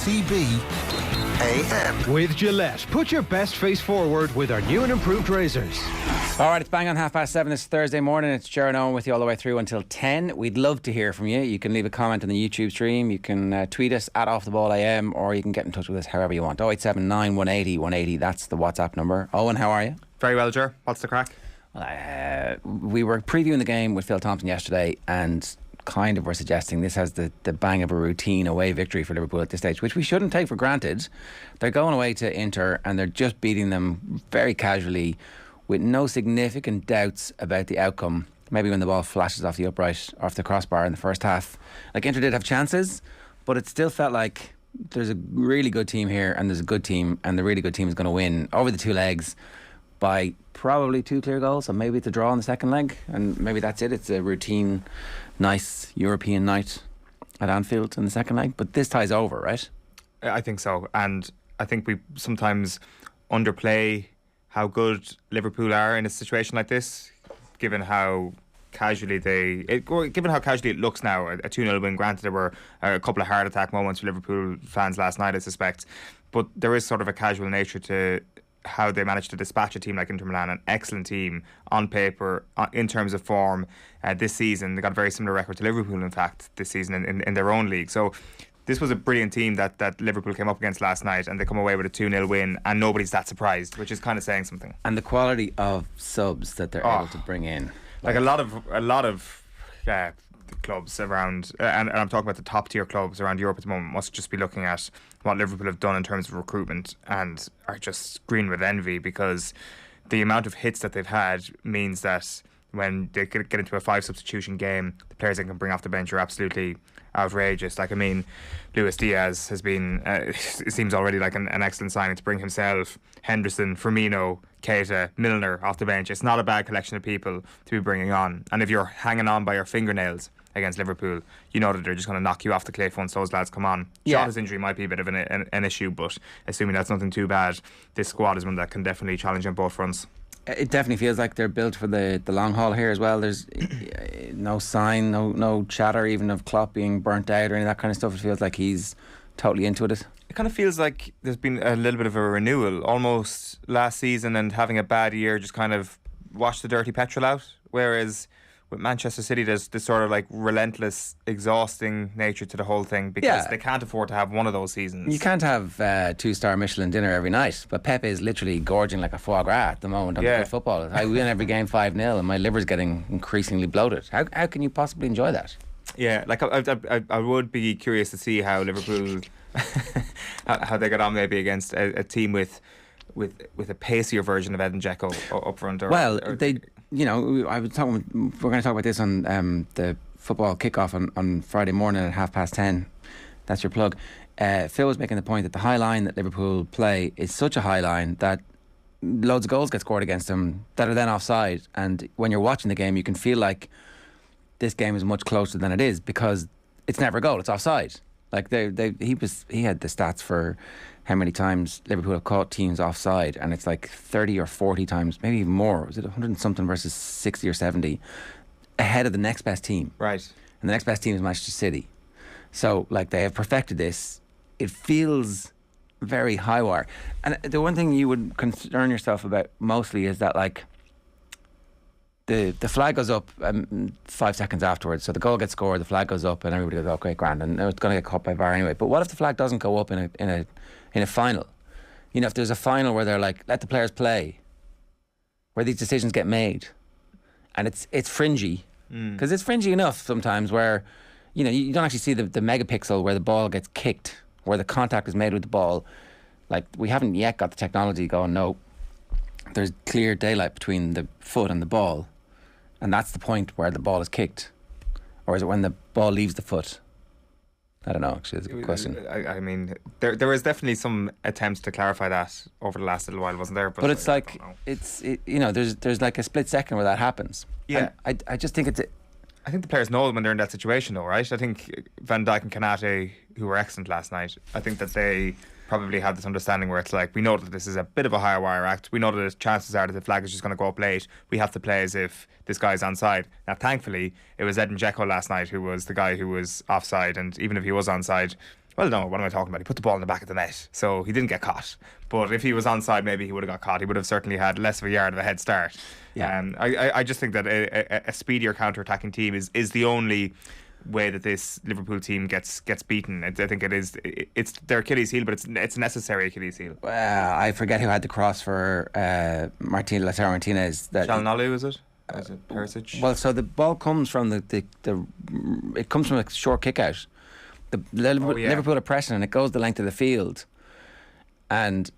OTB AM. With Gillette, put your best face forward with our new and improved razors. Alright, it's bang on 7:30 this Thursday morning. It's Ger and Eoin with you all the way through until 10. We'd love to hear from you. You can leave a comment on the YouTube stream. You can tweet us at Off The Ball AM, or you can get in touch with us however you want. 0879 180 180, that's the WhatsApp number. Owen, how are you? Very well, Ger. What's the crack? We were previewing the game with Phil Thompson yesterday and kind of were suggesting this has the bang of a routine away victory for Liverpool at this stage, which we shouldn't take for granted. They're going away to Inter and they're just beating them very casually with no significant doubts about the outcome. Maybe when the ball flashes off the upright, off the crossbar in the first half. Like, Inter did have chances, but it still felt like there's a really good team here and there's a good team, and the really good team is going to win over the two legs by probably 2 clear goals, and maybe it's a draw in the second leg, and maybe that's it. It's a routine, nice European night at Anfield in the second leg, but this tie's over, right? I think so, and I think we sometimes underplay how good Liverpool are in a situation like this, given how casually it looks now. A 2-0 win. Granted, there were a couple of heart attack moments for Liverpool fans last night, I suspect, but there is sort of a casual nature to how they managed to dispatch a team like Inter Milan, an excellent team on paper, in terms of form this season. They got a very similar record to Liverpool, in fact, this season in their own league. So this was a brilliant team that Liverpool came up against last night, and they come away with a 2-0 win, and nobody's that surprised, which is kind of saying something. And the quality of subs that they're able to bring in, like a lot of clubs around, and I'm talking about the top tier clubs around Europe at the moment, must just be looking at what Liverpool have done in terms of recruitment and are just green with envy, because the amount of hits that they've had means that when they get into a 5 substitution game, the players they can bring off the bench are absolutely outrageous. Like, I mean, Luis Diaz has been it seems already like an excellent signing to bring himself, Henderson, Firmino, Keita, Milner off the bench. It's not a bad collection of people to be bringing on, and if you're hanging on by your fingernails against Liverpool, you know that they're just going to knock you off the cliff once those lads come on. Jota's injury might be a bit of an issue, but assuming that's nothing too bad, this squad is one that can definitely challenge on both fronts. It definitely feels like they're built for the long haul here as well. There's no sign, no chatter even of Klopp being burnt out or any of that kind of stuff. It feels like he's totally into it. It kind of feels like there's been a little bit of a renewal almost last season, and having a bad year just kind of washed the dirty petrol out, whereas with Manchester City there's this sort of like relentless, exhausting nature to the whole thing, because they can't afford to have one of those seasons. You can't have 2-star Michelin dinner every night, but Pepe is literally gorging like a foie gras at the moment on the football. I win every game 5-0 and my liver's getting increasingly bloated. How can you possibly enjoy that? Yeah, like I would be curious to see how Liverpool how they got on maybe against a team with a pacier version of Edin Dzeko up front. They, you know, we're going to talk about this on the football kickoff on Friday morning at 10:30. That's your plug. Phil was making the point that the high line that Liverpool play is such a high line that loads of goals get scored against them that are then offside, and when you're watching the game you can feel like this game is much closer than it is, because it's never a goal, it's offside. Like he had the stats for how many times Liverpool have caught teams offside, and it's like 30 or 40 times, maybe even more. Was it 100 and something versus 60 or 70 ahead of the next best team? Right. And the next best team is Manchester City. So like, they have perfected this. It feels very high wire. And the one thing you would concern yourself about mostly is that, like, the flag goes up 5 seconds afterwards. So the goal gets scored, the flag goes up, and everybody goes, "Oh, great, grand," and it's going to get caught by VAR anyway. But what if the flag doesn't go up in a final? You know, if there's a final where they're like, let the players play, where these decisions get made, and it's fringy, because it's fringy enough sometimes where, you know, you don't actually see the megapixel where the ball gets kicked, where the contact is made with the ball. Like, we haven't yet got the technology going, no, there's clear daylight between the foot and the ball, and that's the point where the ball is kicked. Or is it when the ball leaves the foot? I don't know, actually, it's a good question. I mean, there was definitely some attempts to clarify that over the last little while, wasn't there? But it's like, you know, there's like a split second where that happens. Yeah. And I just think I think the players know when they're in that situation, though, right? I think Van Dijk and Konate, who were excellent last night, I think that they probably have this understanding where it's like, we know that this is a bit of a higher wire act. We know that the chances are that the flag is just going to go up late. We have to play as if this guy's onside. Now, thankfully, it was Edin Dzeko last night who was the guy who was offside, and even if he was onside, well, no, what am I talking about? He put the ball in the back of the net, so he didn't get caught. But if he was onside, maybe he would have got caught. He would have certainly had less of a yard of a head start. Yeah. I just think that a speedier counter-attacking team is the only way that this Liverpool team gets beaten. I think it's their Achilles heel, but it's a necessary Achilles heel. I forget who had the cross for Lautaro Martinez. Shalnolu, was it? Was it Perisic? Well, so the ball comes from it comes from a short kick out. Liverpool are pressing and it goes the length of the field, and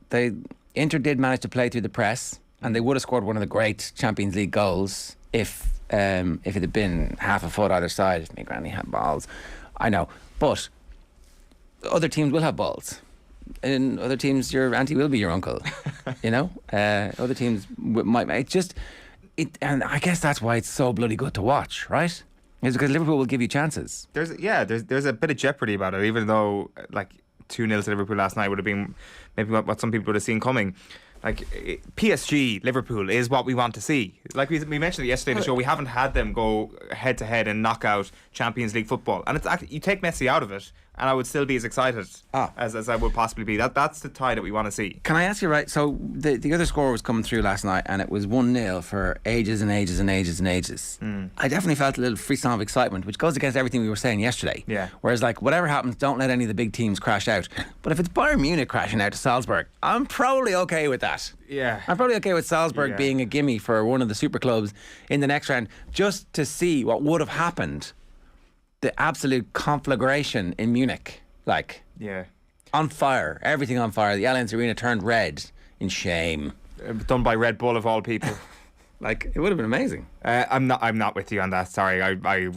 Inter did manage to play through the press, and they would have scored one of the great Champions League goals if it had been half a foot either side. If my granny had balls, I know, but other teams will have balls. In other teams, your auntie will be your uncle. You know, other teams might. And I guess that's why it's so bloody good to watch, right? It's because Liverpool will give you chances. There's a bit of jeopardy about it, even though like 2-0 to Liverpool last night would have been maybe what some people would have seen coming. Like PSG, Liverpool is what we want to see. Like we mentioned it yesterday in the show, we haven't had them go head to head and knock out Champions League football, and it's actually, you take Messi out of it, and I would still be as excited as I would possibly be. That's the tie that we want to see. Can I ask you, right? So the other score was coming through last night, and it was 1-0 for ages and ages and ages and ages. I definitely felt a little frisson of excitement, which goes against everything we were saying yesterday. Yeah. Whereas, like, whatever happens, don't let any of the big teams crash out. But if it's Bayern Munich crashing out to Salzburg, I'm probably okay with that. Yeah. I'm probably okay with Salzburg being a gimme for one of the super clubs in the next round, just to see what would have happened. The absolute conflagration in Munich. Like, on fire, everything on fire. The Allianz Arena turned red in shame. Done by Red Bull of all people. Like, it would have been amazing. I'm not with you on that. Sorry, I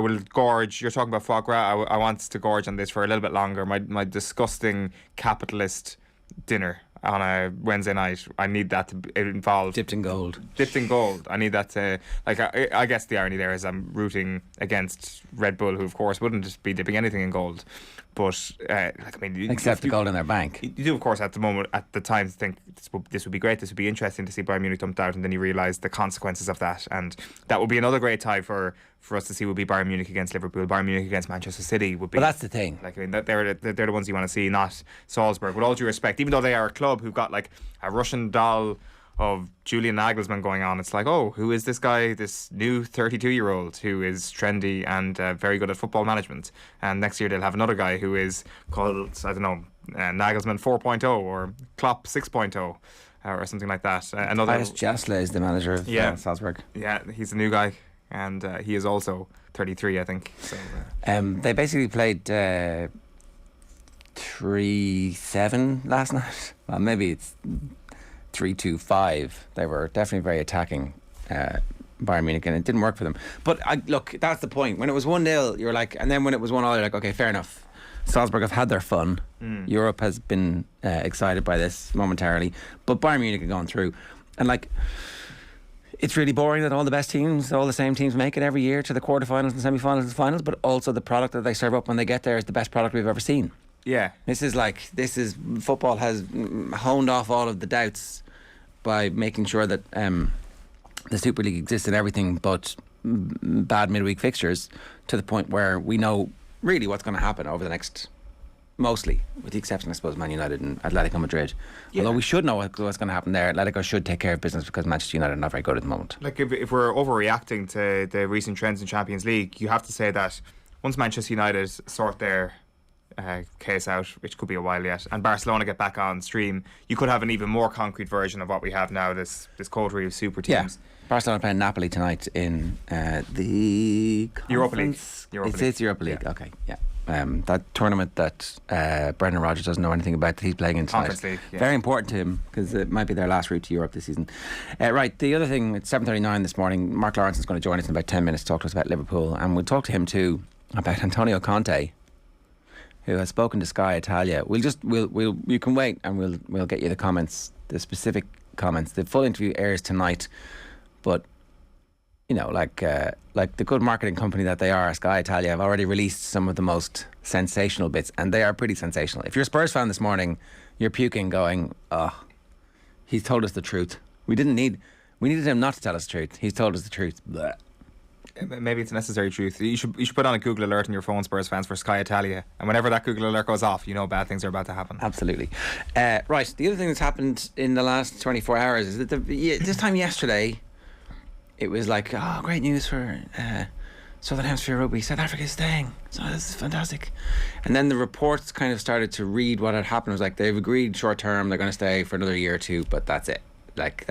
will gorge. You're talking about foie gras. I want to gorge on this for a little bit longer. My disgusting capitalist dinner on a Wednesday night. I need that to involve Dipped in gold. I need that to, like, I guess the irony there is I'm rooting against Red Bull, who of course wouldn't be dipping anything in gold, but except the gold in their bank. You do, of course, at the time think this would be great, this would be interesting to see Bayern Munich dumped out, and then you realise the consequences of that, and that would be another great tie for us to see. Would be Bayern Munich against Liverpool, Bayern Munich against Manchester City would be. But that's the thing. Like, I mean, they're the ones you want to see, not Salzburg. With all due respect, even though they are a club who've got like a Russian doll of Julian Nagelsmann going on, it's like, oh, who is this guy, this new 32-year-old who is trendy and very good at football management? And next year they'll have another guy who is called, Nagelsmann 4.0 or Klopp 6.0 or something like that. Titus Jasle is the manager of Salzburg. Yeah, he's a new guy, and he is also 33, I think. So, they basically played 3-7 last night. Well, maybe it's 3-2-5. They were definitely very attacking, Bayern Munich, and it didn't work for them. But look, that's the point. When it was 1-0, you're like, and then when it was 1-0, you're like, okay, fair enough. Salzburg have had their fun. Europe has been excited by this momentarily, but Bayern Munich have gone through, and like, it's really boring that all the best teams, all the same teams, make it every year to the quarterfinals and semi-finals and finals. But also the product that they serve up when they get there is the best product we've ever seen. Yeah, this is football has honed off all of the doubts by making sure that the Super League exists in everything but bad midweek fixtures, to the point where we know really what's going to happen over the next, mostly, with the exception, I suppose, Man United and Atletico Madrid. Yeah. Although we should know what's going to happen there. Atletico should take care of business because Manchester United are not very good at the moment. Like, if we're overreacting to the recent trends in Champions League, you have to say that once Manchester United sort their case out, which could be a while yet, and Barcelona get back on stream, you could have an even more concrete version of what we have now, this coterie of super teams. Yeah. Barcelona playing Napoli tonight in the Europa League. It's Europa League, okay, yeah. That tournament that Brendan Rodgers doesn't know anything about, that he's playing in tonight. Conference League, yeah. Very important to him, because it might be their last route to Europe this season. Right, the other thing, it's 7:39 this morning. Mark Lawrenson is going to join us in about 10 minutes to talk to us about Liverpool, and we'll talk to him too about Antonio Conte, who has spoken to Sky Italia. You can wait, and we'll get you the comments, the specific comments. The full interview airs tonight, but like the good marketing company that they are, Sky Italia, have already released some of the most sensational bits, and they are pretty sensational. If you're a Spurs fan this morning, you're puking, going, "Oh, he's told us the truth. We needed him not to tell us the truth. He's told us the truth." Blech. Maybe it's a necessary truth. You should put on a Google alert on your phone, Spurs fans, for Sky Italia, and whenever that Google alert goes off, you know bad things are about to happen. Absolutely. Right, the other thing that's happened in the last 24 hours is that this time yesterday, it was like, oh, great news for Southern Hemisphere Rugby. South Africa is staying. So this is fantastic. And then the reports kind of started to read what had happened. It was like, they've agreed short term, they're going to stay for another year or two, but that's it. Like,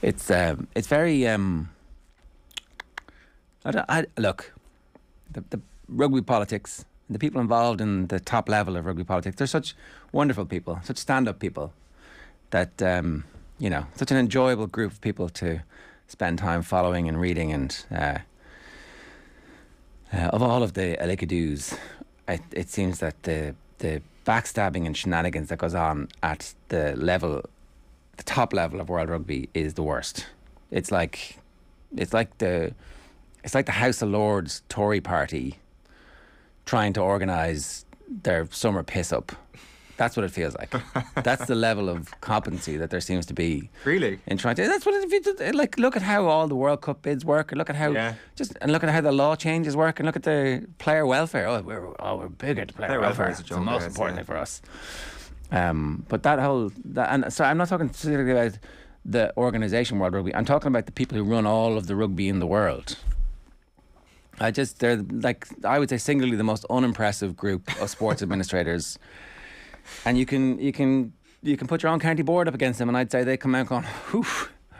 it's very... look, the rugby politics, the people involved in the top level of rugby politics, they're such wonderful people, such stand-up people, that, such an enjoyable group of people to spend time following and reading. And of all of the alicadoos, it seems that the backstabbing and shenanigans that goes on at the top level of world rugby is the worst. It's like the House of Lords Tory party trying to organise their summer piss-up. That's what it feels like. That's the level of competency that there seems to be. Really? In trying to. That's what it. Like, look at how all the World Cup bids work, and look at how look at how the law changes work, and look at the player welfare. We're big at player welfare. It's the most important thing for us. But and so I'm not talking specifically about the organisation World Rugby. I'm talking about the people who run all of the rugby in the world. They're like, I would say, singularly the most unimpressive group of sports administrators. And you can put your own county board up against them, and I'd say they come out going, "Whew,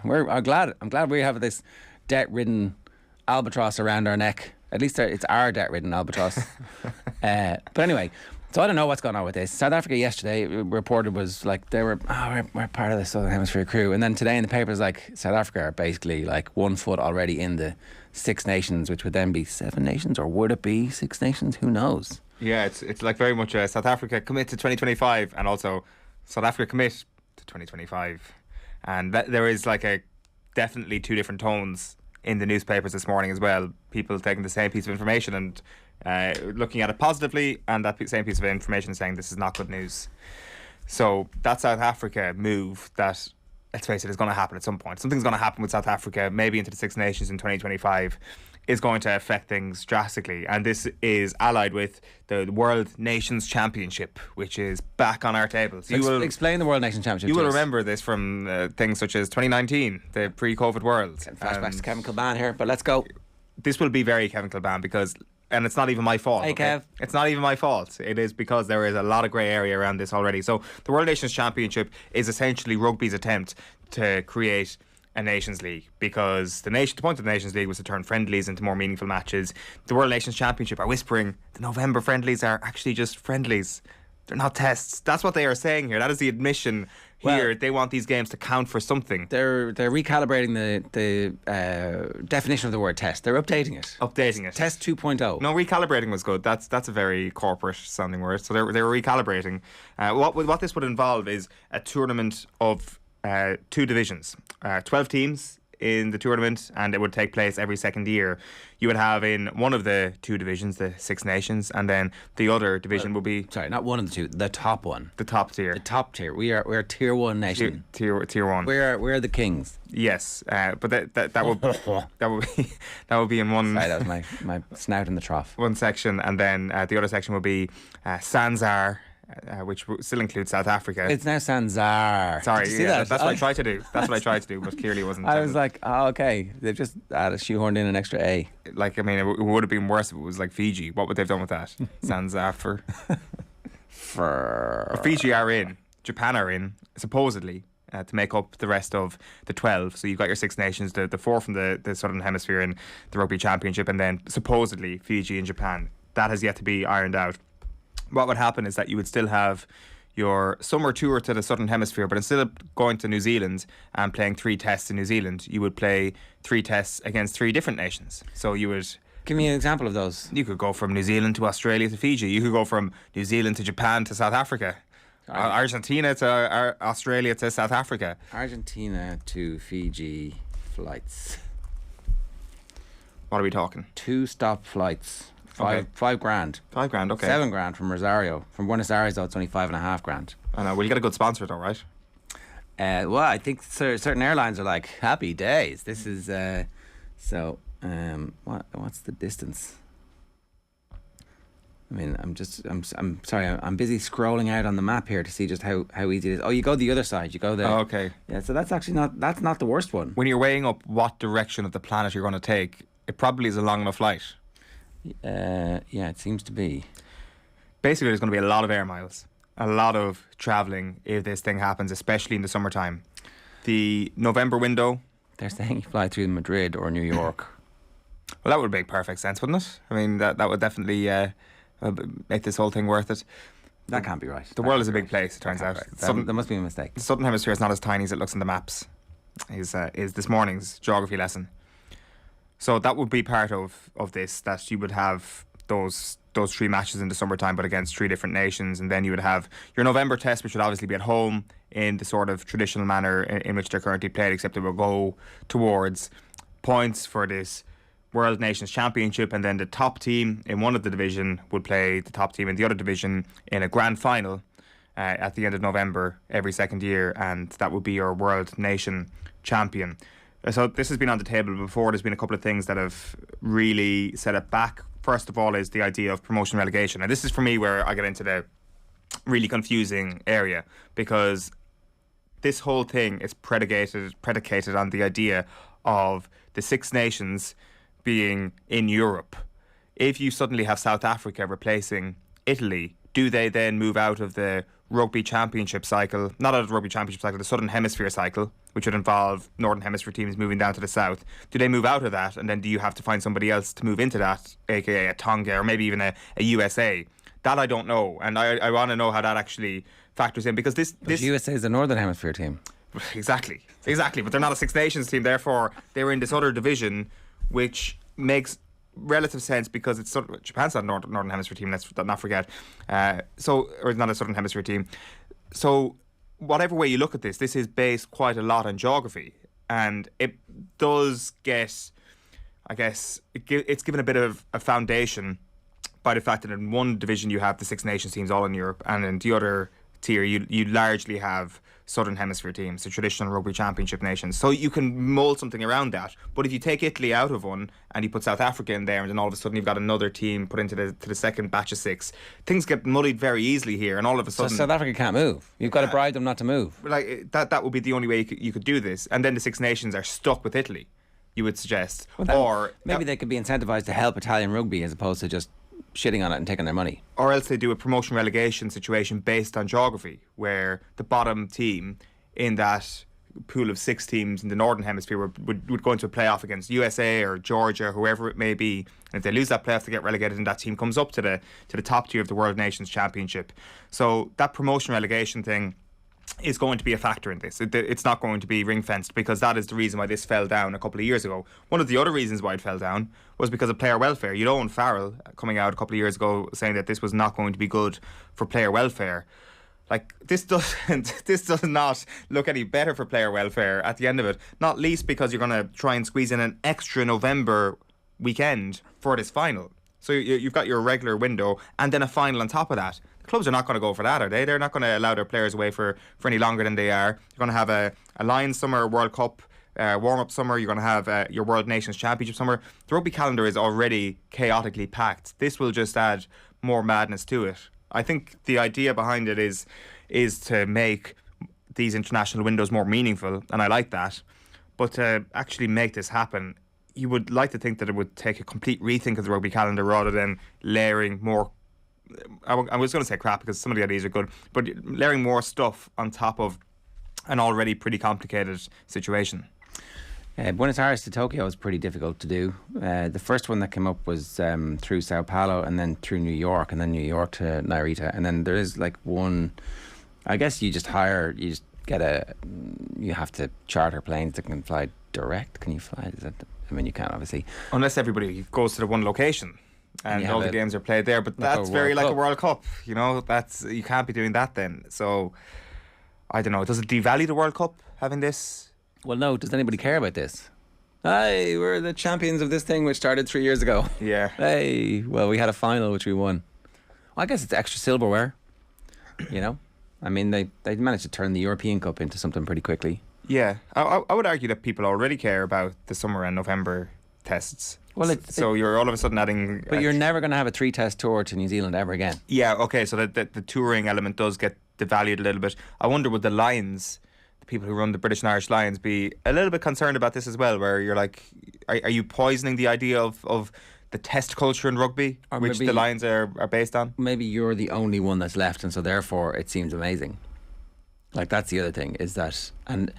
I'm glad we have this debt-ridden albatross around our neck. At least it's our debt-ridden albatross." But anyway, so I don't know what's going on with this. South Africa yesterday reported was like we're part of the Southern Hemisphere crew, and then today in the papers, like, South Africa are basically like 1 foot already in the Six Nations, which would then be 7 nations, or would it be 6 nations? Who knows? Yeah, it's like very much South Africa commit to 2025, and also South Africa commit to 2025, and there is like definitely two different tones in the newspapers this morning as well. People taking the same piece of information and looking at it positively, and that same piece of information saying this is not good news. So that South Africa move, that, let's face it, is going to happen at some point. Something's going to happen with South Africa, maybe into the Six Nations in 2025, is going to affect things drastically. And this is allied with the World Nations Championship, which is back on our tables. So explain the World Nations Championship. You will remember this from things such as 2019, the pre-COVID world. Flashbacks to Kevin Kilban here, but let's go. This will be very Kevin Kilban, because, and it's not even my fault. Hey, okay? Kev. It's not even my fault. It is because there is a lot of grey area around this already. So the World Nations Championship is essentially rugby's attempt to create a Nations League, because the point of the Nations League was to turn friendlies into more meaningful matches. The World Nations Championship are whispering the November friendlies are actually just friendlies. They're not tests. That's what they are saying here. That is the admission here. Well, they want these games to count for something. They're recalibrating the definition of the word test. They're updating it. Test 2.0. No, recalibrating was good. That's a very corporate sounding word. So they were recalibrating. What this would involve is a tournament of 2 divisions, 12 teams in the tournament, and it would take place every second year. You would have in one of the 2 divisions the Six Nations, and then the other division would be... Sorry, not one of the 2, the top one. The top tier. The top tier. We're tier 1 nation. Tier 1. We're the kings. Yes, but that would be in one... Sorry, that was my snout in the trough. One section, and then the other section would be Sanzar, which still includes South Africa. It's now Sanzar. Sorry, Did you see that? That's what I tried to do. But clearly it wasn't. I was like, oh, okay. They've just shoehorned in an extra A. Like, I mean, it would have been worse if it was like Fiji. What would they have done with that? Sanzar for Fiji are in. Japan are in, supposedly, to make up the rest of the 12. So you've got your Six Nations, the 4 from the Southern Hemisphere in the Rugby Championship, and then supposedly Fiji and Japan. That has yet to be ironed out. What would happen is that you would still have your summer tour to the Southern Hemisphere, but instead of going to New Zealand and playing 3 tests in New Zealand, you would play 3 tests against 3 different nations. So you would... Give me an example of those. You could go from New Zealand to Australia to Fiji. You could go from New Zealand to Japan to South Africa. Argentina to Australia to South Africa. Argentina to Fiji flights. What are we talking? 2 stop flights. Okay. $5 grand. $5,000, okay. $7 grand from Rosario. From Buenos Aires, though, it's only $5.5 grand. I know. Well, you get a good sponsor, though, right? Well, I think certain airlines are like, happy days. This is what's the distance? I mean, I'm sorry. I'm busy scrolling out on the map here to see just how easy it is. Oh, you go the other side. You go there. Oh, okay. Yeah. So that's actually not the worst one. When you're weighing up what direction of the planet you're going to take, it probably is a long enough flight. Yeah, it seems to be. Basically, there's going to be a lot of air miles, a lot of travelling if this thing happens, especially in the summertime. The November window. They're saying you fly through Madrid or New York. Well, that would make perfect sense, wouldn't it? I mean, that would definitely make this whole thing worth it. That can't be right. The world is a big place, it turns out. Right. There must be a mistake. The Southern Hemisphere is not as tiny as it looks in the maps, is this morning's geography lesson. So that would be part of this, that you would have those 3 matches in the summertime, but against 3 different nations, and then you would have your November test, which would obviously be at home in the sort of traditional manner in which they're currently played, except it will go towards points for this World Nations Championship, and then the top team in one of the division would play the top team in the other division in a grand final at the end of November every second year, and that would be your World Nation Champion. So this has been on the table before. There's been a couple of things that have really set it back. First of all is the idea of promotion relegation, and this is for me where I get into the really confusing area, because this whole thing is predicated on the idea of the 6 nations being in Europe. If you suddenly have South Africa replacing Italy, do they then move out of the Rugby Championship cycle, not out of the Rugby Championship cycle, the Southern Hemisphere cycle, which would involve Northern Hemisphere teams moving down to the South? Do they move out of that, and then do you have to find somebody else to move into that, aka a Tonga or maybe even a USA? That I don't know, and I want to know how that actually factors in, because this USA is a Northern Hemisphere team. Exactly, but they're not a 6 Nations team, therefore they're in this other division, which makes relative sense because it's sort of, Japan's not a Northern Hemisphere team, let's not forget. Or it's not a Southern Hemisphere team. So whatever way you look at this is based quite a lot on geography, and it does get, I guess, it's given a bit of a foundation by the fact that in one division you have the 6 Nations teams all in Europe, and in the other tier you largely have Southern Hemisphere teams, the traditional Rugby Championship nations. So you can mould something around that. But if you take Italy out of one and you put South Africa in there, and then all of a sudden you've got another team put into the second batch of 6, things get muddied very easily here, and all of a sudden... So South Africa can't move. You've got to bribe them not to move. Like that would be the only way you could do this. And then the 6 nations are stuck with Italy, you would suggest. Or maybe they could be incentivised to help Italian rugby as opposed to just shitting on it and taking their money. Or else they do a promotion relegation situation based on geography, where the bottom team in that pool of 6 teams in the Northern Hemisphere would go into a playoff against USA or Georgia, whoever it may be. And if they lose that playoff, they get relegated, and that team comes up to the top tier of the World Nations Championship. So that promotion relegation thing is going to be a factor in this. It's not going to be ring-fenced, because that is the reason why this fell down a couple of years ago. One of the other reasons why it fell down was because of player welfare. You know, Owen Farrell coming out a couple of years ago saying that this was not going to be good for player welfare. Like, this does not look any better for player welfare at the end of it, not least because you're going to try and squeeze in an extra November weekend for this final. So you've got your regular window and then a final on top of that. The clubs are not going to go for that, are they? They're not going to allow their players away for any longer than they are. You're going to have a Lions Summer World Cup warm-up summer. You're going to have your World Nations Championship summer. The rugby calendar is already chaotically packed. This will just add more madness to it. I think the idea behind it is to make these international windows more meaningful, and I like that. But to actually make this happen, you would like to think that it would take a complete rethink of the rugby calendar rather than layering more... I was going to say crap because some of the ideas are good, but layering more stuff on top of an already pretty complicated situation. Buenos Aires to Tokyo was pretty difficult to do. The first one that came up was through Sao Paulo and then through New York, and then New York to Narita, and then there is like one. I guess you have to charter planes that can fly direct. Can you fly? I mean, you can't obviously, unless everybody goes to the one location and all the games are played there. But that's very like a World Cup. You know, you can't be doing that then. So I don't know. Does it devalue the World Cup having this? Well, no. Does anybody care about this? Hey, we're the champions of this thing which started 3 years ago. Yeah. Hey, well, we had a final which we won. Well, I guess it's extra silverware. You know, I mean, they managed to turn the European Cup into something pretty quickly. Yeah, I would argue that people already care about the summer and November tests. Well, so you're all of a sudden adding. But you're never going to have a 3-test tour to New Zealand ever again. Yeah, okay, so that the touring element does get devalued a little bit. I wonder, would the Lions, the people who run the British and Irish Lions, be a little bit concerned about this as well, where you're like, are you poisoning the idea of the test culture in rugby, Or which maybe- the Lions are based on? Maybe you're the only one that's left, and so therefore it seems amazing. Like, that's the other thing, is that, and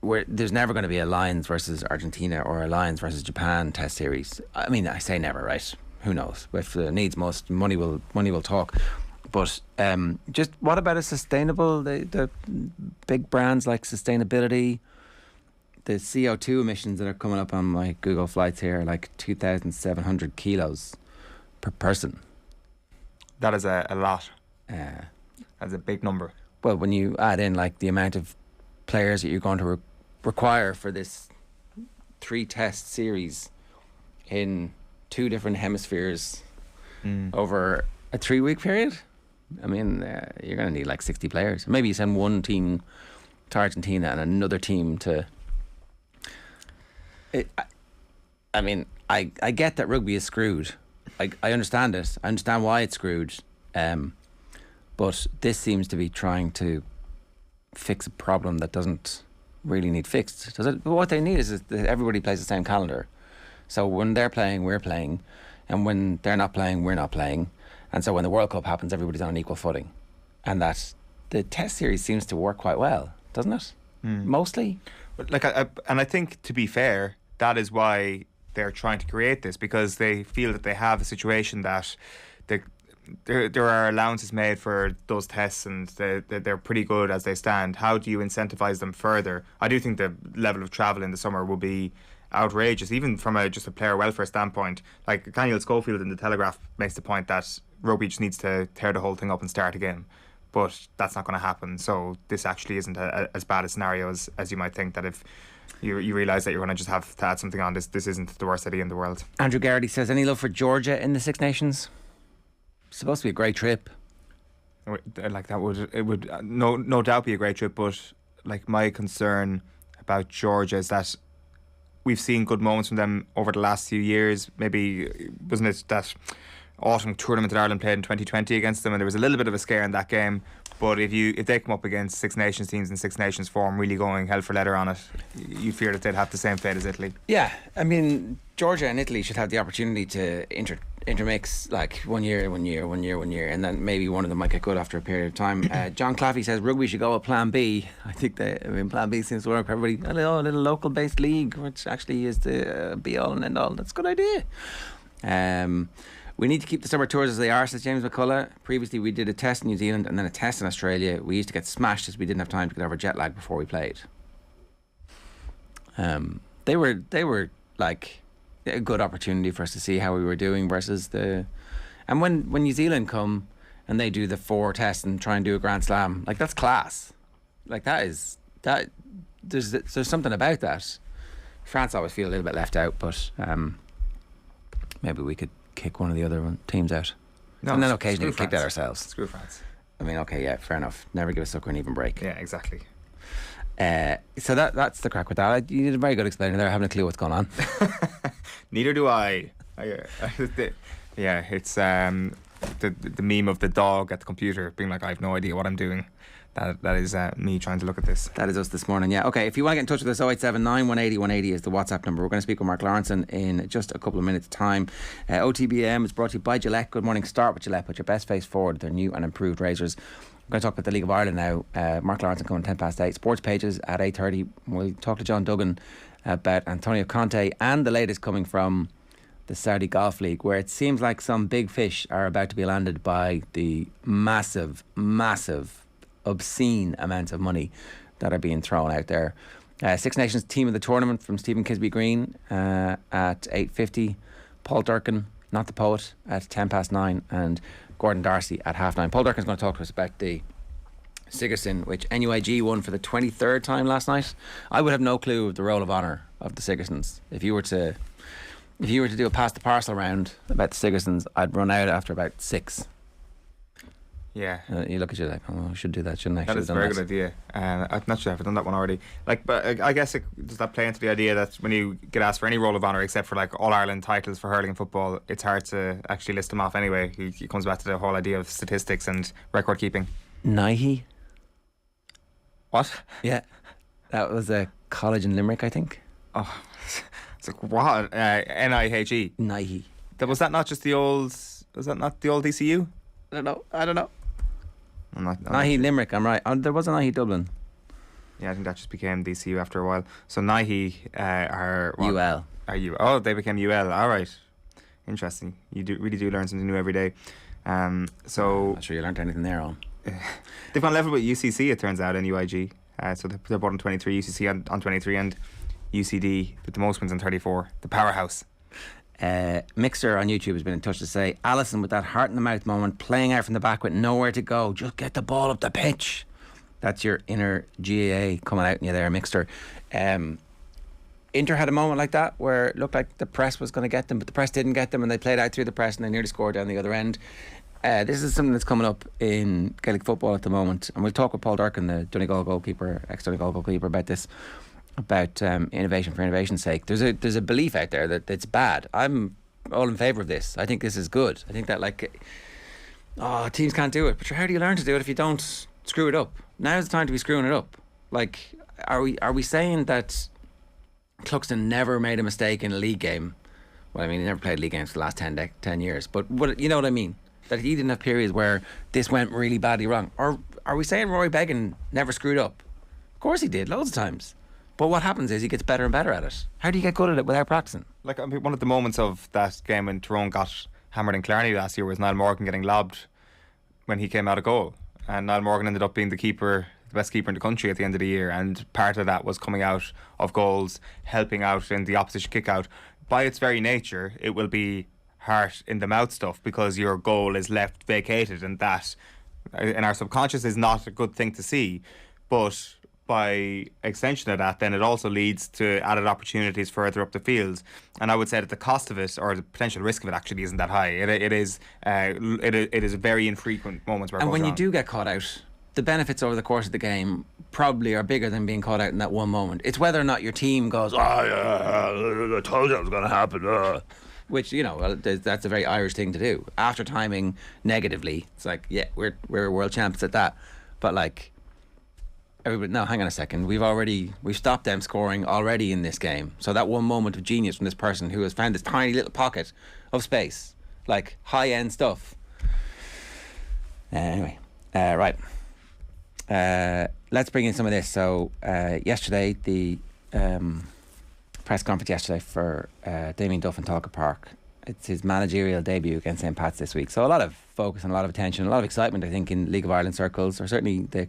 there's never going to be a Lions versus Argentina or a Lions versus Japan test series. I mean, I say never, right? Who knows? If it needs most, money will talk. But just what about a sustainable, the big brands like sustainability, the CO2 emissions that are coming up on my Google flights here, like 2,700 kilos per person. That is a lot. That's a big number. Well, when you add in like the amount of players that you're going to require for this 3-test series in 2 different hemispheres over a 3-week period, I mean, you're going to need like 60 players. Maybe you send one team to Argentina and another team to. I get that rugby is screwed. I understand it. I understand why it's screwed. But this seems to be trying to fix a problem that doesn't really need fixed, does it? What they need is that everybody plays the same calendar. So when they're playing, we're playing, and when they're not playing, we're not playing. And so when the World Cup happens, everybody's on an equal footing, and that the Test series seems to work quite well, doesn't it? Mostly. But I think, to be fair, that is why they're trying to create this, because they feel that they have a situation that there are allowances made for those tests, and they're pretty good as they stand. How do you incentivise them further? I do think the level of travel in the summer will be outrageous, even from just a player welfare standpoint. Like Daniel Schofield in the Telegraph makes the point that rugby just needs to tear the whole thing up and start again. But that's not going to happen. So this actually isn't as bad a scenario as you might think, that if you realise that you're going to just have to add something on, this isn't the worst idea in the world. Andrew Garrity says, any love for Georgia in the Six Nations? Supposed to be a great trip. Like it would no doubt be a great trip, but like my concern about Georgia is that we've seen good moments from them over the last few years. Maybe wasn't it that autumn tournament that Ireland played in 2020 against them, and there was a little bit of a scare in that game. But if they come up against Six Nations teams in Six Nations form, really going hell for leather on it, you fear that they'd have the same fate as Italy. Yeah, I mean, Georgia and Italy should have the opportunity to intermix, like one year, and then maybe one of them might get good after a period of time. John Claffey says rugby should go with Plan B. I think Plan B seems to work for everybody. A little local-based league, which actually is the be-all and end-all. That's a good idea. We need to keep the summer tours as they are, says James McCullough. Previously, we did a test in New Zealand and then a test in Australia. We used to get smashed as we didn't have time to get over jet lag before we played. They were like a good opportunity for us to see how we were doing versus and when New Zealand come and they do the 4 tests and try and do a Grand Slam, like that's class. Like there's something about that. France always feel a little bit left out, but maybe we could kick one of the other teams out. No, and then occasionally screw kick that France. ourselves. Screw France. I mean, okay, yeah, fair enough. Never give a sucker an even break. Yeah, exactly. So that's the crack with that. You did a very good explaining there. I haven't a clue what's going on. Neither do I. Yeah, it's the meme of the dog at the computer being like, I have no idea what I'm doing. That is me trying to look at this. That is us this morning, yeah. Okay, if you want to get in touch with us, 0879 180 180 is the WhatsApp number. We're going to speak with Mark Lawrenson in just a couple of minutes' time. OTB AM is brought to you by Gillette. Good morning. Start with Gillette. Put your best face forward. Their new and improved razors. We're going to talk about the League of Ireland now. Mark Lawrenson coming 10:08. Sports pages at 8:30. We'll talk to John Duggan about Antonio Conte and the latest coming from the Saudi Golf League, where it seems like some big fish are about to be landed by the massive obscene amounts of money that are being thrown out there. Six Nations team of the tournament from Stephen Kisbey-Green at 8:50. Paul Durcan, not the poet, at 9:10, and Gordon Darcy at 9:30. Paul Durcan's going to talk to us about the Sigerson, which NUIG won for the 23rd time last night. I would have no clue of the Roll of Honour of the Sigersons. If you were to do a pass the parcel round about the Sigersons, I'd run out after about 6. Yeah. You look at you like, oh, I should do that, shouldn't I? That is a very good idea. I'm not sure if I've done that one already. But I guess does that play into the idea that when you get asked for any role of honour, except for All Ireland titles for hurling and football, it's hard to actually list them off anyway. It comes back to the whole idea of statistics and record keeping. Nighy. What? Yeah, that was a college in Limerick, I think. Oh, it's like what? Nihe. Nighy. Was that not the old DCU? I don't know. I'm not Nighy Limerick, I'm right. There was a Nighy Dublin. Yeah, I think that just became DCU after a while. So Nighy are what? UL. Are you? Oh, they became UL. All right, interesting. You really do learn something new every day. So I'm not sure you learned anything there on. They've gone level with UCC, it turns out, in UIG. So they're both on 23, UCC on 23, and UCD with the most wins on 34. The powerhouse. Mixer on YouTube has been in touch to say, Alison with that heart in the mouth moment, playing out from the back with nowhere to go, just get the ball up the pitch. That's your inner GAA coming out in you there, Mixer. Inter had a moment like that where it looked like the press was going to get them, but the press didn't get them, and they played out through the press and they nearly scored down the other end. This is something that's coming up in Gaelic football at the moment, and we'll talk with Paul Durcan, the Donegal goalkeeper, ex-Donegal goalkeeper, about this, about innovation for innovation's sake. There's a belief out there that it's bad. I'm all in favour of this. I think this is good. I think that teams can't do it, but how do you learn to do it if you don't screw it up? Now's the time to be screwing it up. Are we saying that Cluxton never made a mistake in a league game? Well, I mean, he never played league games for the last 10 years, but you know what I mean? That he didn't have periods where this went really badly wrong. Or are we saying Rory Began never screwed up? Of course he did, loads of times. But what happens is he gets better and better at it. How do you get good at it without practicing? One of the moments of that game when Tyrone got hammered in Clarny last year was Niall Morgan getting lobbed when he came out of goal. And Niall Morgan ended up being the best keeper in the country at the end of the year. And part of that was coming out of goals, helping out in the opposition kick out. By its very nature, it will be heart in the mouth stuff because your goal is left vacated, and that in our subconscious is not a good thing to see. But by extension of that, then it also leads to added opportunities further up the field. And I would say that the cost of it, or the potential risk of it, actually isn't that high. It is very infrequent moments where it and goes when wrong. you do get caught out, the benefits over the course of the game probably are bigger than being caught out in that one moment. It's whether or not your team goes, I told you it was going to happen. Which, that's a very Irish thing to do. After timing negatively, it's like, yeah, we're world champions at that. But everybody, no, hang on a second. We've stopped them scoring already in this game. So that one moment of genius from this person who has found this tiny little pocket of space, high end stuff. Anyway, right. Let's bring in some of this. So yesterday, the press conference yesterday for Damien Duff in Talca Park. It's his managerial debut against St. Pat's this week. So a lot of focus and a lot of attention, a lot of excitement, I think, in League of Ireland circles, or certainly the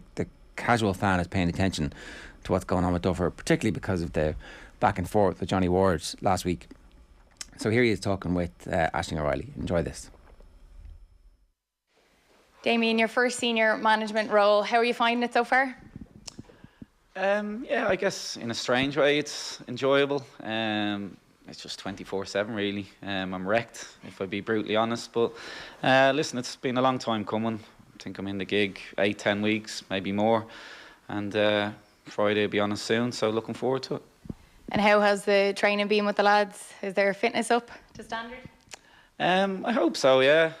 casual fan is paying attention to what's going on with Duffer, particularly because of the back and forth with Johnny Ward last week. So here he is talking with Aisling O'Reilly. Enjoy this. Damien, your first senior management role, how are you finding it so far? Yeah, I guess in a strange way it's enjoyable. It's just 24/7 really. I'm wrecked, if I be brutally honest. But listen, it's been a long time coming. I think I'm in the gig 8-10 weeks, maybe more. And Friday will be on us soon, so looking forward to it. And how has the training been with the lads? Is their fitness up to standard? I hope so, yeah.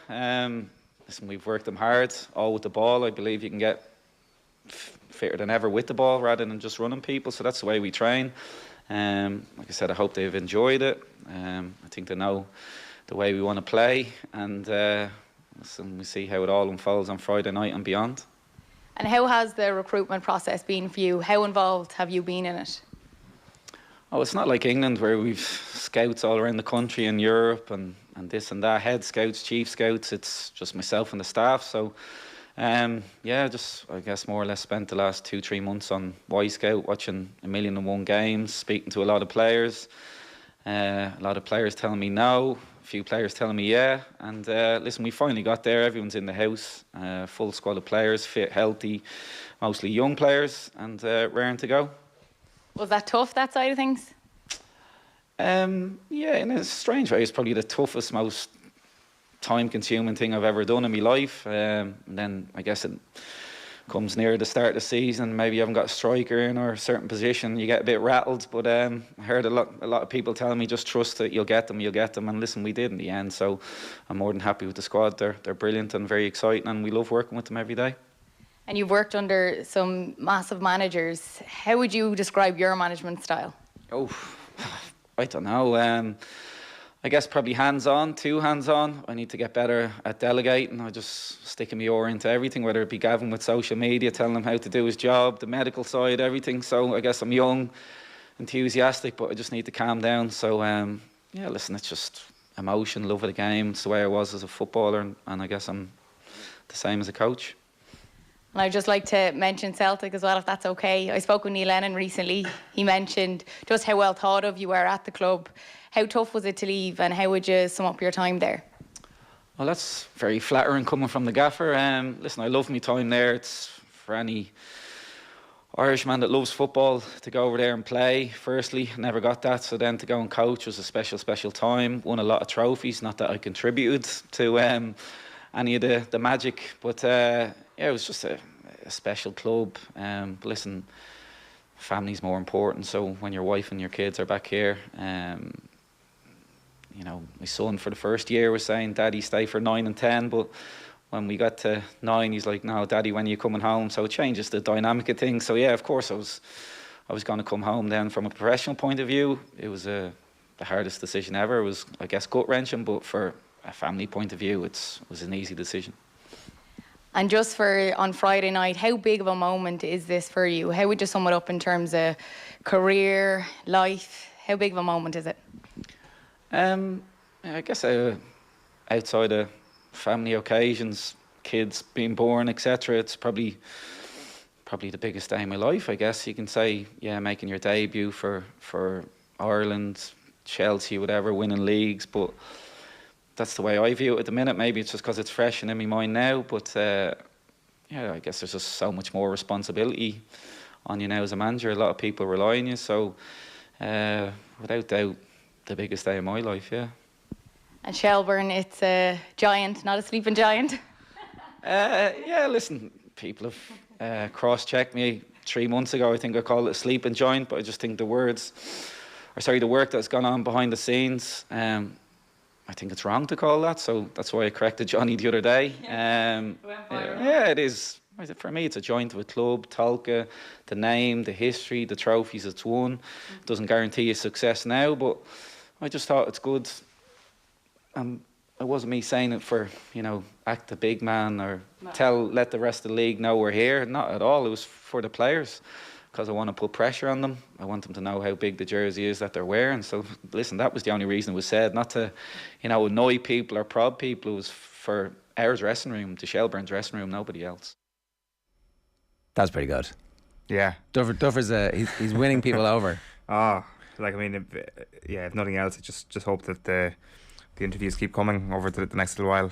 Listen, we've worked them hard, all with the ball. I believe you can get fitter than ever with the ball rather than just running people, so that's the way we train. Like I said, I hope they've enjoyed it. I think they know the way we want to play, and listen, we see how it all unfolds on Friday night and beyond. And how has the recruitment process been for you? How involved have you been in it? Oh, it's not like England where we've scouts all around the country and Europe and this and that, head scouts, chief scouts. It's just myself and the staff. So, just I guess more or less spent the last 2-3 months on Y Scout, watching 1,000,001 games, speaking to a lot of players. A lot of players telling me no, a few players telling me yeah. And listen, we finally got there. Everyone's in the house, full squad of players, fit, healthy, mostly young players, and raring to go. Was that tough, that side of things? Yeah, in a strange way, it's probably the toughest, most time-consuming thing I've ever done in my life. And then I guess it comes near the start of the season, maybe you haven't got a striker in or a certain position, you get a bit rattled. But I heard a lot of people telling me just trust that you'll get them. And listen, we did in the end. So I'm more than happy with the squad. They're brilliant and very exciting, and we love working with them every day. And you've worked under some massive managers. How would you describe your management style? Oh, I don't know. I guess probably hands-on, too hands-on. I need to get better at delegating. I just sticking my oar into everything, whether it be Gavin with social media, telling him how to do his job, the medical side, everything. So I guess I'm young, enthusiastic, but I just need to calm down. So, yeah, listen, it's just emotion, love of the game. It's the way I was as a footballer, and I guess I'm the same as a coach. And I'd just like to mention Celtic as well, if that's okay. I spoke with Neil Lennon recently. He mentioned just how well thought of you were at the club. How tough was it to leave, and how would you sum up your time there? Well, that's very flattering coming from the gaffer. Listen, I love my time there. It's for any Irishman that loves football to go over there and play. Firstly, never got that. So then to go and coach was a special, special time. Won a lot of trophies. Not that I contributed to any of the magic, but yeah, it was just a special club. But listen, family's more important. So when your wife and your kids are back here, you know, my son for the first year was saying, "Daddy, stay for 9 and 10." But when we got to 9, he's like, "No, Daddy, when are you coming home?" So it changes the dynamic of things. So yeah, of course, I was going to come home. Then from a professional point of view, it was the hardest decision ever. It was, I guess, gut-wrenching, but for a family point of view, it was an easy decision. And just for on Friday night, how big of a moment is this for you? How would you sum it up in terms of career, life? How big of a moment is it? I guess outside of family occasions, kids being born, etc., it's probably the biggest day of my life, I guess you can say. Yeah, making your debut for Ireland, Chelsea, whatever, winning leagues. But that's the way I view it at the minute. Maybe it's just because it's fresh and in my mind now. But yeah, I guess there's just so much more responsibility on you now as a manager. A lot of people rely on you. So without doubt, the biggest day of my life, yeah. And Shelbourne, it's a giant, not a sleeping giant. Yeah, listen, people have cross-checked me 3 months ago. I think I called it a sleeping giant, but I just think the work that's gone on behind the scenes, I think it's wrong to call that. So that's why I corrected Johnny the other day. Yeah, it is. For me, it's a joint of a club, Tolka, the name, the history, the trophies it's won. Doesn't guarantee you success now, but I just thought it's good. It wasn't me saying it for, act the big man or let the rest of the league know we're here. Not at all. It was for the players, because I want to put pressure on them. I want them to know how big the jersey is that they're wearing. So, listen, that was the only reason it was said. Not to, annoy people or prod people. It was for our dressing room, the Shelbourne dressing room, nobody else. That's pretty good. Yeah. Duffer's he's winning people over. If nothing else, I just hope that the interviews keep coming over the next little while.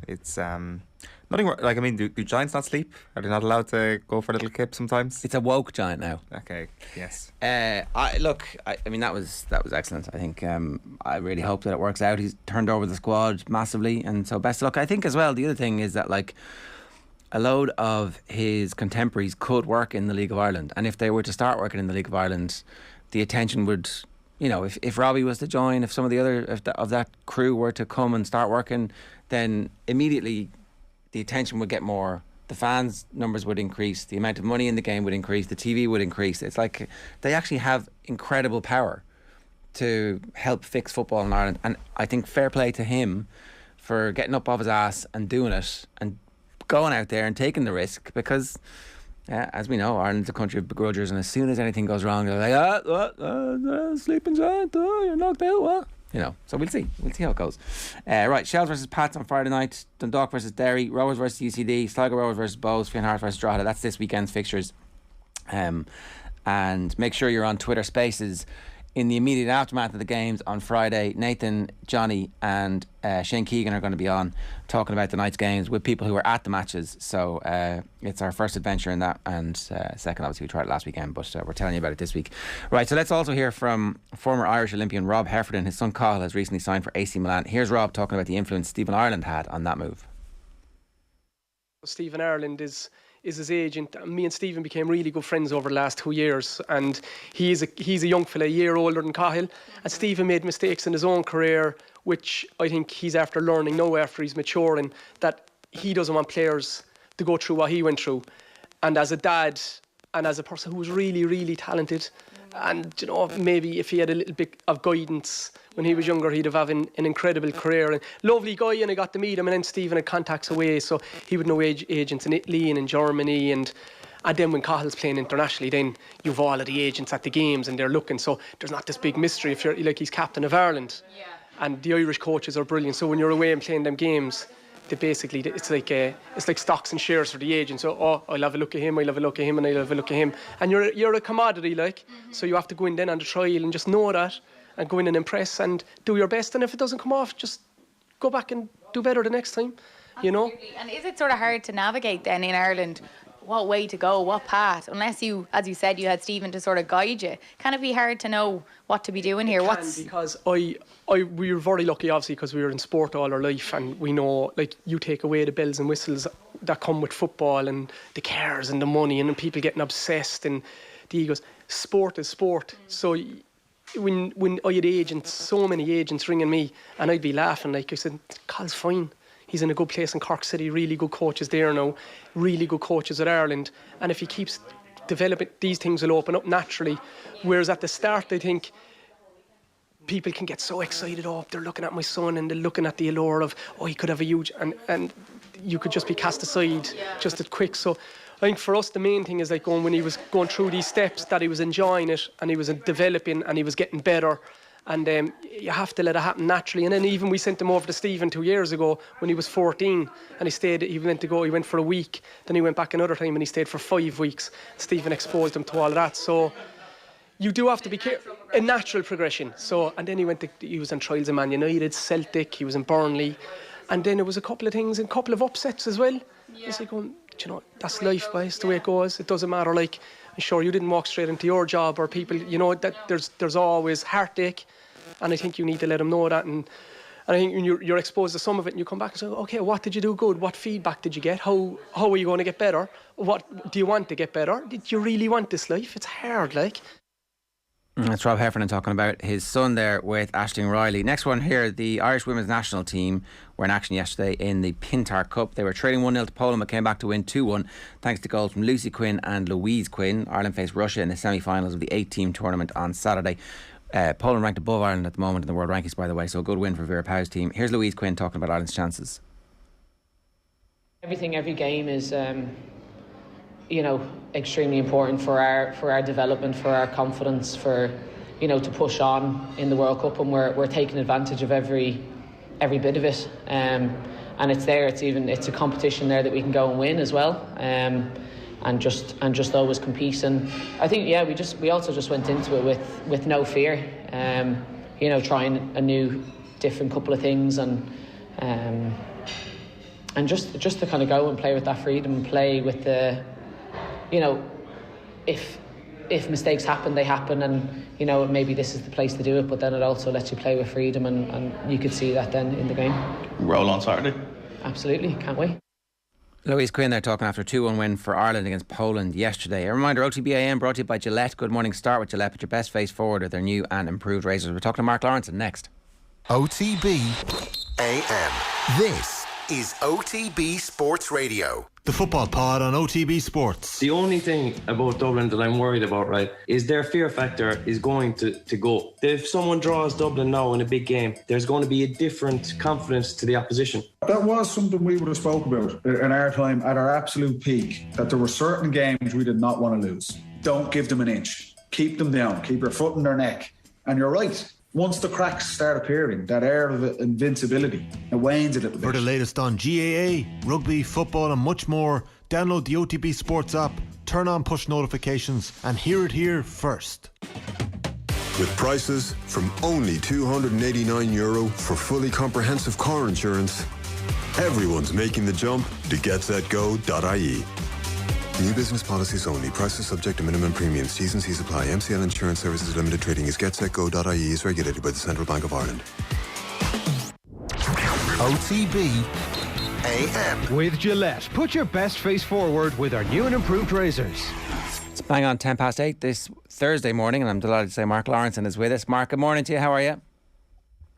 It's nothing. Do giants not sleep? Are they not allowed to go for a little kip sometimes? It's a woke giant now. Okay. Yes. That was excellent. I think I really hope that it works out. He's turned over the squad massively, and so best of luck. I think as well, the other thing is that a load of his contemporaries could work in the League of Ireland, and if they were to start working in the League of Ireland, the attention would, if Robbie was to join, if some of the other of that crew were to come and start working, then immediately the attention would get more. The fans' numbers would increase, the amount of money in the game would increase, the TV would increase. It's like they actually have incredible power to help fix football in Ireland, and I think fair play to him for getting up off his ass and doing it and going out there and taking the risk, because as we know, Ireland's a country of begrudgers, and as soon as anything goes wrong, they're like, sleeping giant, you're knocked out, what? So we'll see how it goes. Right, Shells versus Pats on Friday night, Dundalk versus Derry, Rovers versus UCD, Sligo Rovers versus Bows, Fionn Hart versus Drogheda. That's this weekend's fixtures. And make sure you're on Twitter Spaces in the immediate aftermath of the games on Friday, Nathan, Johnny and Shane Keegan are going to be on talking about the night's games with people who were at the matches. So it's our first adventure in that, and second, obviously, we tried it last weekend, but we're telling you about it this week. Right, so let's also hear from former Irish Olympian Rob Heffernan. His son Cathal has recently signed for AC Milan. Here's Rob talking about the influence Stephen Ireland had on that move. Stephen Ireland is his agent. Me and Stephen became really good friends over the last 2 years, and he's a young fella, a year older than Cathal, and Stephen made mistakes in his own career, which I think he's after learning now after he's maturing, that he doesn't want players to go through what he went through. And as a dad and as a person who was really, really talented, and you know, maybe if he had a little bit of guidance when he was younger, he'd have an incredible career. And lovely guy, and I got to meet him, and then Stephen had contacts away, so he would know agents in Italy and in Germany, and then when Cathal's playing internationally, then you've all of the agents at the games and they're looking, so there's not this big mystery if you're like, he's captain of Ireland. Yeah. And the Irish coaches are brilliant, so when you're away and playing them games, they basically, it's like stocks and shares for the agent. So I'll have a look at him, I'll have a look at him, and I'll have a look at him, and you're a commodity, like, so you have to go in then on the trial and just know that, and go in and impress and do your best, and if it doesn't come off, just go back and do better the next time. You know. And is it sort of hard to navigate then in Ireland what way to go, what path, unless you, as you said, you had Stephen to sort of guide you? Can it be hard to know what to be doing here? Because we were very lucky, obviously, because we were in sport all our life, and we know, like, you take away the bells and whistles that come with football and the cares and the money and people getting obsessed and the egos. Sport is sport. So when I had agents, so many agents ringing me, and I'd be laughing, like I said, Cal's fine. He's in a good place in Cork City, really good coaches there now, really good coaches at Ireland. And if he keeps developing, these things will open up naturally. Whereas at the start, I think people can get so excited, they're looking at my son and they're looking at the allure of, he could have a huge, and you could just be cast aside just as quick. So I think for us, the main thing is like when he was going through these steps, that he was enjoying it and he was developing and he was getting better. And you have to let it happen naturally. And then even we sent him over to Stephen 2 years ago when he was 14, and he went for a week, then he went back another time and he stayed for 5 weeks. Stephen exposed him to all of that. So you do have to be careful. A natural progression. So, and then he was on trials in Man United, Celtic, he was in Burnley, and then it was a couple of things and a couple of upsets as well. Yeah. It's like going, that's life, boys, the way it goes. It doesn't matter, like, I'm sure you didn't walk straight into your job, or people, that there's always heartache, and I think you need to let them know that. And I think when you're exposed to some of it, and you come back and say, okay, what did you do good? What feedback did you get? How are you going to get better? What do you want to get better? Did you really want this life? It's hard, like. That's Rob Heffernan talking about his son there with Aisling Riley. Next one here, the Irish women's national team were in action yesterday in the Pintar Cup. They were trailing 1-0 to Poland but came back to win 2-1 thanks to goals from Lucy Quinn and Louise Quinn. Ireland faced Russia in the semi-finals of the 8-team tournament on Saturday. Poland ranked above Ireland at the moment in the world rankings, by the way, so a good win for Vera Pauw's team. Here's Louise Quinn talking about Ireland's chances. Every game is extremely important for our development, for our confidence, for to push on in the World Cup, and we're taking advantage of every bit of it. And it's there. It's a competition there that we can go and win as well. And just always compete. And I think we also just went into it with no fear. Trying a new, different couple of things, and just to kind of go and play with that freedom, and play with the. If mistakes happen, they happen, and maybe this is the place to do it, but then it also lets you play with freedom, and you could see that then in the game. Roll on Saturday. Absolutely, can't wait. Louise Quinn there talking after a 2-1 win for Ireland against Poland yesterday. A reminder, OTB AM brought to you by Gillette. Good morning, start with Gillette, but your best face forward are their new and improved razors. We're talking to Mark Lawrenson next. OTB AM. This is OTB Sports Radio. The football pod on OTB Sports. The only thing about Dublin that I'm worried about, right, is their fear factor is going to go. If someone draws Dublin now in a big game, there's going to be a different confidence to the opposition. That was something we would have spoke about in our time at our absolute peak, that there were certain games we did not want to lose. Don't give them an inch. Keep them down. Keep your foot in their neck. And you're right. Once the cracks start appearing, that air of invincibility, it wanes a little bit. For the latest on GAA, rugby, football and much more, download the OTB Sports app, turn on push notifications and hear it here first. With prices from only €289 for fully comprehensive car insurance, everyone's making the jump to getsetgo.ie. New business policies only. Prices subject to minimum premiums. T's and C's apply. MCL Insurance Services Limited Trading is getsetgo.ie is regulated by the Central Bank of Ireland. OTB AM. With Gillette, put your best face forward with our new and improved razors. It's bang on 8:10 this Thursday morning, and I'm delighted to say Mark Lawrenson is with us. Mark, good morning to you. How are you?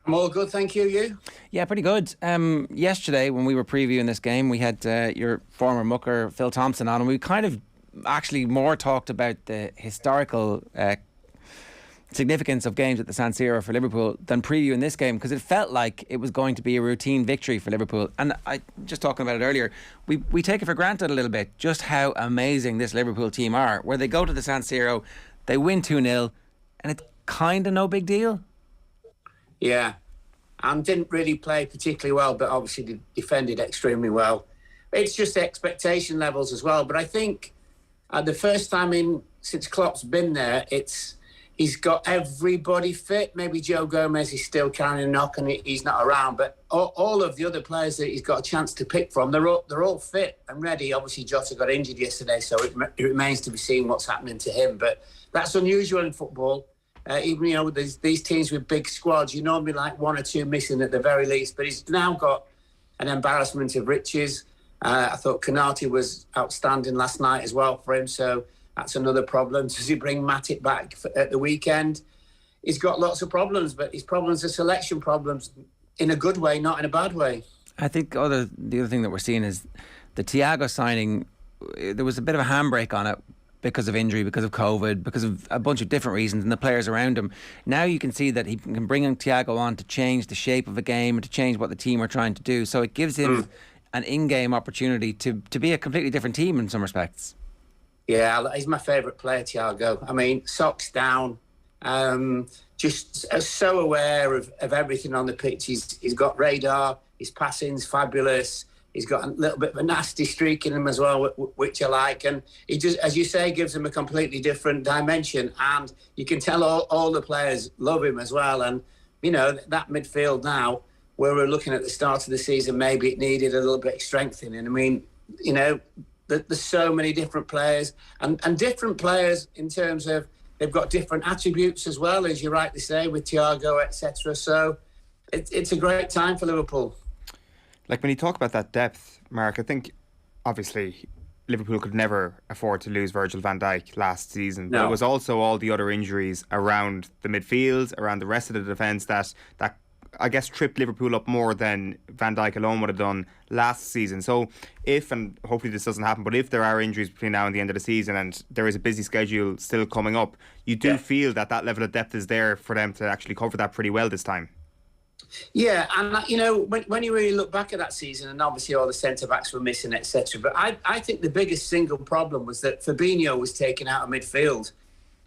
I'm all good, thank you. You? Yeah, pretty good. Yesterday, when we were previewing this game, we had your former mucker, Phil Thompson, on, and we kind of actually more talked about the historical significance of games at the San Siro for Liverpool than previewing this game, because it felt like it was going to be a routine victory for Liverpool. And I just talking about it earlier, we take it for granted a little bit just how amazing this Liverpool team are, where they go to the San Siro, they win 2-0, and it's kind of no big deal. Yeah, and didn't really play particularly well, but obviously defended extremely well. It's just expectation levels as well. But I think the first time in since Klopp's been there, he's got everybody fit. Maybe Joe Gomez is still carrying a knock and he's not around, but all of the other players that he's got a chance to pick from, they're all fit and ready. Obviously, Jota got injured yesterday, so it remains to be seen what's happening to him. But that's unusual in football. Even with these teams with big squads, you normally like one or two missing at the very least. But he's now got an embarrassment of riches. I thought Conte was outstanding last night as well for him, so that's another problem. Does he bring Matic back at the weekend? He's got lots of problems, but his problems are selection problems in a good way, not in a bad way. I think the other thing that we're seeing is the Thiago signing. There was a bit of a handbrake on it because of injury, because of COVID, because of a bunch of different reasons, and the players around him. Now you can see that he can bring Thiago on to change the shape of a game and to change what the team are trying to do. So it gives him an in-game opportunity to be a completely different team in some respects. Yeah, he's my favourite player, Thiago. I mean, socks down, just so aware of everything on the pitch. He's got radar, his passing's fabulous. He's got a little bit of a nasty streak in him as well, which I like. And he just, as you say, gives him a completely different dimension. And you can tell all the players love him as well. And, that midfield now, where we're looking at the start of the season, maybe it needed a little bit of strengthening. I mean, there's so many different players and different players in terms of they've got different attributes as well, as you rightly say, with Thiago, etc. So it's a great time for Liverpool. Like when you talk about that depth, Mark, I think obviously Liverpool could never afford to lose Virgil van Dijk last season. But it was also all the other injuries around the midfield, around the rest of the defence that I guess tripped Liverpool up more than Van Dijk alone would have done last season. So if, and hopefully this doesn't happen, but if there are injuries between now and the end of the season and there is a busy schedule still coming up, you do feel that level of depth is there for them to actually cover that pretty well this time. Yeah, and when you really look back at that season, and obviously all the centre-backs were missing, etc., but I think the biggest single problem was that Fabinho was taken out of midfield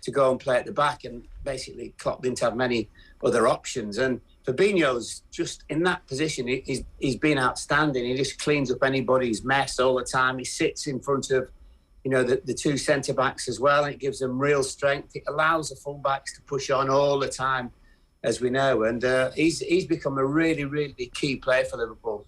to go and play at the back, and basically Klopp didn't have many other options. And Fabinho's just in that position. He's been outstanding. He just cleans up anybody's mess all the time. He sits in front of, the two centre backs as well. And it gives them real strength. It allows the full backs to push on all the time, as we know. And he's become a really, really key player for Liverpool.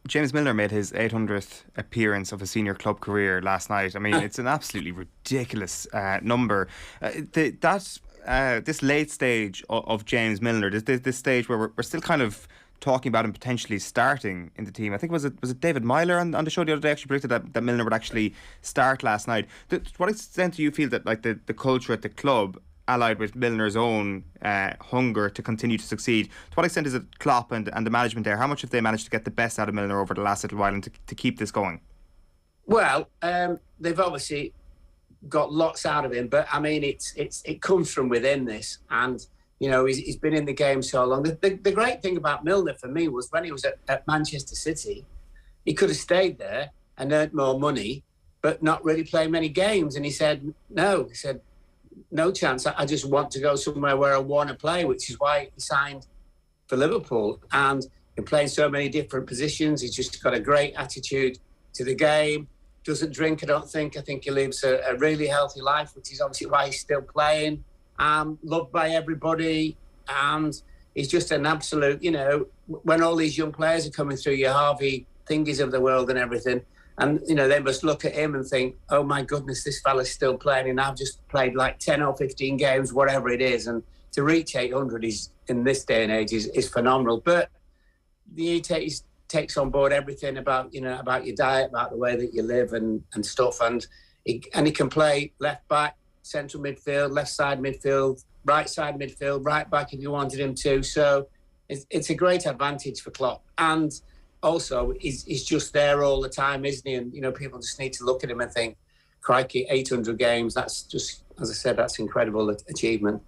James Milner made his 800th appearance of a senior club career last night. I mean, it's an absolutely ridiculous number. This late stage of James Milner, this stage where we're still kind of talking about him potentially starting in the team. I think was it David Myler on the show the other day actually predicted that Milner would actually start last night. To what extent do you feel that like the culture at the club, allied with Milner's own hunger to continue to succeed, to what extent is it Klopp and the management there? How much have they managed to get the best out of Milner over the last little while and to keep this going? Well, they've obviously got lots out of him, but I mean it comes from within this, and he's been in the game so long. The great thing about Milner for me was when he was at Manchester City, he could have stayed there and earned more money but not really play many games, and he said no chance. I just want to go somewhere where I want to play, which is why he signed for Liverpool. And in playing so many different positions, he's just got a great attitude to the game. Doesn't drink, I don't think. I think he lives a really healthy life, which is obviously why he's still playing. loved by everybody, and he's just an absolute, when all these young players are coming through, your Harvey Thingies of the world and everything, and, they must look at him and think, oh my goodness, this fella's still playing, and I've just played like 10 or 15 games, whatever it is, and to reach 800 in this day and age is phenomenal. But he takes on board everything about your diet, about the way that you live and stuff, and he can play left back, central midfield, left side midfield, right side midfield, right back if you wanted him to. So it's a great advantage for Klopp. And also, he's just there all the time, isn't he? And, people just need to look at him and think, crikey, 800 games, that's just, as I said, that's incredible achievement.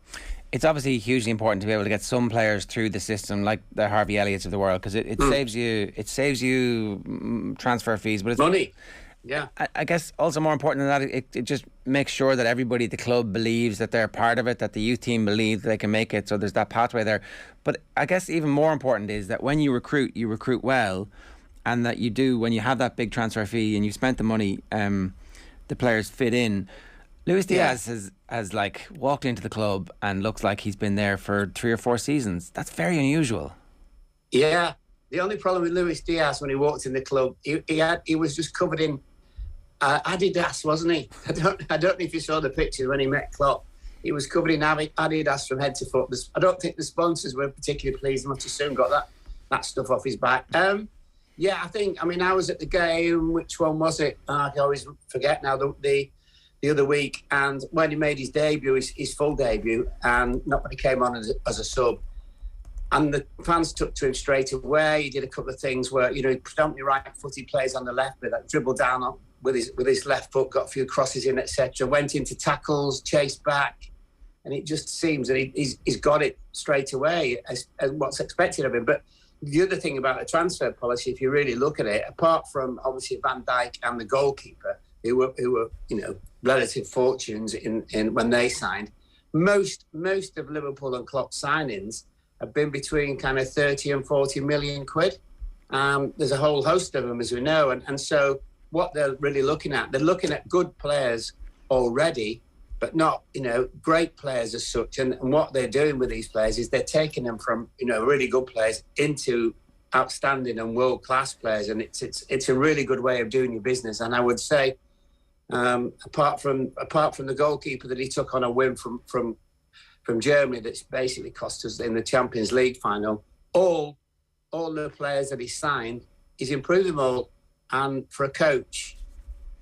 It's obviously hugely important to be able to get some players through the system, like the Harvey Elliots of the world, because it saves you transfer fees, but it's money. Yeah, I guess also more important than that, it just makes sure that everybody at the club believes that they're part of it, that the youth team believes that they can make it, so there's that pathway there. But I guess even more important is that when you recruit well, and that you do, when you have that big transfer fee and you've spent the money, the players fit in. Luis Diaz has like walked into the club and looks like he's been there for 3 or 4 seasons. That's very unusual. Yeah, the only problem with Luis Diaz when he walked in the club, he was just covered in Adidas, wasn't he? I don't know if you saw the picture when he met Klopp. He was covered in Adidas from head to foot. I don't think the sponsors were particularly pleased. He must have soon got that stuff off his back. I was at the game. Which one was it? I always forget now. The other week, and when he made his debut, his full debut, and not when he came on as a sub, and the fans took to him straight away. He did a couple of things where, predominantly right-footed plays on the left, but that dribbled down with his left foot, got a few crosses in, etc. Went into tackles, chased back, and it just seems that he's got it straight away as what's expected of him. But the other thing about the transfer policy, if you really look at it, apart from obviously Van Dijk and the goalkeeper, who were relative fortunes in when they signed, most of Liverpool and Klopp's signings have been between kind of 30 and 40 million quid. There's a whole host of them, as we know, and so what they're really looking at, they're looking at good players already, but not great players as such. And what they're doing with these players is they're taking them from really good players into outstanding and world class players, and it's a really good way of doing your business. And I would say, apart from the goalkeeper that he took on a whim from Germany, that's basically cost us in the Champions League final, all the players that he signed, he's improved them all. And for a coach,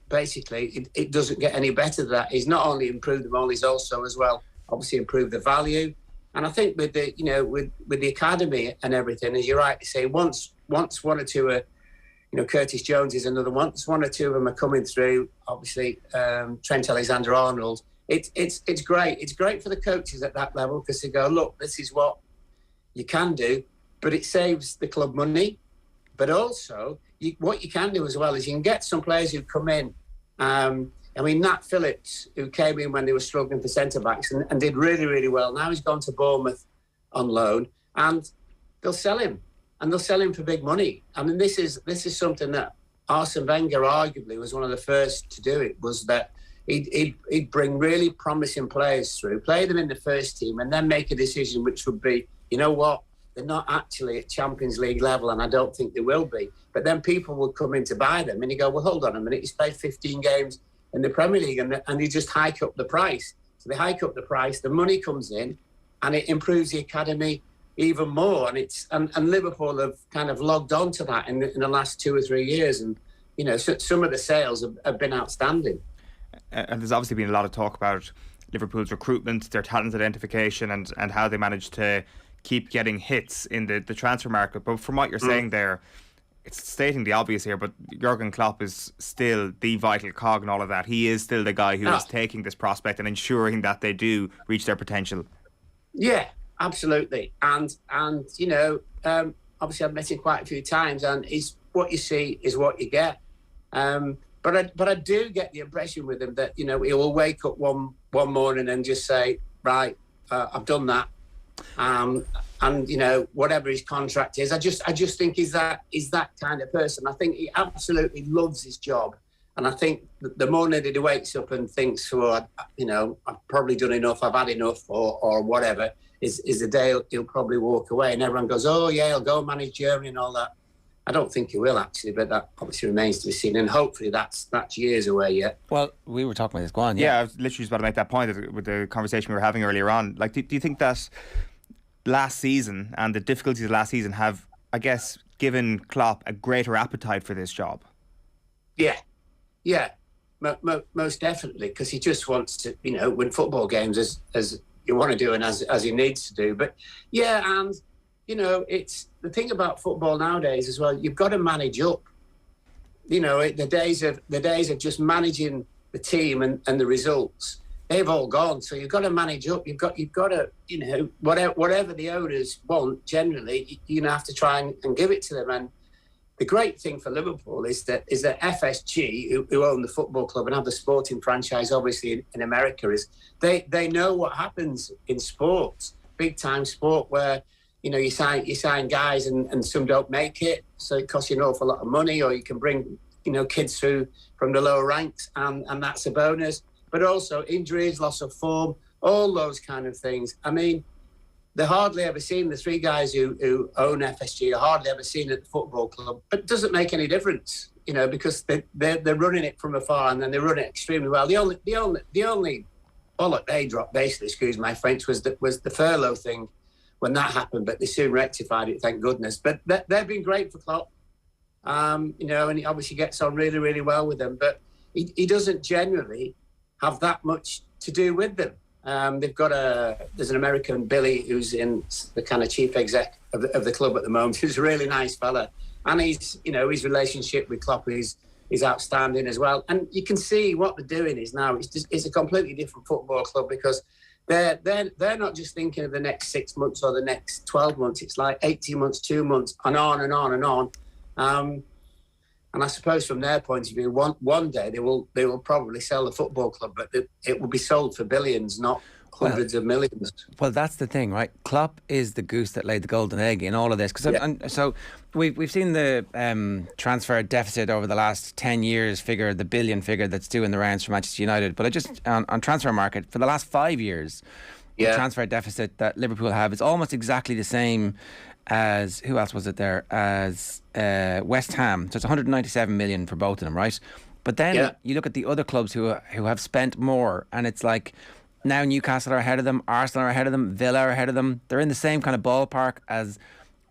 basically, it doesn't get any better than that. He's not only improved them all, he's also as well obviously improved the value. And I think with the with the academy and everything, as you're right to say, once one or two are, Curtis Jones is another one. One or two of them are coming through. Obviously, Trent Alexander-Arnold. It's great. It's great for the coaches at that level because they go, look, this is what you can do, but it saves the club money. But also, what you can do as well is you can get some players who come in. Nat Phillips, who came in when they were struggling for centre-backs and did really, really well. Now he's gone to Bournemouth on loan, and they'll sell him. And they'll sell him for big money. I mean, this is something that Arsene Wenger arguably was one of the first to do. It was that he'd bring really promising players through, play them in the first team, and then make a decision which would be, you know what, they're not actually at Champions League level, and I don't think they will be. But then people would come in to buy them, and you go, well, hold on a minute, he's played 15 games in the Premier League, and you just hike up the price. So they hike up the price, the money comes in, and it improves the academy even more. And Liverpool have kind of logged on to that in the last 2 or 3 years, and so some of the sales have been outstanding. And there's obviously been a lot of talk about Liverpool's recruitment, their talent identification, and how they managed to keep getting hits in the transfer market. But from what you're saying there, it's stating the obvious here, but Jurgen Klopp is still the vital cog in all of that. He is still the guy who is taking this prospect and ensuring that they do reach their potential. Yeah, absolutely. And obviously I've met him quite a few times, and it's what you see is what you get. But I do get the impression with him that, he will wake up one morning and just say, right, I've done that. And whatever his contract is, I just think he's that kind of person. I think he absolutely loves his job, And I think the morning that he wakes up and thinks, well, I've probably done enough, I've had enough, or whatever, is the day he'll probably walk away. And everyone goes, oh, yeah, he'll go manage Germany and all that. I don't think he will, actually, but that obviously remains to be seen. And hopefully that's years away yet. Well, we were talking about this. Go on, Yeah, I was literally just about to make that point with the conversation we were having earlier on. Like, do you think that last season and the difficulties of last season have, I guess, given Klopp a greater appetite for this job? Yeah, most definitely, because he just wants to, win football games as you want to do and as he needs to do. But yeah, and it's the thing about football nowadays as well. You've got to manage up. The days of just managing the team and the results, they've all gone. So you've got to manage up. You've got to, whatever the owners want. Generally, you have to try and give it to them. And the great thing for Liverpool is that FSG, who own the football club and have the sporting franchise, obviously in America, is they know what happens in sports, big time sport, where you sign guys and some don't make it, so it costs you an awful lot of money, or you can bring kids through from the lower ranks, and that's a bonus. But also injuries, loss of form, all those kind of things. I mean, they're hardly ever seen, the three guys who own FSG are hardly ever seen at the football club. But it doesn't make any difference, because they're running it from afar, and then they run it extremely well. The only bollock they dropped, basically, excuse my French, was the furlough thing when that happened. But they soon rectified it, thank goodness. But they've been great for Klopp, and he obviously gets on really, really well with them. But he doesn't generally have that much to do with them. There's an American, Billy, who's in the kind of chief exec of the club at the moment, who's a really nice fella. And his relationship with Klopp is outstanding as well. And you can see what they're doing is now, it's a completely different football club, because they're not just thinking of the next 6 months or the next 12 months. It's like 18 months, 2 months, and on and on and on. And I suppose from their point of view, one day they will probably sell the football club, but it will be sold for billions, not hundreds of millions. Well, that's the thing, right? Klopp is the goose that laid the golden egg in all of this. So we've seen the transfer deficit over the last 10 years figure, the billion figure that's due in the rounds for Manchester United. But on transfer market, for the last 5 years, the transfer deficit that Liverpool have is almost exactly the same as, who else was it there, as West Ham. So it's 197 million for both of them, right? But then you look at the other clubs who have spent more, and it's like now Newcastle are ahead of them, Arsenal are ahead of them, Villa are ahead of them. They're in the same kind of ballpark as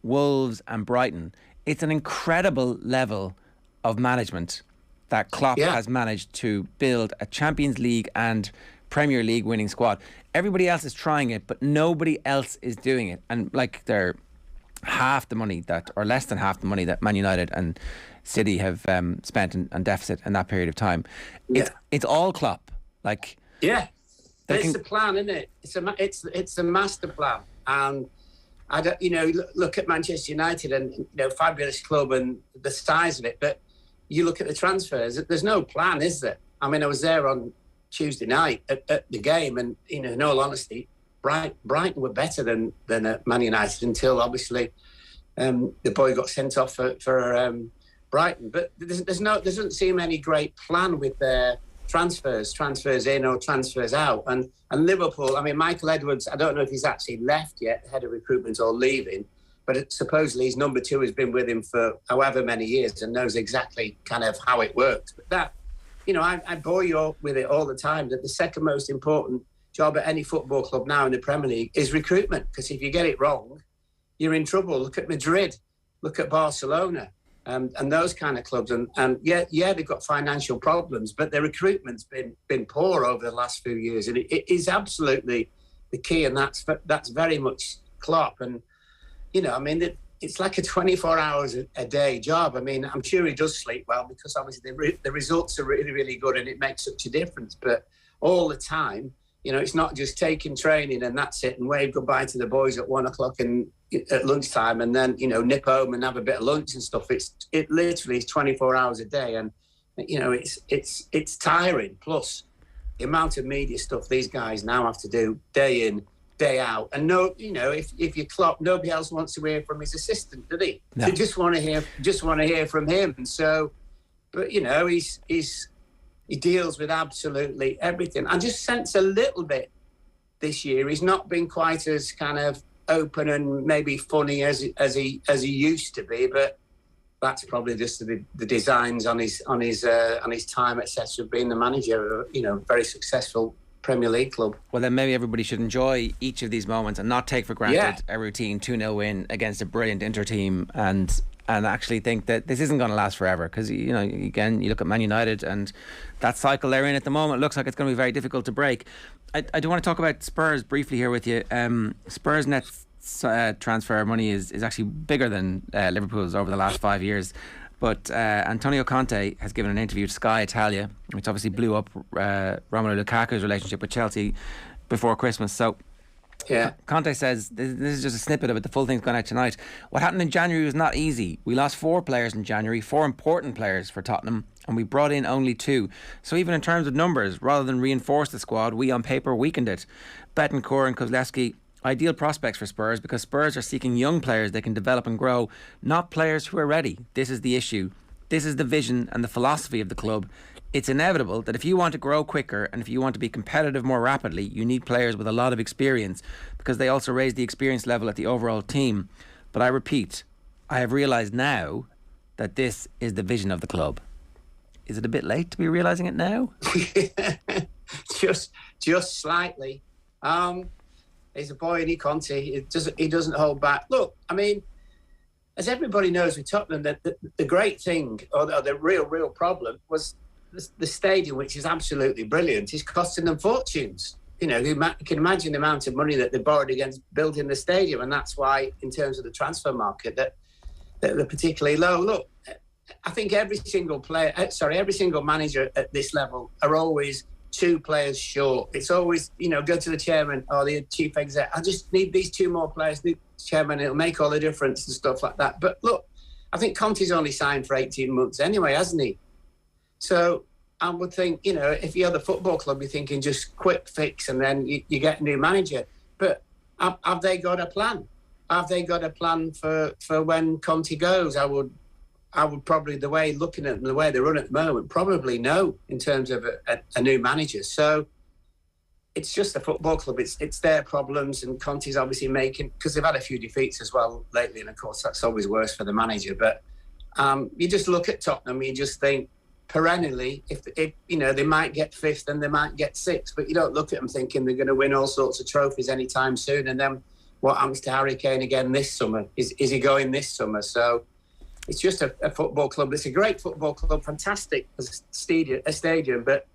Wolves and Brighton. It's an incredible level of management that Klopp has managed to build a Champions League and Premier League winning squad. Everybody else is trying it, but nobody else is doing it. And like they're half the money or less than half the money that Man United and City have spent on deficit in that period of time. It's all Klopp. It's a plan, isn't it? It's a master plan. And I don't, look at Manchester United and fabulous club and the size of it, but you look at the transfers. There's no plan, is there? I mean, I was there on Tuesday night at the game, and in all honesty, Brighton were better than Man United until obviously the boy got sent off for Brighton. But there doesn't seem any great plan with their transfers in or transfers out. And Liverpool, I mean, Michael Edwards, I don't know if he's actually left yet, head of recruitment, or leaving, but supposedly his number 2 has been with him for however many years and knows exactly kind of how it works. But that, I bore you up with it all the time, that the second most important job at any football club now in the Premier League is recruitment, because if you get it wrong, you're in trouble. Look at Madrid, look at Barcelona, and those kind of clubs. And they've got financial problems, but their recruitment's been poor over the last few years, and it is absolutely the key, and that's very much Klopp. And I mean, it's like a 24 hours a day job. I mean, I'm sure he does sleep well, because obviously the results are really, really good, and it makes such a difference. But all the time, it's not just taking training and that's it, and wave goodbye to the boys at 1 o'clock and at lunchtime, and then nip home and have a bit of lunch and stuff. It literally is 24 hours a day, and it's tiring. Plus the amount of media stuff these guys now have to do day in, day out, and if you Klopp, nobody else wants to hear from his assistant, do they? No. They just want to hear from him. And so, but he's He deals with absolutely everything. I just sense a little bit this year he's not been quite as kind of open and maybe funny as he used to be, but that's probably just the designs on his time, etc., being the manager of a very successful Premier League club. Well, then maybe everybody should enjoy each of these moments and not take for granted a routine 2-0 win against a brilliant Inter team, and actually think that this isn't going to last forever, because again, you look at Man United and that cycle they're in at the moment looks like it's going to be very difficult to break. I do want to talk about Spurs briefly here with you. Spurs net transfer money is actually bigger than Liverpool's over the last 5 years. But Antonio Conte has given an interview to Sky Italia, which obviously blew up Romelu Lukaku's relationship with Chelsea before Christmas. So Conte says, this is just a snippet of it, the full thing's gone out tonight. What happened in January was not easy. We lost 4 players in January, 4 important players for Tottenham, and we brought in only 2. So even in terms of numbers, rather than reinforce the squad, we on paper weakened it. Betancourt and Kozlowski, ideal prospects for Spurs, because Spurs are seeking young players they can develop and grow, not players who are ready. This is the issue. This is the vision and the philosophy of the club. It's inevitable that if you want to grow quicker and if you want to be competitive more rapidly, you need players with a lot of experience, because they also raise the experience level at the overall team. But I repeat, I have realised now that this is the vision of the club. Is it a bit late to be realising it now? just slightly. He's a boy, and Conte. He doesn't hold back. Look, I mean, as everybody knows with Tottenham, that the great thing, or the real problem, was the stadium, which is absolutely brilliant, is costing them fortunes. You can imagine the amount of money that they borrowed against building the stadium, and that's why, in terms of the transfer market, that they're particularly low. Look, I think every single manager at this level are always 2 players short. It's always, go to the chairman or the chief exec. I just need these 2 more players. The chairman, it'll make all the difference and stuff like that. But look, I think Conte's only signed for 18 months anyway, hasn't he? So I would think, if you're the football club, you're thinking just quick fix and then you get a new manager. But have they got a plan? Have they got a plan for when Conte goes? I would probably, looking at them, the way they run at the moment, probably no, in terms of a new manager. So it's just a football club. It's their problems, and Conte's obviously making, because they've had a few defeats as well lately, and of course that's always worse for the manager. But you just look at Tottenham, you just think perennially, if they might get 5th and they might get 6th, but you don't look at them thinking they're going to win all sorts of trophies anytime soon. And then what happens to Harry Kane again this summer? Is he going this summer? So it's just a football club. It's a great football club, fantastic as a stadium, but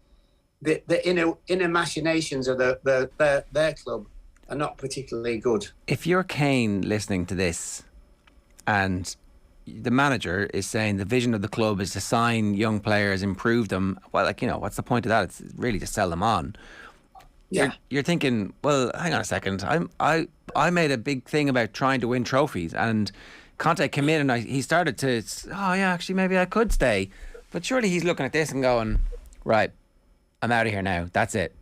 the inner machinations of their club are not particularly good. If you're Kane listening to this, and the manager is saying the vision of the club is to sign young players, improve them, well, what's the point of that? It's really to sell them on. Yeah, you're thinking, well, hang on a second. I made a big thing about trying to win trophies, and Conte came in and he started to, actually maybe I could stay. But surely he's looking at this and going, right, I'm out of here now. That's it.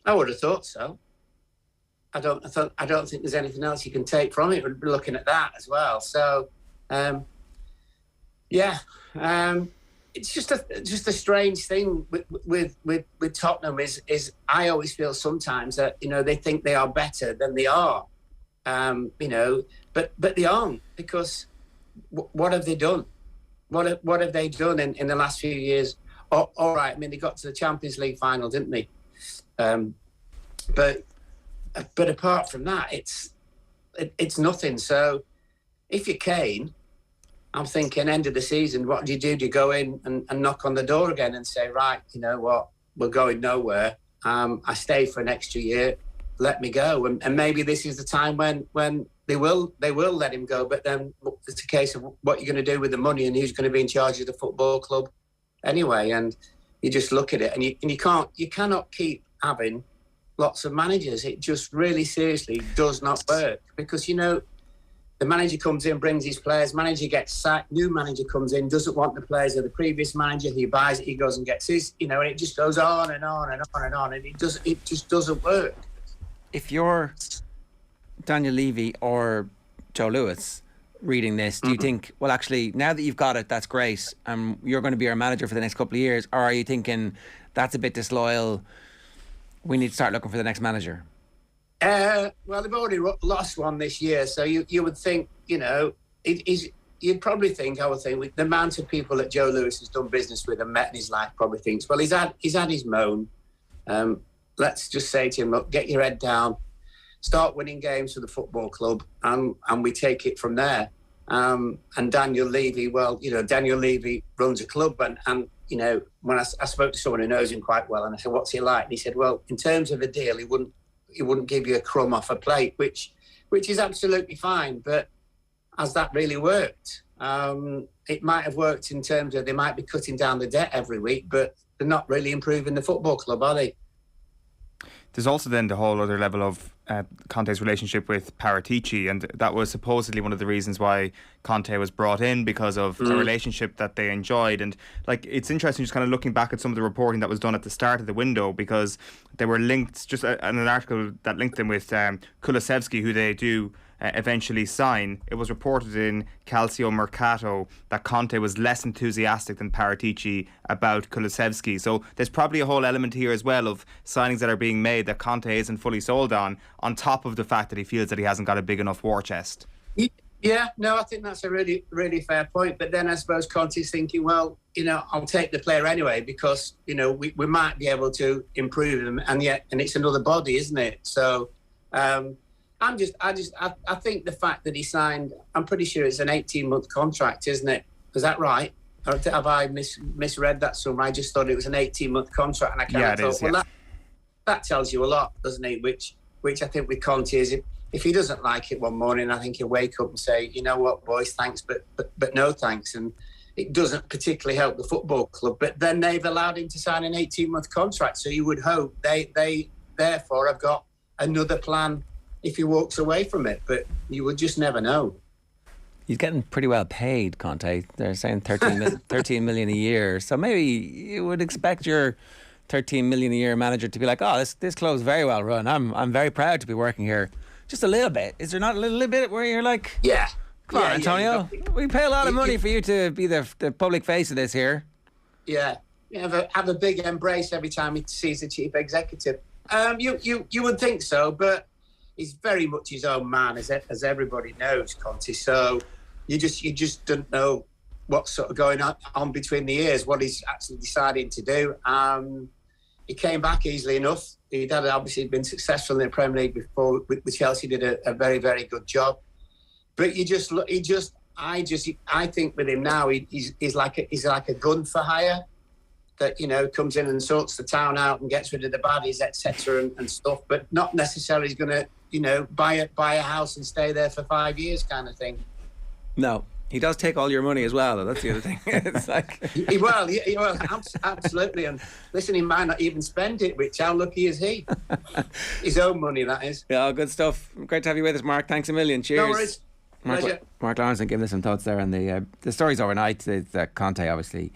I would have thought so. I don't think there's anything else you can take from it. We're looking at that as well. So, it's just a strange thing with Tottenham. Is I always feel sometimes that they think they are better than they are. But they aren't, because what have they done? What have they done in the last few years? All right, I mean, they got to the Champions League final, didn't they? But apart from that, it's nothing. So if you're Kane, I'm thinking end of the season, what do you do? Do you go in and knock on the door again and say, right, you know what, we're going nowhere. I stayed for an extra year. Let me go. And maybe this is the time when they will let him go. But then it's a case of what you're going to do with the money and who's going to be in charge of the football club anyway. And you just look at it, and you cannot keep having lots of managers. It just really seriously does not work, because the manager comes in, brings his players, manager gets sacked, new manager comes in, doesn't want the players of the previous manager, he buys it, he goes and gets his, and it just goes on and on and on and on, and it just doesn't work. If you're Daniel Levy or Joe Lewis, reading this? Do you think, well, actually, now that you've got it, that's great, you're going to be our manager for the next couple of years? Or are you thinking, that's a bit disloyal, we need to start looking for the next manager? Well, they've already lost one this year, so you would think, you'd probably think, I would think, with the amount of people that Joe Lewis has done business with and met in his life, probably thinks, well, he's had his moan. Let's just say to him, look, get your head down, start winning games for the football club, and we take it from there. And Daniel Levy, Daniel Levy runs a club, and when I spoke to someone who knows him quite well, and I said, what's he like? And he said, well, in terms of a deal, he wouldn't give you a crumb off a plate, which is absolutely fine. But has that really worked? It might have worked in terms of they might be cutting down the debt every week, but they're not really improving the football club, are they? There's also then the whole other level of Conte's relationship with Paratici, and that was supposedly one of the reasons why Conte was brought in, because of a relationship that they enjoyed. And it's interesting just kind of looking back at some of the reporting that was done at the start of the window, because they were linked, just an article that linked them with Kulusevski, who they do eventually sign. It was reported in Calcio Mercato that Conte was less enthusiastic than Paratici about Kulusevski. So there's probably a whole element here as well of signings that are being made that Conte isn't fully sold on top of the fact that he feels that he hasn't got a big enough war chest. Yeah, no, I think that's a really, really fair point. But then I suppose Conte's thinking, well, I'll take the player anyway, because, we might be able to improve him, and it's another body, isn't it? So I think the fact that he signed, I'm pretty sure it's an 18-month contract, isn't it? Is that right? Or have I misread that somewhere? I just thought it was an 18-month contract, and I kind of thought, that tells you a lot, doesn't it? Which I think with Conte is, if he doesn't like it one morning, I think he'll wake up and say, you know what, boys, thanks, but no thanks. And it doesn't particularly help the football club. But then they've allowed him to sign an 18-month contract, so you would hope they therefore have got another plan if he walks away from it, but you would just never know. He's getting pretty well paid, Conte. They're saying 13 million a year. So maybe you would expect your 13 million a year manager to be like, oh, this club's very well run. I'm very proud to be working here. Just a little bit. Is there not a little bit where you're like, yeah, come on, Antonio, we pay a lot of money for you to be the public face of this here. Yeah, have a big embrace every time he sees the chief executive. You would think so, but he's very much his own man, as everybody knows, Conte. So you just don't know what's sort of going on between the ears, what he's actually deciding to do. He came back easily enough. He'd had obviously been successful in the Premier League before with Chelsea, did a very, very good job. But I think with him now, he's like a gun for hire that, comes in and sorts the town out and gets rid of the baddies, etc. and stuff, but not necessarily going to, buy a house and stay there for 5 years kind of thing. No. He does take all your money as well, though. That's the other thing. It's like absolutely. And listen, he might not even spend it, which how lucky is he? His own money, that is. Yeah, good stuff. Great to have you with us, Mark. Thanks a million. Cheers. No worries. Pleasure. Mark Lawrenson giving us some thoughts there on the stories overnight. That Conte, obviously.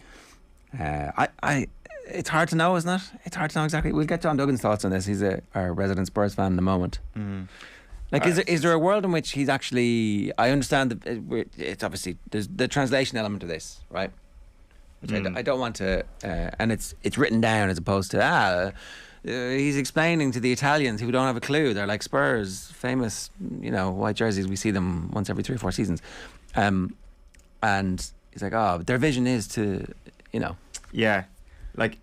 It's hard to know, isn't it? It's hard to know exactly. We'll get John Duggan's thoughts on this. He's our resident Spurs fan in a moment. Mm. Like, is there a world in which he's actually? I understand that it's obviously there's the translation element of this, right? Which I don't want to, and it's written down as opposed to he's explaining to the Italians who don't have a clue. They're like Spurs, famous, white jerseys. We see them once every 3 or 4 seasons, and he's like, their vision is to, Yeah, like,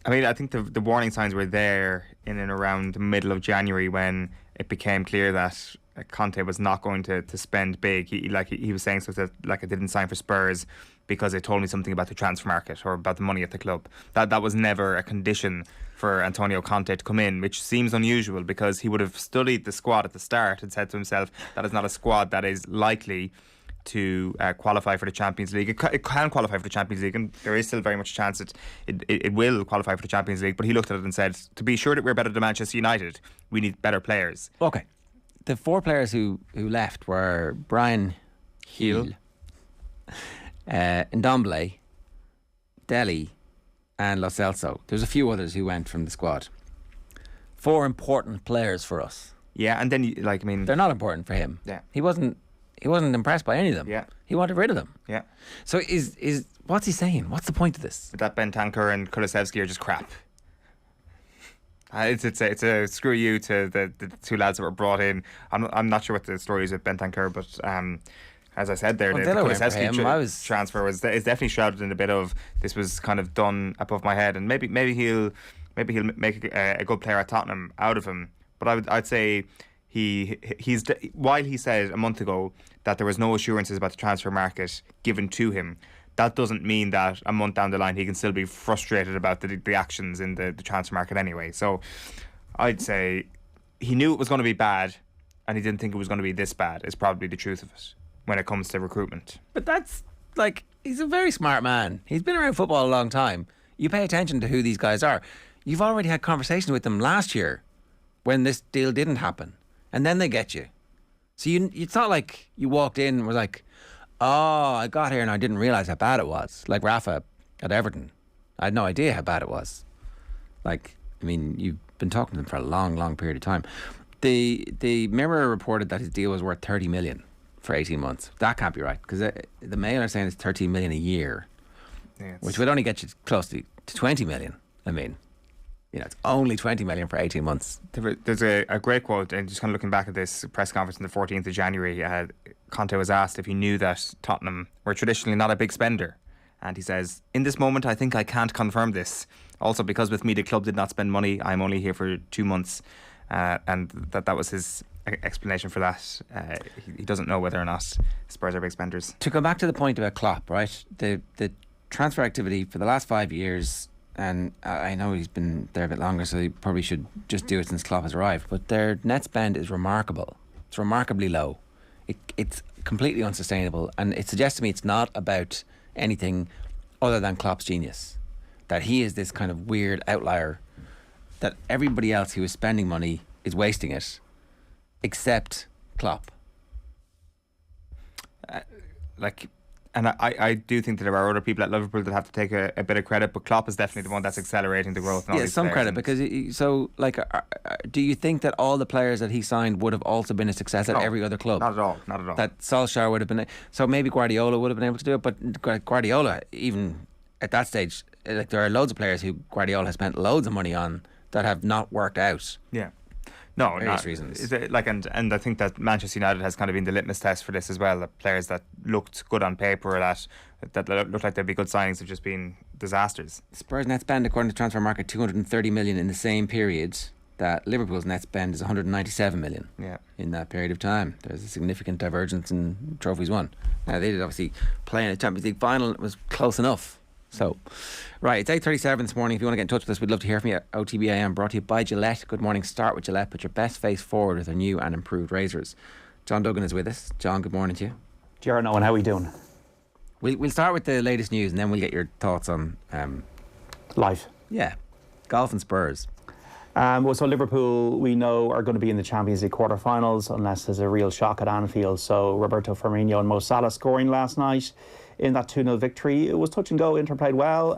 I mean, I think the warning signs were there in and around the middle of January when it became clear that Conte was not going to spend big. He was saying stuff that, like, I didn't sign for Spurs because they told me something about the transfer market or about the money at the club. That was never a condition for Antonio Conte to come in, which seems unusual because he would have studied the squad at the start and said to himself, that is not a squad that is likely to qualify for the Champions League. It can qualify for the Champions League, and there is still very much a chance it will qualify for the Champions League. But he looked at it and said, to be sure that we're better than Manchester United, we need better players. Okay. The 4 players who left were Brian Heel, Ndombele, Dele, and Lo Celso. There's a few others who went from the squad. 4 important players for us. Yeah, and then they're not important for him. Yeah, he wasn't He wasn't impressed by any of them. Yeah. He wanted rid of them. Yeah. So is what's he saying? What's the point of this? That Bentancur and Kulusevski are just crap. It's a screw you to the two lads that were brought in. I'm not sure what the story is with Bentancur, but as I said there, the Kulusevski transfer is definitely shrouded in a bit of this was kind of done above my head, and maybe he'll make a good player at Tottenham out of him. But I'd say while he said a month ago that there was no assurances about the transfer market given to him, that doesn't mean that a month down the line he can still be frustrated about the actions in the transfer market anyway. So I'd say he knew it was going to be bad and he didn't think it was going to be this bad, is probably the truth of it when it comes to recruitment. But that's like, he's a very smart man. He's been around football a long time. You pay attention to who these guys are. You've already had conversations with them last year when this deal didn't happen, and then they get you. So it's not like you walked in and were like, oh, I got here and I didn't realise how bad it was. Like Rafa at Everton. I had no idea how bad it was. Like, I mean, you've been talking to them for a long, long period of time. The Mirror reported that his deal was worth 30 million for 18 months. That can't be right, because the Mail are saying it's 13 million a year, which would only get you close to 20 million. I mean, it's only 20 million for 18 months. There's a great quote, and just kind of looking back at this press conference on the 14th of January, Conte was asked if he knew that Tottenham were traditionally not a big spender. And he says, "In this moment, I think I can't confirm this. Also, because with me, the club did not spend money. I'm only here for 2 months." And that was his explanation for that. He doesn't know whether or not Spurs are big spenders. To go back to the point about Klopp, right? The transfer activity for the last 5 years, and I know he's been there a bit longer, so he probably should just do it since Klopp has arrived, but their net spend is remarkable. It's remarkably low. It's completely unsustainable, and it suggests to me it's not about anything other than Klopp's genius. That he is this kind of weird outlier, that everybody else who is spending money is wasting it, except Klopp. And I do think that there are other people at Liverpool that have to take a bit of credit, but Klopp is definitely the one that's accelerating the growth. Yeah, some credit, because do you think that all the players that he signed would have also been a success at every other club? Not at all. That Solskjaer would have been, so maybe Guardiola would have been able to do it, but Guardiola, even at that stage, like, there are loads of players who Guardiola has spent loads of money on that have not worked out. Yeah. No, various reasons. And I think that Manchester United has kind of been the litmus test for this as well. The players that looked good on paper, that looked like they'd be good signings, have just been disasters. Spurs net spend, according to Transfer Market, 230 million in the same period. That Liverpool's net spend is 197 million. Yeah. In that period of time, there's a significant divergence in trophies won. Now, they did obviously play in a Champions League final. It was close enough. So, right, it's 8:37 this morning. If you want to get in touch with us, we'd love to hear from you. OTB AM brought to you by Gillette. Good morning. Start with Gillette. Put your best face forward with their new and improved razors. John Duggan is with us. John, good morning to you. Gerard Owen, how are we doing? We'll start with the latest news and then we'll get your thoughts on life. Yeah, golf and Spurs. So Liverpool, we know, are going to be in the Champions League quarter-finals unless there's a real shock at Anfield. So Roberto Firmino and Mo Salah scoring last night in that 2-0 victory. It was touch and go. Inter played well,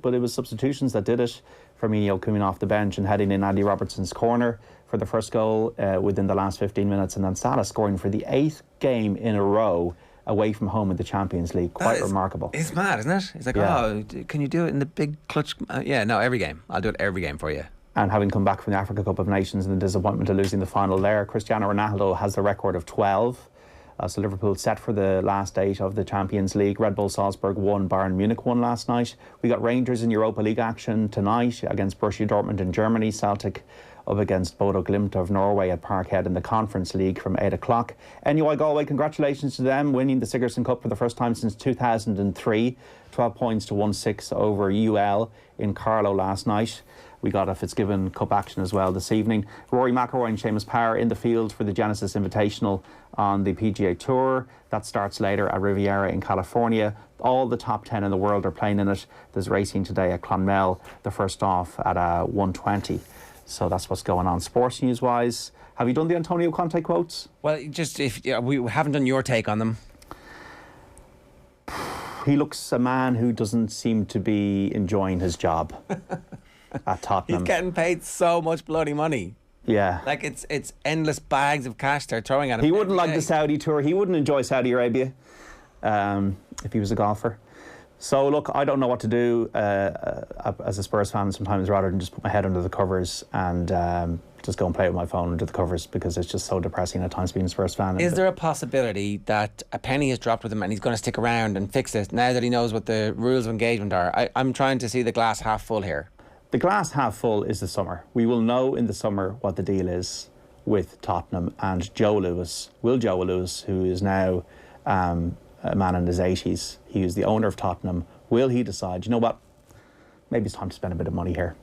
but it was substitutions that did it. Firmino coming off the bench and heading in Andy Robertson's corner for the first goal within the last 15 minutes, and then Salah scoring for the 8th game in a row away from home in the Champions League. Quite remarkable. It's mad, isn't it? It's like, can you do it in the big clutch? Every game. I'll do it every game for you. And having come back from the Africa Cup of Nations and the disappointment of losing the final there, Cristiano Ronaldo has the record of 12. So Liverpool set for the last 8 of the Champions League. Red Bull Salzburg won, Bayern Munich won last night. We got Rangers in Europa League action tonight against Borussia Dortmund in Germany. Celtic up against Bodo Glimt of Norway at Parkhead in the Conference League from 8 o'clock. NUI Galway, congratulations to them, winning the Sigerson Cup for the first time since 2003. 12 points to 1-6 over UL in Carlow last night. We got a Fitzgibbon Cup action as well this evening. Rory McIlroy and Seamus Power in the field for the Genesis Invitational on the PGA Tour. That starts later at Riviera in California. All the top 10 in the world are playing in it. There's racing today at Clonmel, the first off at 1:20. So that's what's going on sports news-wise. Have you done the Antonio Conte quotes? Well, we haven't done your take on them. He looks a man who doesn't seem to be enjoying his job at Tottenham. He's getting paid so much bloody money. Yeah. Like it's endless bags of cash they're throwing at him. He wouldn't like the Saudi tour. He wouldn't enjoy Saudi Arabia if he was a golfer. So look, I don't know what to do as a Spurs fan sometimes, rather than just put my head under the covers and just go and play with my phone under the covers, because it's just so depressing at times being a Spurs fan. Is there a possibility that a penny has dropped with him and he's going to stick around and fix it now that he knows what the rules of engagement are? I'm trying to see the glass half full here. The glass half full is the summer. We will know in the summer what the deal is with Tottenham and Joe Lewis, who is now a man in his 80s. He is the owner of Tottenham. Will he decide, you know what, maybe it's time to spend a bit of money here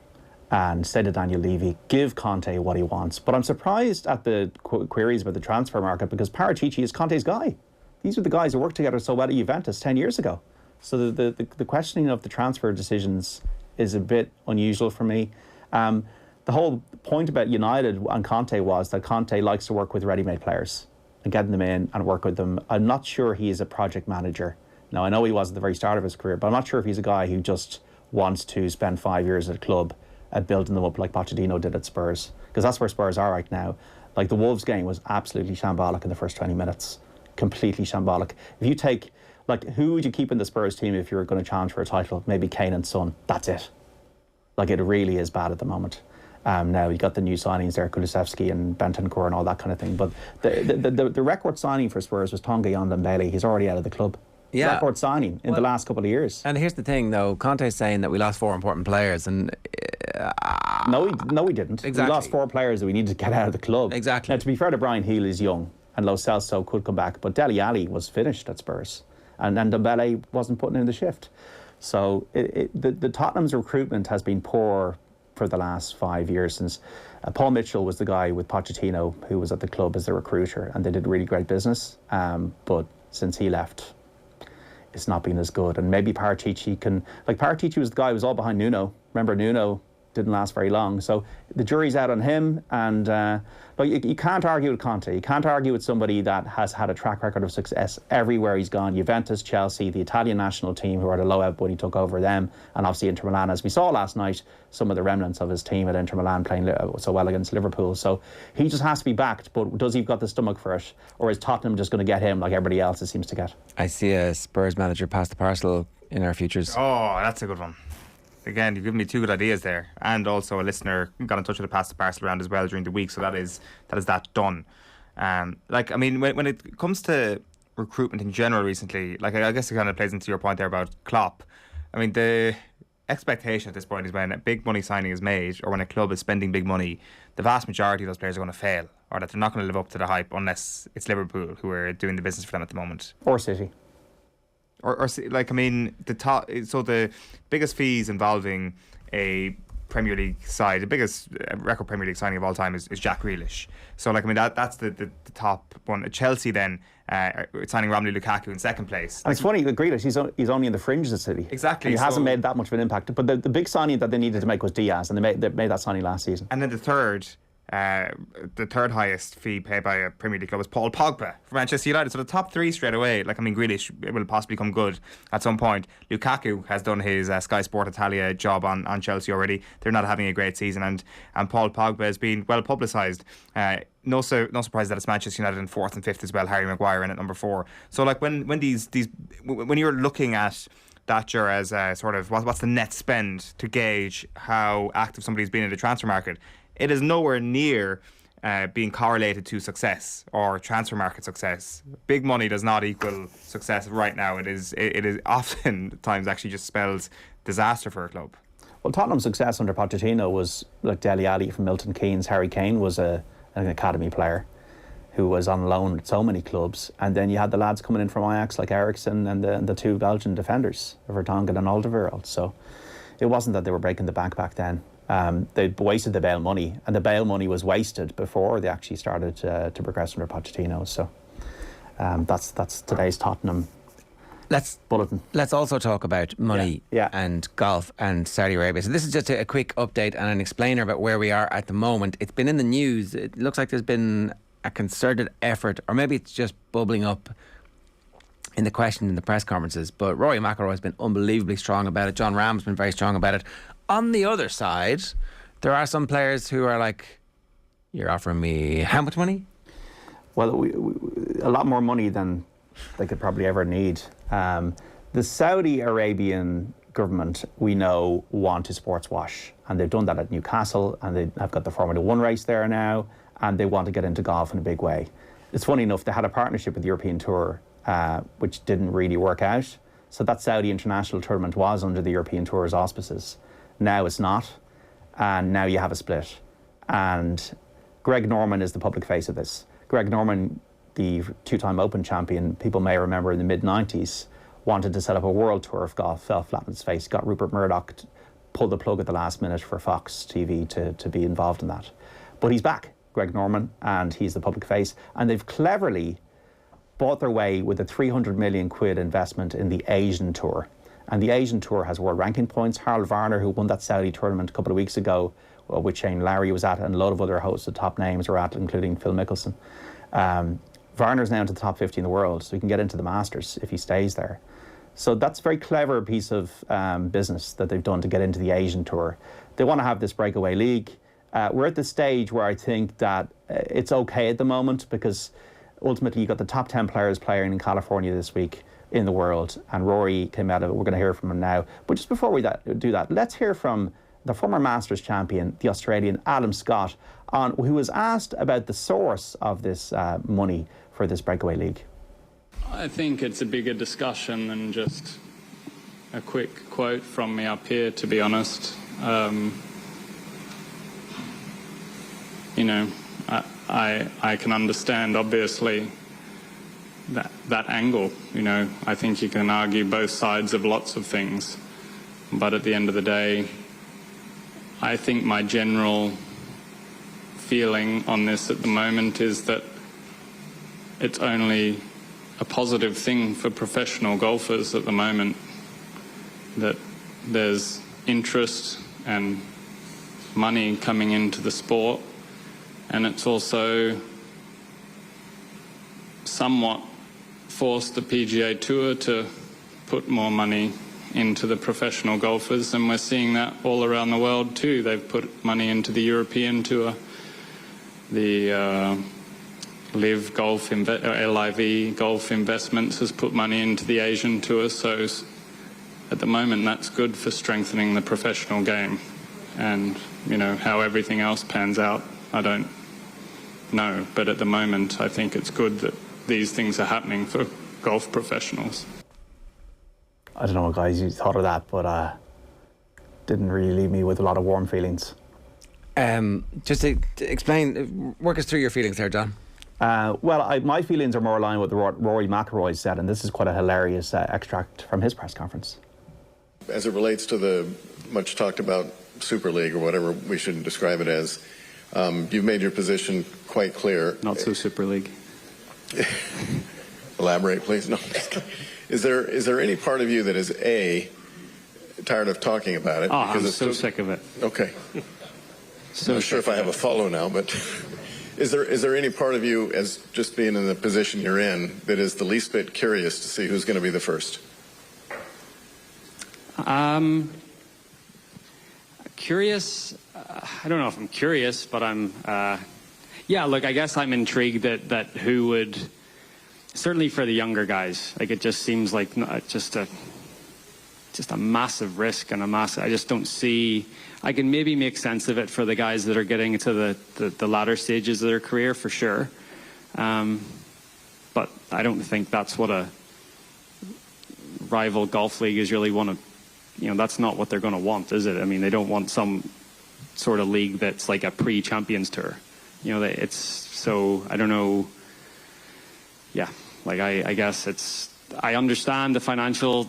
and say to Daniel Levy, give Conte what he wants? But I'm surprised at the queries about the transfer market, because Paratici is Conte's guy. These were the guys who worked together so well at Juventus 10 years ago. So the questioning of the transfer decisions is a bit unusual for me. The whole point about United and Conte was that Conte likes to work with ready-made players and getting them in and work with them. I'm not sure he is a project manager. Now, I know he was at the very start of his career, but I'm not sure if he's a guy who just wants to spend 5 years at a club at building them up like Pochettino did at Spurs, because that's where Spurs are right now. Like, the Wolves game was absolutely shambolic in the first 20 minutes. Completely shambolic. If you take, like, who would you keep in the Spurs team if you were going to challenge for a title? Maybe Kane and Son. That's it. Like, it really is bad at the moment. Now you got the new signings there, Kulusevski and Bentancur and all that kind of thing. But the record signing for Spurs was Tonga Ndombele. He's already out of the club. Yeah. Record signing in the last couple of years. And here's the thing, though. Conte's saying that we lost 4 important players, and no, we didn't. Exactly. We lost 4 players that we needed to get out of the club. Exactly. Now, to be fair to Brian Healy, is young, and Lo Celso could come back, but Dele Alli was finished at Spurs, and Ndombele wasn't putting in the shift. So the Tottenham's recruitment has been poor for the last 5 years, since Paul Mitchell was the guy with Pochettino who was at the club as the recruiter, and they did really great business. But since he left, it's not been as good. And maybe Paratici can, like, Paratici was the guy who was all behind Nuno. Remember, Nuno didn't last very long. So the jury's out on him. And you can't argue with Conte. You can't argue with somebody that has had a track record of success everywhere he's gone. Juventus, Chelsea, the Italian national team, who were at a low ebb when he took over them, and obviously Inter Milan, as we saw last night, some of the remnants of his team at Inter Milan playing so well against Liverpool. So he just has to be backed. But does he got the stomach for it? Or is Tottenham just going to get him like everybody else it seems to get? I see a Spurs manager pass the parcel in our futures. Oh, that's a good one. Again, you've given me 2 good ideas there, and also a listener got in touch with the Pass the Parcel round as well during the week, so that is that done. Like, I mean, when it comes to recruitment in general recently, like, I guess it kind of plays into your point there about Klopp. I mean, the expectation at this point is when a big money signing is made, or when a club is spending big money, the vast majority of those players are going to fail, or that they're not going to live up to the hype, unless it's Liverpool who are doing the business for them at the moment. Or City. Or like, I mean, the biggest fees involving a Premier League side, the biggest record Premier League signing of all time is Jack Grealish. So, like, I mean, that's the top one. Chelsea then signing Romelu Lukaku in second place. And it's funny, the Grealish, he's only in the fringes of City. Exactly. And he hasn't made that much of an impact. But the big signing that they needed to make was Diaz, and they made that signing last season. And then the third highest fee paid by a Premier League club is Paul Pogba for Manchester United. So the top 3 straight away. Like, I mean, Grealish will possibly come good at some point. Lukaku has done his Sky Sport Italia job on Chelsea already. They're not having a great season, and Paul Pogba has been well publicised. No surprise that it's Manchester United in 4th and 5th as well. Harry Maguire in at number 4. So, like, when you're looking at that year as sort of what's the net spend to gauge how active somebody's been in the transfer market, it is nowhere near being correlated to success or transfer market success. Big money does not equal success right now. It is oftentimes actually just spells disaster for a club. Well, Tottenham's success under Pochettino was like Dele Alli from Milton Keynes. Harry Kane was an academy player who was on loan at so many clubs, and then you had the lads coming in from Ajax like Eriksson and the 2 Belgian defenders, Vertonghen and Alderweireld. So it wasn't that they were breaking the bank back then. They wasted the Bale money, and the Bale money was wasted before they actually started to progress under Pochettino. So that's today's Tottenham bulletin. Let's also talk about money and golf and Saudi Arabia. So this is just a quick update and an explainer about where we are at the moment. It's been in the news. It looks like there's been a concerted effort, or maybe it's just bubbling up in the question in the press conferences, but Rory McIlroy has been unbelievably strong about it. John Rahm's been very strong about it. On the other side, there are some players who are like, You're offering me how much money? Well, a lot more money than they could probably ever need. The Saudi Arabian government, we know, want to sports wash, and they've done that at Newcastle, and they have got the Formula 1 race there now, and they want to get into golf in a big way. It's funny enough, they had a partnership with the European Tour, which didn't really work out. So that Saudi International Tournament was under the European Tour's auspices. Now it's not, and now you have a split. And Greg Norman is the public face of this. Greg Norman, the two-time Open champion, people may remember in the mid-90s, wanted to set up a world tour of golf, fell flat on its face, got Rupert Murdoch to pull the plug at the last minute for Fox TV to be involved in that. But he's back, Greg Norman, and he's the public face. And they've cleverly bought their way with a 300 million quid investment in the Asian Tour. And the Asian Tour has world ranking points. Harold Varner, who won that Saudi tournament a couple of weeks ago, which Shane Lowry was at, and a lot of other hosts of top names are at, including Phil Mickelson. Varner's now into the top 50 in the world, so he can get into the Masters if he stays there. So that's a very clever piece of business that they've done to get into the Asian Tour. They want to have this breakaway league. We're at the stage where I think that it's okay at the moment, because ultimately you've got the top 10 players playing in California this week in the world, and Rory came out of it. We're going to hear from him now. But just before we do that, let's hear from the former Masters champion, the Australian Adam Scott, who was asked about the source of this money for this breakaway league. I think it's a bigger discussion than just a quick quote from me up here, to be honest. You know, I can understand, obviously, that angle. You know, I think you can argue both sides of lots of things. But at the end of the day, I think my general feeling on this at the moment is that it's only a positive thing for professional golfers at the moment, that there's interest and money coming into the sport, and it's also somewhat forced the PGA Tour to put more money into the professional golfers, and we're seeing that all around the world too. They've put money into the European Tour, the LIV Golf, LIV Golf Investments has put money into the Asian Tour, so at the moment that's good for strengthening the professional game. And, you know, how everything else pans out, I don't know, but at the moment I think it's good that these things are happening for golf professionals. I don't know what guys you thought of that, but didn't really leave me with a lot of warm feelings. Just to explain, work us through your feelings there, John. Well, my feelings are more aligned with what Rory McIlroy said, and this is quite a hilarious extract from his press conference. As it relates to the much talked about Super League, or whatever we should describe it as, you've made your position quite clear. Not so Super League. Elaborate, please. No. Is there any part of you that is tired of talking about it? Oh, I'm so sick of it. Okay. I'm not sure if I have a follow now, but is there any part of you, as just being in the position you're in, that is the least bit curious to see who's going to be the first? Curious. I don't know if I'm curious, but I'm. Yeah, look, I guess I'm intrigued that who would. Certainly for the younger guys, like it just seems like just a massive risk and I just don't see. I can maybe make sense of it for the guys that are getting to the latter stages of their career for sure, but I don't think that's what a rival golf league is really want to. You know, that's not what they're going to want, is it? I mean, they don't want some sort of league that's like a pre-Champions Tour. You know, it's so I don't know. Yeah. Like, I guess I understand the financial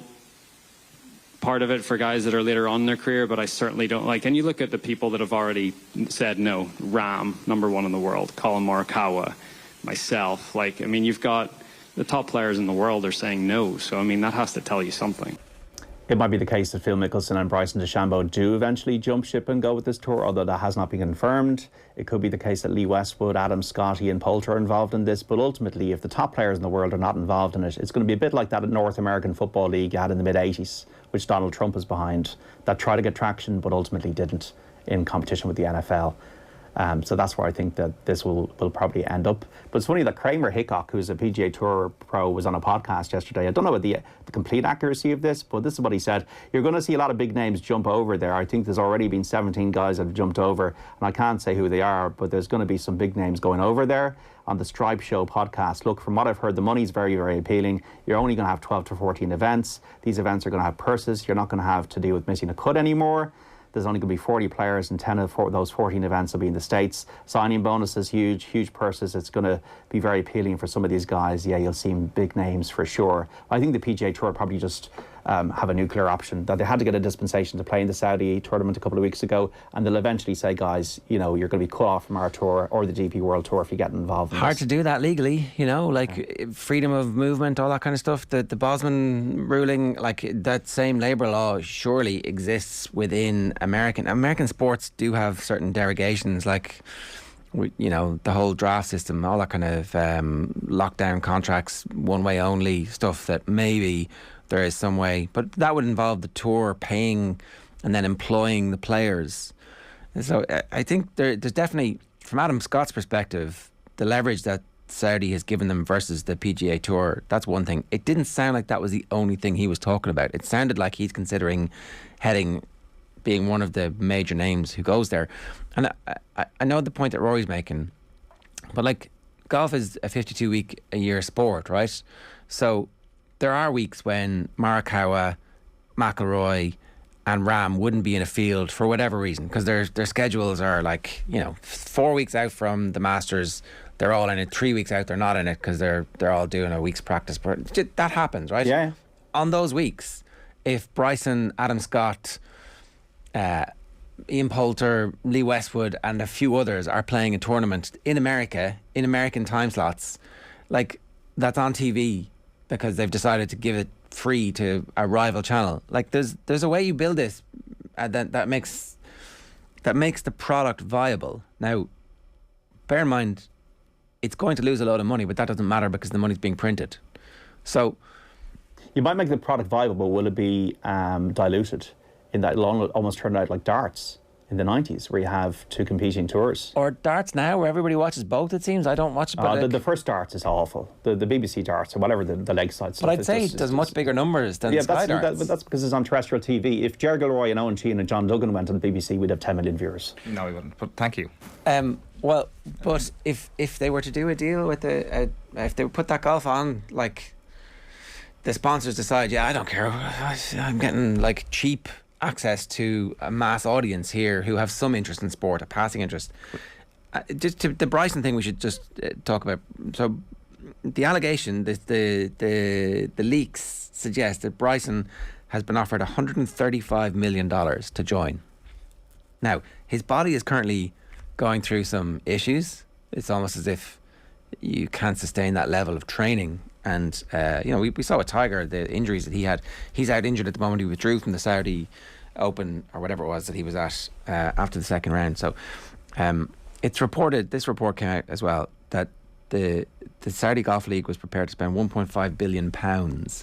part of it for guys that are later on in their career, but I certainly don't and you look at the people that have already said no. Rahm, #1 in the world, Colin Morikawa, myself. I mean, you've got the top players in the world are saying no, so I mean, that has to tell you something. It might be the case that Phil Mickelson and Bryson DeChambeau do eventually jump ship and go with this tour, although that has not been confirmed. It could be the case that Lee Westwood, Adam Scott, Ian Poulter are involved in this, but ultimately, if the top players in the world are not involved in it, it's going to be a bit like that North American Football League you had in the mid-80s, which Donald Trump was behind, that tried to get traction, but ultimately didn't in competition with the NFL. So that's where I think that this will probably end up. But it's funny that Kramer Hickok, who's a PGA Tour pro, was on a podcast yesterday. I don't know about the complete accuracy of this, but this is what he said. You're going to see a lot of big names jump over there. I think there's already been 17 guys that have jumped over, and I can't say who they are, but there's going to be some big names going over there on the Stripe Show podcast. Look, from what I've heard, the money's very, very appealing. You're only going to have 12 to 14 events. These events are going to have purses. You're not going to have to deal with missing a cut anymore. There's only going to be 40 players, and 10 of those 14 events will be in the States. Signing bonuses, huge purses. It's going to be very appealing for some of these guys. Yeah, you'll see big names for sure. I think the PGA Tour probably just have a nuclear option, that they had to get a dispensation to play in the Saudi tournament a couple of weeks ago, and they'll eventually say, guys, you're going to be cut off from our tour or the DP World Tour if you get involved in Hard this. to do that legally, freedom of movement, all that kind of stuff. The Bosman ruling, that same labour law surely exists within American sports. Do have certain derogations, the whole draft system, all that kind of lockdown contracts, one way only stuff, that maybe there is some way, but that would involve the tour paying and then employing the players. So I think there's definitely, from Adam Scott's perspective, the leverage that Saudi has given them versus the PGA Tour, that's one thing. It didn't sound like that was the only thing he was talking about. It sounded like he's considering being one of the major names who goes there. And I know the point that Rory's making, but golf is a 52-week-a-year sport, right? So there are weeks when Morikawa, McIlroy and Rahm wouldn't be in a field for whatever reason, because their schedules are 4 weeks out from the Masters, they're all in it. 3 weeks out, they're not in it because they're all doing a week's practice. That happens, right? Yeah. On those weeks, if Bryson, Adam Scott, Ian Poulter, Lee Westwood and a few others are playing a tournament in America, in American time slots, that's on TV because they've decided to give it free to a rival channel. There's a way you build this that makes the product viable. Now, bear in mind, it's going to lose a lot of money, but that doesn't matter because the money's being printed. So you might make the product viable, but will it be diluted in that it'll almost turn out like darts in the 90s, where you have two competing tours? Or darts now, where everybody watches both, it seems. I don't watch it, but the first darts is awful. The BBC darts, or whatever, the leg side stuff. But I'd say it does much bigger numbers than Sky Darts. But that's because it's on terrestrial TV. If Ger Gilroy and Eoin Sheahan and John Duggan went on the BBC, we'd have 10 million viewers. No, we wouldn't, but thank you. Well, but if they were to do a deal with if they put that golf on, the sponsors decide, I don't care, I'm getting cheap access to a mass audience here who have some interest in sport, a passing interest. Just to the Bryson thing, we should just talk about. So the allegation, the leaks suggest that Bryson has been offered $135 million to join. Now, his body is currently going through some issues. It's almost as if you can't sustain that level of training. And, we saw with Tiger, the injuries that he had. He's out injured at the moment. He withdrew from the Saudi Open, or whatever it was that he was at after the second round. So it's reported, this report came out as well, that the Saudi Golf League was prepared to spend £1.5 billion.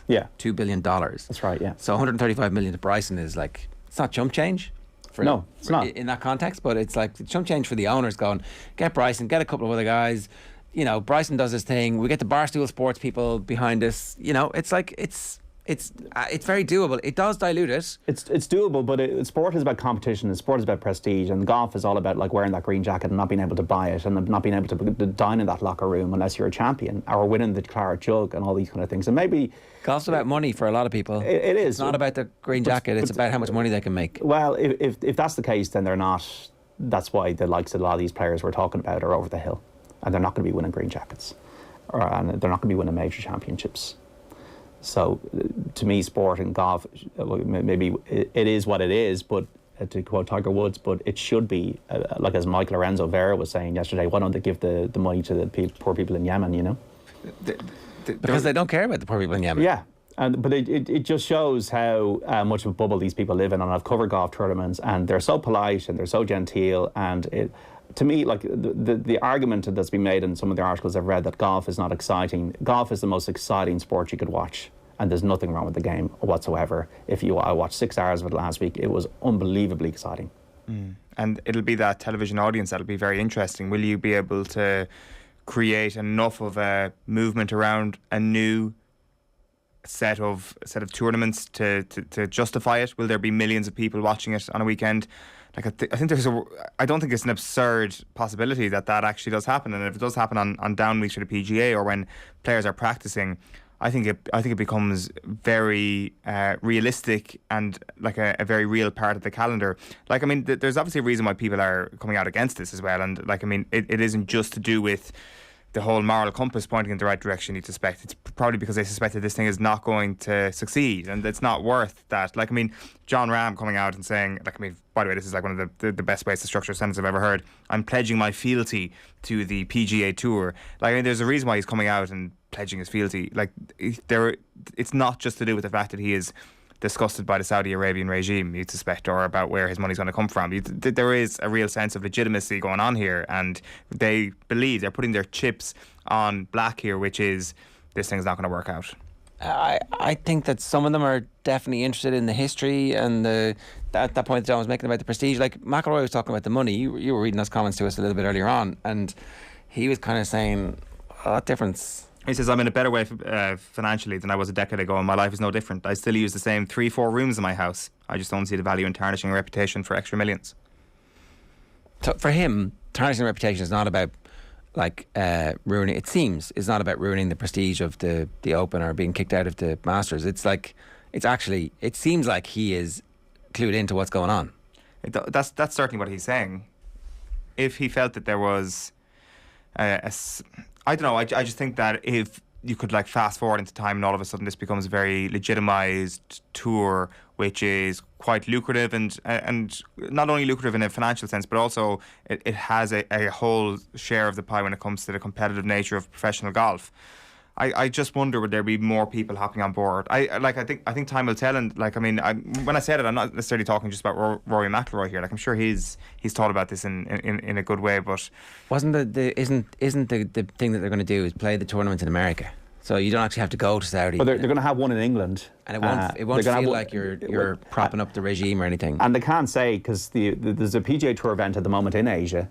Yeah. $2 billion. That's right, yeah. So $135 million to Bryson is it's not chump change. No, it's not. In that context, but it's chump change for the owners going, get Bryson, get a couple of other guys. Bryson does his thing. We get the Barstool Sports people behind us. It's very doable. It does dilute it. It's doable, but sport is about competition, and sport is about prestige, and golf is all about wearing that green jacket and not being able to buy it, and not being able to dine in that locker room unless you're a champion, or winning the claret jug and all these kind of things. And maybe golf's about money for a lot of people. It is. It's not about the green jacket. It's about how much money they can make. Well, if that's the case, then they're not. That's why the likes of a lot of these players we're talking about are over the hill. And they're not going to be winning green jackets, and they're not going to be winning major championships. So, to me, sport and golf, maybe it is what it is. But to quote Tiger Woods, but it should be as Michael Lorenzo Vera was saying yesterday. Why don't they give the money to the poor people in Yemen? Because they don't care about the poor people in Yemen. Yeah. But it just shows how much of a bubble these people live in. And I've covered golf tournaments, and they're so polite and they're so genteel, and to me, the argument that's been made in some of the articles I've read that golf is not exciting. Golf is the most exciting sport you could watch, and there's nothing wrong with the game whatsoever. I watched 6 hours of it last week. It was unbelievably exciting. And it'll be that television audience that'll be very interesting. Will you be able to create enough of a movement around a new set of tournaments to justify it? Will there be millions of people watching it on a weekend? Like I think I don't think it's an absurd possibility that actually does happen. And if it does happen on down weeks for the PGA or when players are practicing, I think it becomes very realistic and like a very real part of the calendar. Like, I mean, there's obviously a reason why people are coming out against this as well. And like, I mean, it isn't just to do with the whole moral compass pointing in the right direction, you'd suspect. It's probably because they suspect that this thing is not going to succeed and it's not worth that. Like, I mean, John Ram coming out and saying, like, I mean, by the way, this is like one of the best ways to structure a sentence I've ever heard. I'm pledging my fealty to the PGA Tour. Like, I mean, there's a reason why he's coming out and pledging his fealty. Like, it's not just to do with the fact that he is disgusted by the Saudi Arabian regime, you'd suspect, or about where his money's going to come from. There is a real sense of legitimacy going on here, and they believe they're putting their chips on black here, which is this thing's not going to work out. I think that some of them are definitely interested in the history and that point that John was making about the prestige. Like McIlroy was talking about the money. You were reading those comments to us a little bit earlier on, and he was kind of saying, what difference? He says, I'm in a better way financially than I was a decade ago, and my life is no different. I still use the same 3-4 rooms in my house. I just don't see the value in tarnishing a reputation for extra millions. So for him, tarnishing a reputation is not about ruining. It seems it's not about ruining the prestige of the Open or being kicked out of the Masters. It seems like he is clued into what's going on. That's certainly what he's saying. If he felt that there was I don't know. I just think that if you could like fast forward into time and all of a sudden this becomes a very legitimised tour, which is quite lucrative and not only lucrative in a financial sense, but also it has a whole share of the pie when it comes to the competitive nature of professional golf. I just wonder, would there be more people hopping on board? I think time will tell. And like, I mean, when I said it, I'm not necessarily talking just about Rory McIlroy here. Like, I'm sure he's thought about this in a good way. But isn't the thing that they're going to do is play the tournament in America? So you don't actually have to go to Saudi. Well, they're going to have one in England, and it won't feel like you're propping up the regime or anything. And they can't say, because there's a PGA Tour event at the moment in Asia.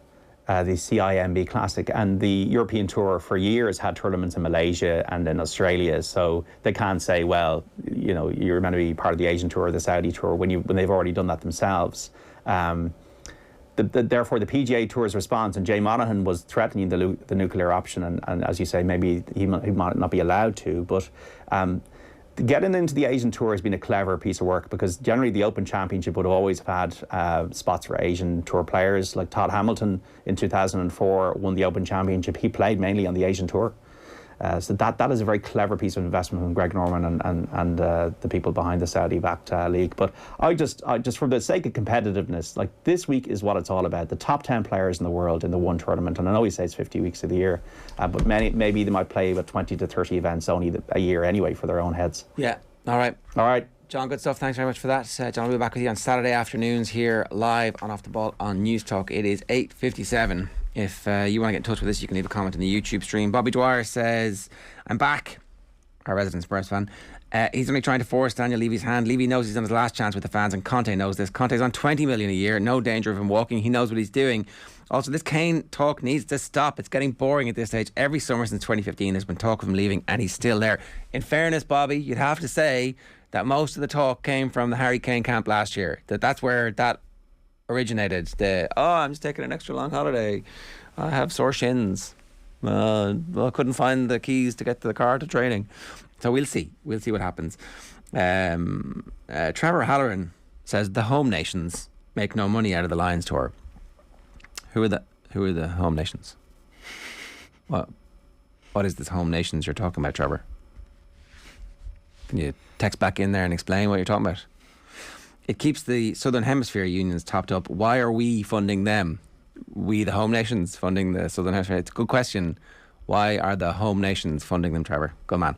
The CIMB Classic, and the European Tour for years had tournaments in Malaysia and in Australia, so they can't say, well, you know, you're meant to be part of the Asian Tour or the Saudi Tour when they've already done that themselves. Therefore, the PGA Tour's response, and Jay Monaghan was threatening the nuclear option, and as you say, maybe he might not be allowed to, but getting into the Asian Tour has been a clever piece of work, because generally the Open Championship would have always had spots for Asian Tour players. Like Todd Hamilton in 2004 won the Open Championship. He played mainly on the Asian Tour. So that is a very clever piece of investment from Greg Norman and the people behind the Saudi-backed league. But I just for the sake of competitiveness, like this week is what it's all about. The top 10 players in the world in the one tournament, and I know we say it's 50 weeks of the year, but maybe they might play about 20 to 30 events only a year anyway for their own heads. Yeah. All right. John, good stuff. Thanks very much for that. John will be back with you on Saturday afternoons here live on Off the Ball on News Talk. It is 8:57. If you want to get in touch with us, you can leave a comment in the YouTube stream. Bobby Dwyer says, I'm back. Our resident Spurs fan. He's only trying to force Daniel Levy's hand. Levy knows he's on his last chance with the fans, and Conte knows this. Conte's on 20 million a year. No danger of him walking. He knows what he's doing. Also, this Kane talk needs to stop. It's getting boring at this stage. Every summer since 2015 there's been talk of him leaving, and he's still there. In fairness, Bobby, you'd have to say that most of the talk came from the Harry Kane camp last year. That's where that originated. I'm just taking an extra long holiday. I have sore shins. I couldn't find the keys to get to the car to training. So we'll see. We'll see what happens. Trevor Halloran says the home nations make no money out of the Lions tour. Who are the home nations? What is this home nations you're talking about, Trevor? Can you text back in there and explain what you're talking about? It keeps the Southern Hemisphere unions topped up. Why are we funding them? We, the home nations, funding the Southern Hemisphere? It's a good question. Why are the home nations funding them, Trevor? Good man.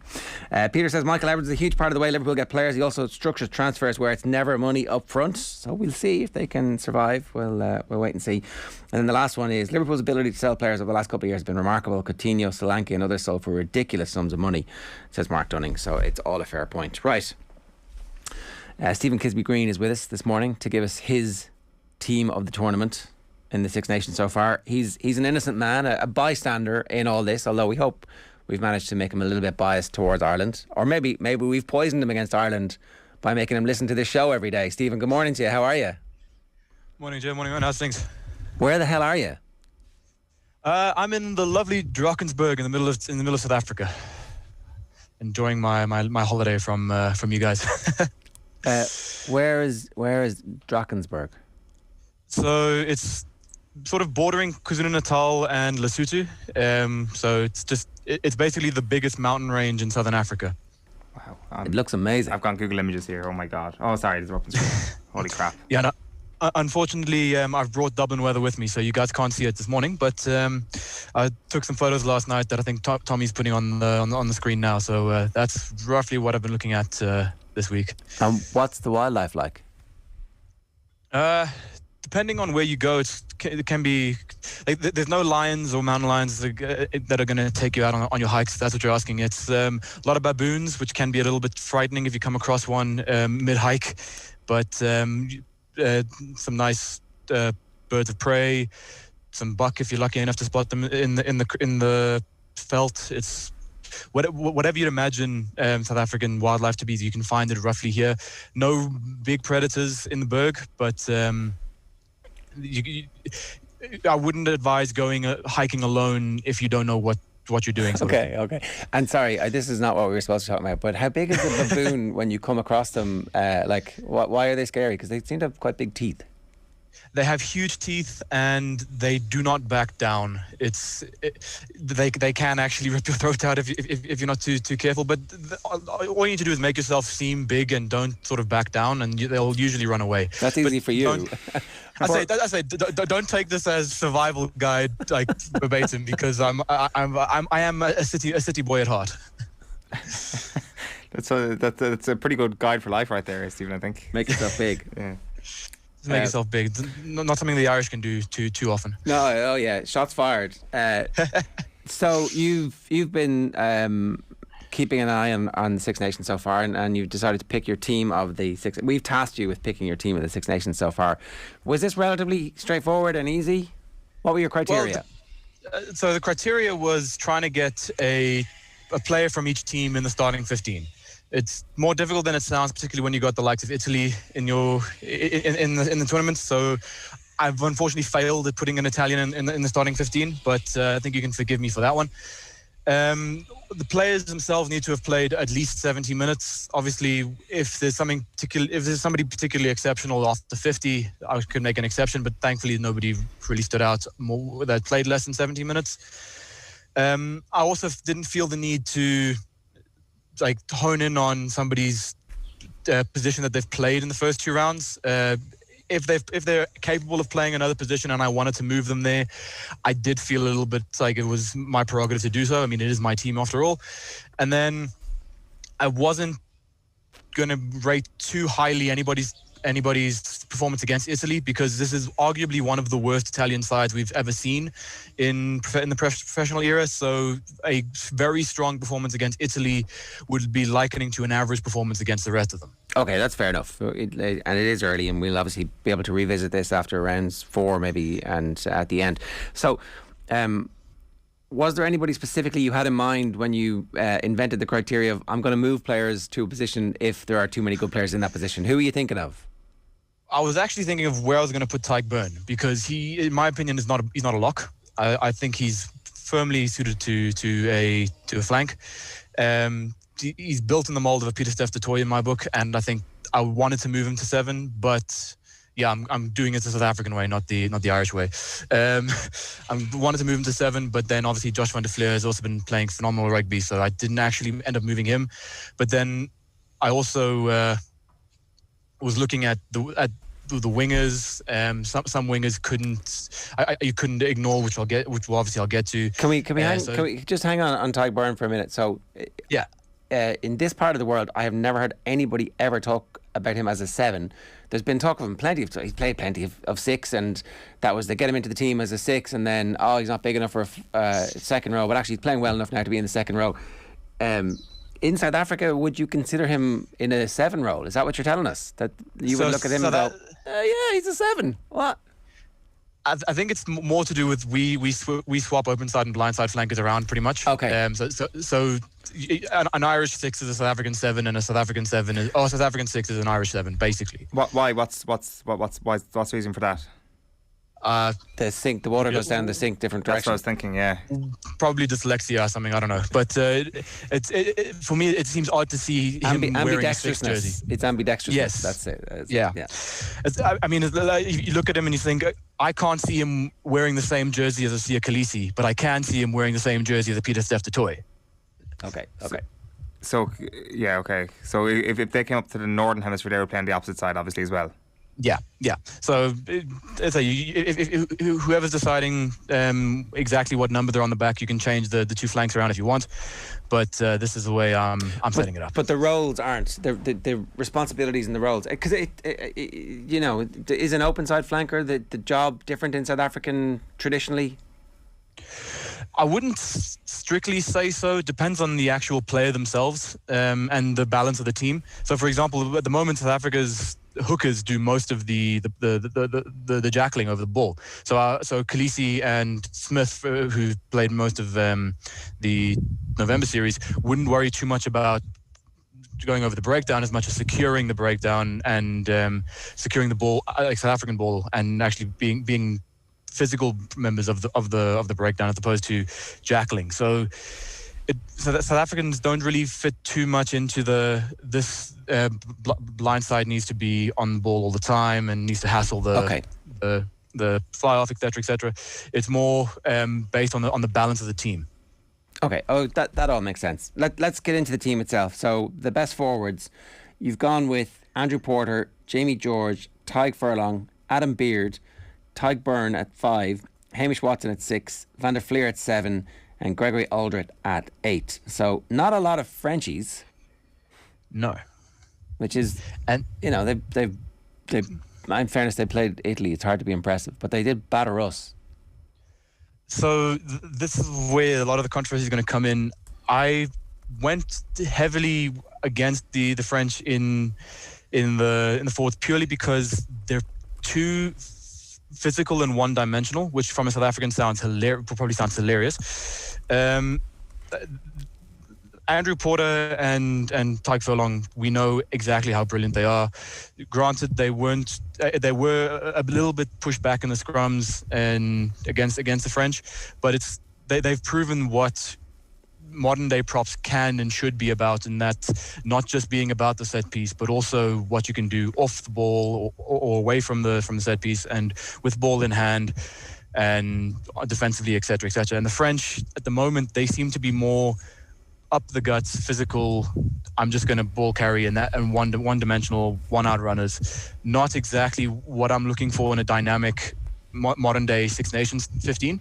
Peter says Michael Edwards is a huge part of the way Liverpool get players. He also structures transfers where it's never money up front. So we'll see if they can survive. We'll wait and see. And then the last one is Liverpool's ability to sell players over the last couple of years has been remarkable. Coutinho, Solanke and others sold for ridiculous sums of money, says Mark Dunning. So it's all a fair point. Right. Stephen Kisbey-Green is with us this morning to give us his team of the tournament in the Six Nations so far. He's an innocent man, a bystander in all this, although we hope we've managed to make him a little bit biased towards Ireland. Or maybe we've poisoned him against Ireland by making him listen to this show every day. Stephen, good morning to you. How are you? Morning, Jim. Morning, Eoin. How's things? Where the hell are you? I'm in the lovely Drakensberg in the middle of South Africa, enjoying my holiday from you guys. Where is Drakensberg? So it's sort of bordering KwaZulu-Natal and Lesotho. So it's basically the biggest mountain range in southern Africa. Wow, it looks amazing. I've got Google Images here. Oh my God. Oh, sorry, there's weapons. Holy crap. Yeah. No, unfortunately, I've brought Dublin weather with me, so you guys can't see it this morning. But I took some photos last night that I think Tommy's putting on the screen now. So that's roughly what I've been looking at this week. And what's the wildlife like? Depending on where you go, it can be like there's no lions or mountain lions that are going to take you out on your hikes. If that's what you're asking. It's a lot of baboons, which can be a little bit frightening if you come across one mid-hike. But some nice birds of prey, some buck if you're lucky enough to spot them in the veld. It's whatever you'd imagine South African wildlife to be, you can find it roughly here. No big predators in the Berg, but I wouldn't advise going hiking alone if you don't know what you're doing. Okay. And sorry, this is not what we were supposed to talk about, but how big is the baboon when you come across them? Why are they scary? Because they seem to have quite big teeth. They have huge teeth and they do not back down. They can actually rip your throat out if you're not too careful. But all you need to do is make yourself seem big and don't sort of back down, and they'll usually run away. That's easy for you. I say, don't take this as survival guide like verbatim, because I am a city boy at heart. That's a pretty good guide for life right there, Stephen. I think. Make yourself big. Yeah. Make yourself big. Not something the Irish can do too often. No, oh yeah, shots fired. So you've been keeping an eye on the Six Nations so far, and you've decided to pick your team of the Six. We've tasked you with picking your team of the Six Nations so far. Was this relatively straightforward and easy? What were your criteria? So the criteria was trying to get a player from each team in the starting 15. It's more difficult than it sounds, particularly when you got the likes of Italy in the tournament. So I've unfortunately failed at putting an Italian in the starting 15, but I think you can forgive me for that one. The players themselves need to have played at least 70 minutes. Obviously, if there's somebody particularly exceptional after 50, I could make an exception, but thankfully nobody really stood out more that played less than 70 minutes. I also didn't feel the need to hone in on somebody's position that they've played in the first two rounds. If they're capable of playing another position and I wanted to move them there, I did feel a little bit like it was my prerogative to do so. I mean, it is my team after all. And then I wasn't going to rate too highly anybody's performance against Italy, because this is arguably one of the worst Italian sides we've ever seen in the professional era. So a very strong performance against Italy would be likening to an average performance against the rest of them. Okay, that's fair enough. And it is early, and we'll obviously be able to revisit this after rounds 4 maybe and at the end. So was there anybody specifically you had in mind when you invented the criteria of I'm going to move players to a position if there are too many good players in that position? Who are you thinking of? I was actually thinking of where I was going to put Tyke Byrne, because he, in my opinion, he's not a lock. I think he's firmly suited to a flank. He's built in the mold of a Pieter-Steph du Toit in my book, and I think I wanted to move him to 7, but yeah, I'm doing it the South African way, not the Irish way. I wanted to move him to 7, but then obviously Josh van der Fleer has also been playing phenomenal rugby, so I didn't actually end up moving him. But then I also was looking at the wingers. Some wingers you couldn't ignore, which I'll get to. Can we just hang on Tyke Byrne for a minute? So yeah, in this part of the world, I have never heard anybody ever talk about him as a 7. There's been talk of him he's played plenty of 6, and that was to get him into the team as a 6, and then he's not big enough for a second row, but actually he's playing well enough now to be in the second row. In South Africa, would you consider him in a 7 role? Is that what you're telling us? That you would look at him and go, Yeah, he's a 7. What? I think it's more to do with we swap open side and blind side flankers around pretty much. Okay. So an Irish 6 is a South African 7, and a South African 7 is South African 6 is an Irish 7, basically. Why? What's the reason for that? The sink, the water goes down the sink different direction. That's what I was thinking. Yeah. Probably dyslexia or something. I don't know. But for me, it seems odd to see him wearing a 6 jersey. It's ambidextrousness. Yes, that's it. Yeah. I mean, you look at him and you think, I can't see him wearing the same jersey as a Sia Khaleesi, but I can see him wearing the same jersey as a Peter Steph Toy. Okay. So So if they came up to the Northern Hemisphere, they were playing the opposite side, obviously, as well. Yeah. So if whoever's deciding exactly what number they're on the back, you can change the 2 flanks around if you want. But this is the way I'm setting it up. But the roles aren't the responsibilities and the roles, because is an open side flanker the job different in South African traditionally? I wouldn't strictly say so. It depends on the actual player themselves and the balance of the team. So, for example, at the moment, South Africa's hookers do most of the jackling over the ball. So Khaleesi and Smith, who played most of the November series, wouldn't worry too much about going over the breakdown as much as securing the breakdown and securing the ball, like South African ball, and actually being physical members of the breakdown as opposed to jackling. So South Africans don't really fit too much into this blind side needs to be on the ball all the time and needs to hassle the fly off, etc. It's more based on the balance of the team. Okay. Oh, that all makes sense. Let's get into the team itself. So the best forwards, you've gone with Andrew Porter, Jamie George, Tadhg Furlong, Adam Beard, Tadhg Byrne at 5, Hamish Watson at 6, Van der Fleer at 7, and Gregory Aldred at 8. So not a lot of Frenchies. No. Which is, and they've in fairness, they played Italy. It's hard to be impressive, but they did batter us. So this is where a lot of the controversy is going to come in. I went heavily against the French in the forwards purely because they're too physical and one-dimensional, which from a South African probably sounds hilarious. Andrew Porter and Tadhg Furlong, we know exactly how brilliant they are. Granted, they were a little bit pushed back in the scrums and against the French, but they've proven what modern day props can and should be about, and that's not just being about the set piece, but also what you can do off the ball or away from the set piece and with ball in hand and defensively, etc. And the French at the moment, they seem to be more up the guts, physical. I'm just going to ball carry and one-dimensional, one-out runners. Not exactly what I'm looking for in a dynamic modern day Six Nations 15.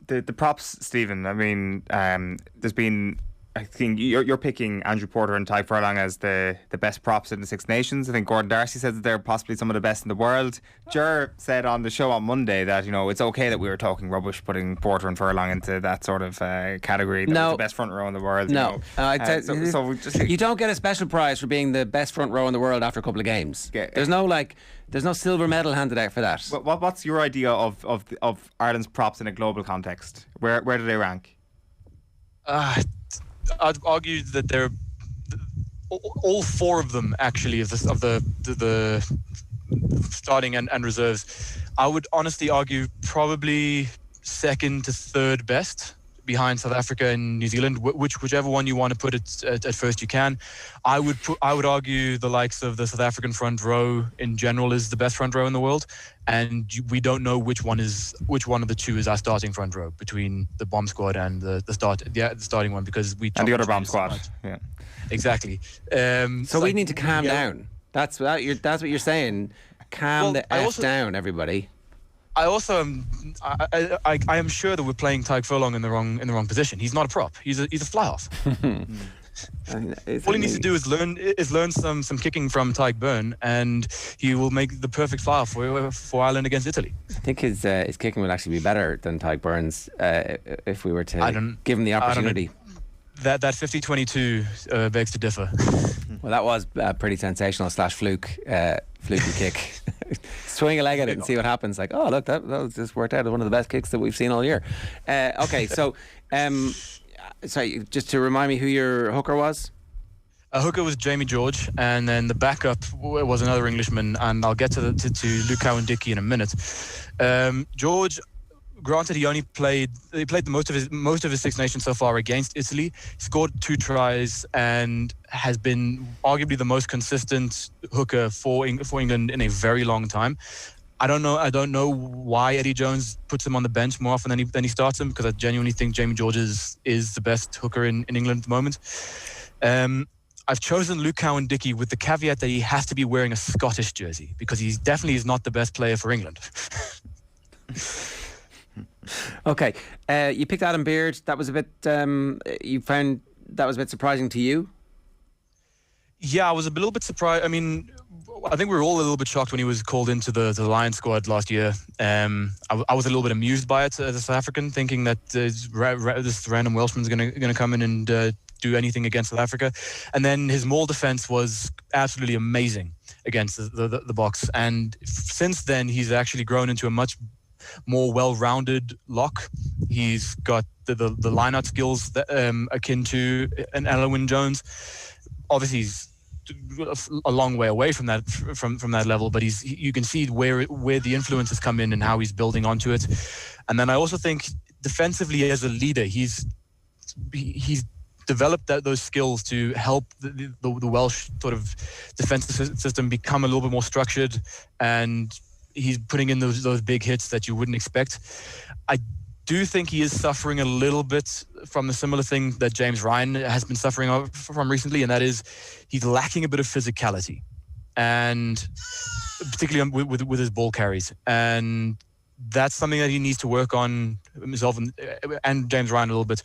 The props, Stephen. I mean, there's been. I think you're picking Andrew Porter and Tadhg Furlong as the best props in the Six Nations. I think Gordon Darcy says that they're possibly some of the best in the world. Ger said on the show on Monday that it's okay that we were talking rubbish putting Porter and Furlong into that sort of category. That was the best front row in the world. No, you don't get a special prize for being the best front row in the world after a couple of games. There's no silver medal handed out for that. What's your idea of Ireland's props in a global context? Where do they rank? I'd argue that they're all 4 of them actually of the starting and reserves. I would honestly argue probably second to third best behind South Africa and New Zealand. Whichever one you want to put it at first, you can. I would argue the likes of the South African front row in general is the best front row in the world, and we don't know which one of the 2 is our starting front row between the bomb squad and the starting one, because and the other bomb squad. Yeah, exactly. So we need to calm down. That's what you're saying. Calm the F down, everybody. I also I am sure that we're playing Tadhg Furlong in the wrong position. He's not a prop. He's a fly off. All he needs to do is learn some kicking from Tadhg Byrne, and he will make the perfect fly off for Ireland against Italy. I think his kicking will actually be better than Tadhg Byrne's if we were to give him the opportunity. that 50-22 begs to differ. Well, that was pretty sensational / fluky kick. Swing a leg at it and see what happens. Like, oh look, that just worked out as one of the best kicks that we've seen all year. Okay, so sorry, just to remind me who your hooker was. Hooker was Jamie George, and then the backup was another Englishman, and I'll get to Luke Cowan-Dickey in a minute. George, granted, he played most of his Six Nations so far against Italy. He scored 2 tries and has been arguably the most consistent hooker for England in a very long time. I don't know why Eddie Jones puts him on the bench more often than he starts him, because I genuinely think Jamie George is the best hooker in England at the moment. I've chosen Luke Cowan-Dickey with the caveat that he has to be wearing a Scottish jersey, because he definitely is not the best player for England. Okay, you picked Adam Beard. That was a bit. You found that was a bit surprising to you? Yeah, I was a little bit surprised. I mean, I think we were all a little bit shocked when he was called into the Lions squad last year. I was a little bit amused by it as a South African, thinking that this random Welshman's going to come in and do anything against South Africa. And then his maul defence was absolutely amazing against the Boks. And since then, he's actually grown into a much more well-rounded lock. He's got the line-out skills that, akin to an Eoin Jones. Obviously, he's a long way away from that level, but you can see where the influences come in and how he's building onto it. And then I also think defensively as a leader, he's developed those skills to help the Welsh sort of defensive system become a little bit more structured, and he's putting in those big hits that you wouldn't expect. I do think he is suffering a little bit from the similar thing that James Ryan has been suffering from recently, and that is he's lacking a bit of physicality, and particularly with his ball carries. And that's something that he needs to work on himself and James Ryan a little bit,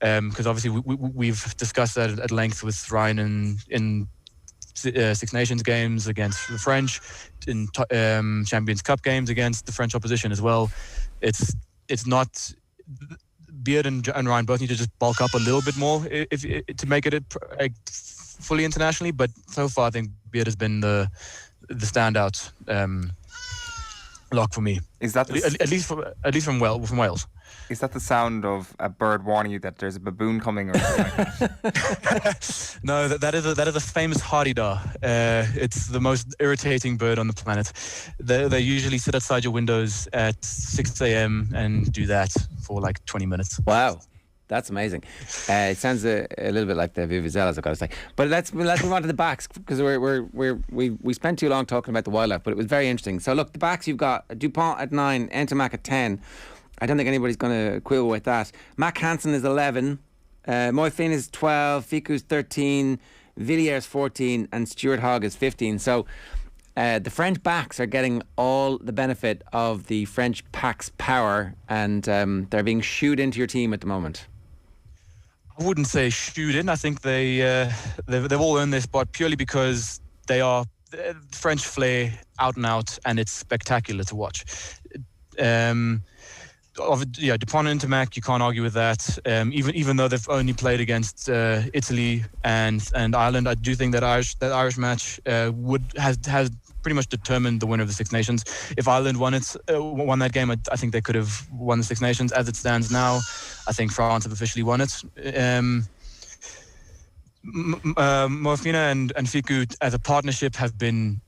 because obviously we've discussed that at length with Ryan in Six Nations games against the French, in Champions Cup games against the French opposition as well. It's not. Beard and Ryan both need to just bulk up a little bit more to make it fully internationally. But so far, I think Beard has been the standout lock for me. Is that at least from Wales? Is that the sound of a bird warning you that there's a baboon coming or something like that? No, that is a famous hardy-dar. It's the most irritating bird on the planet. They usually sit outside your windows at 6 a.m. and do that for like 20 minutes. Wow. That's amazing. It sounds a little bit like the vuvuzelas, I've got to say. But let's move on to the backs, because we spent too long talking about the wildlife, but it was very interesting. So look, the backs, you've got Dupont at 9, Ntamack at 10. I don't think anybody's going to quibble with that. Mac Hansen is 11, Moyfin is 12, Ficou's 13, Villiers 14, and Stuart Hogg is 15. So the French backs are getting all the benefit of the French pack's power, and they're being shooed into your team at the moment. I wouldn't say shoot in. I think they've all earned their spot purely because they are French flair out and out, and it's spectacular to watch. Dupont and Ntamack, you can't argue with that. Even though they've only played against Italy and Ireland, I do think that Irish match has pretty much determined the winner of the Six Nations. If Ireland won that game, I think they could have won the Six Nations. As it stands now, I think France have officially won it. Moefina and Ficou as a partnership have been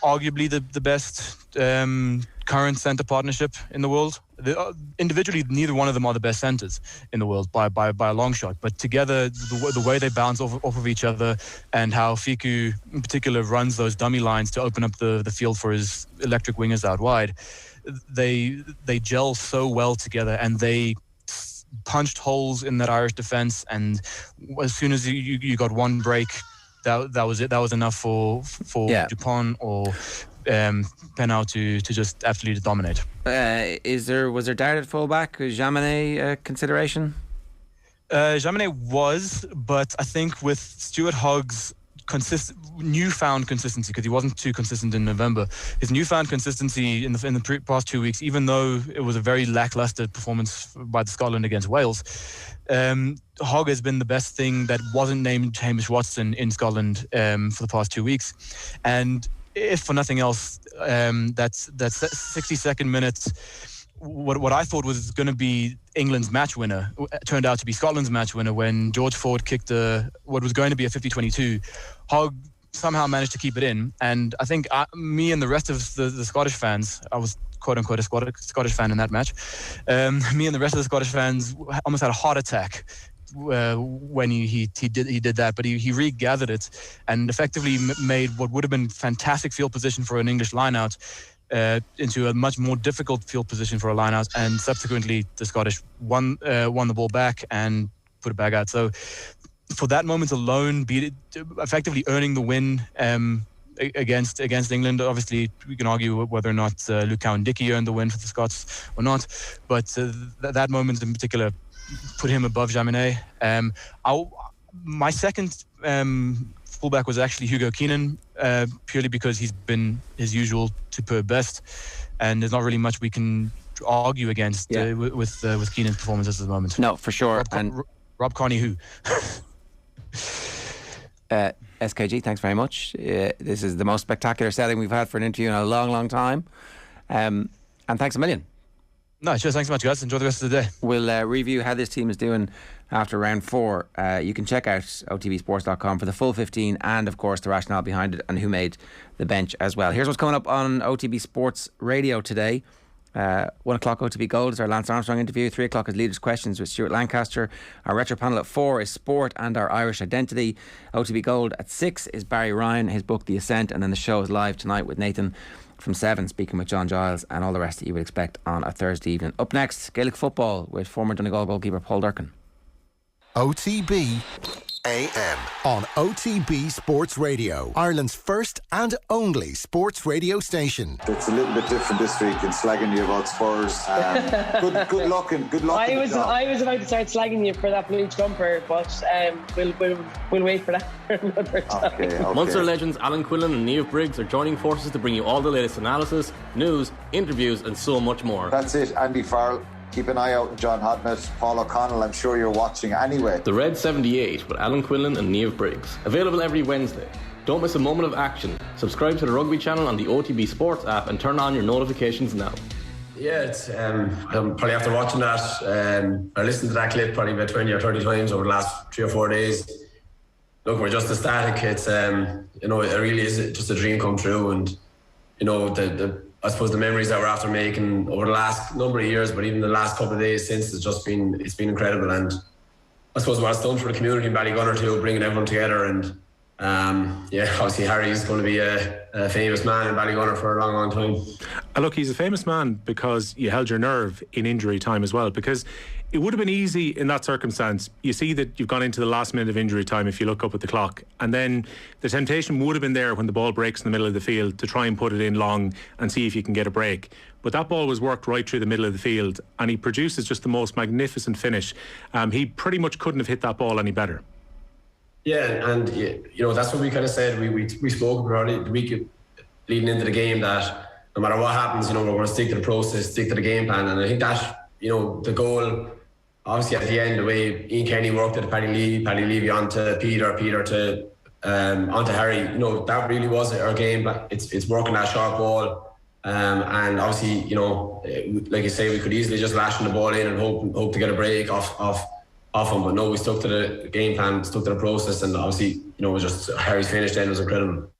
arguably the best current centre partnership in the world. Individually, neither one of them are the best centres in the world by a long shot. But together, the way they bounce off of each other, and how Ficou in particular runs those dummy lines to open up the field for his electric wingers out wide, they gel so well together, and they punched holes in that Irish defence. And as soon as you got one break, that was it. That was enough for Dupont or Penau to just absolutely dominate. Was there Dart at fullback? Was Jaminet a consideration? Jaminet was, but I think with Stuart Hogg's newfound consistency, because he wasn't too consistent in November. His newfound consistency in the past 2 weeks, even though it was a very lackluster performance by the Scotland against Wales, Hogg has been the best thing that wasn't named Hamish Watson in Scotland for the past 2 weeks. And if for nothing else, that's 62nd minutes. What I thought was going to be England's match winner turned out to be Scotland's match winner when George Ford kicked what was going to be a 50-22. Hogg somehow managed to keep it in, and I think me and the rest of the Scottish fans, I was quote-unquote a Scottish fan in that match, me and the rest of the Scottish fans almost had a heart attack when he did that, but he regathered it and effectively made what would have been fantastic field position for an English line-out into a much more difficult field position for a line-out, and subsequently the Scottish won the ball back and put it back out. So for that moment alone, effectively earning the win against England. Obviously, we can argue whether or not Luke Cowan-Dickie earned the win for the Scots or not, but that moment in particular put him above Jaminet. My second fullback was actually Hugo Keenan, purely because he's been his usual superb best, and there's not really much we can argue against with Keenan's performances at the moment. No, for sure. Rob Carney, who? SKG, thanks very much. This is the most spectacular setting we've had for an interview in a long, long time. And thanks a million. No, sure. Thanks so much, guys. Enjoy the rest of the day. We'll review how this team is doing after round 4. You can check out otbsports.com for the full 15 and, of course, the rationale behind it and who made the bench as well. Here's what's coming up on OTB Sports Radio today. 1 o'clock OTB Gold is our Lance Armstrong interview. 3 o'clock is Leaders' Questions with Stuart Lancaster. Our retro panel at 4 is Sport and our Irish Identity. OTB Gold at 6 is Barry Ryan, his book The Ascent, and then the show is live tonight with Nathan from 7, speaking with John Giles and all the rest that you would expect on a Thursday evening. Up next, Gaelic football with former Donegal goalkeeper Paul Durcan. OTB AM on OTB Sports Radio, Ireland's first and only sports radio station. It's a little bit different this week in slagging you about Spurs. Good luck. I was about to start slagging you for that blue jumper, but we'll wait for that for another time. Okay. Munster legends Alan Quillan and Niamh Briggs are joining forces to bring you all the latest analysis, news, interviews and so much more. That's it, Andy Farrell. Keep an eye out on John Hodnett, Paul O'Connell. I'm sure you're watching anyway. The Red 78 with Alan Quillan and Niamh Briggs. Available every Wednesday. Don't miss a moment of action. Subscribe to the Rugby channel on the OTB Sports app and turn on your notifications now. Yeah, it's probably after watching that, I listened to that clip probably about 20 or 30 times over the last 3 or 4 days. Look, we're just ecstatic. It's it really is just a dream come true, and I suppose the memories that we're after making over the last number of years, but even the last couple of days since, it's been incredible. And I suppose what it's done for the community in Ballygunner too, bringing everyone together. And obviously Harry's going to be a famous man in Ballygunner for a long, long time. Look, he's a famous man because you held your nerve in injury time as well, because it would have been easy in that circumstance. You see that you've gone into the last minute of injury time if you look up at the clock, and then the temptation would have been there when the ball breaks in the middle of the field to try and put it in long and see if you can get a break. But that ball was worked right through the middle of the field, and he produces just the most magnificent finish. He pretty much couldn't have hit that ball any better. Yeah, and that's what we kind of said. We spoke about it the week leading into the game, that no matter what happens, we're going to stick to the process, stick to the game plan. And I think that, the goal, obviously at the end, the way Ian Kenny worked it, Paddy Levy onto Peter to onto Harry, that really was our game. But it's working that sharp ball, and obviously, like you say, we could easily just lash the ball in and hope to get a break off him. But no, we stuck to the game plan, stuck to the process, and obviously, just Harry's finish then was incredible.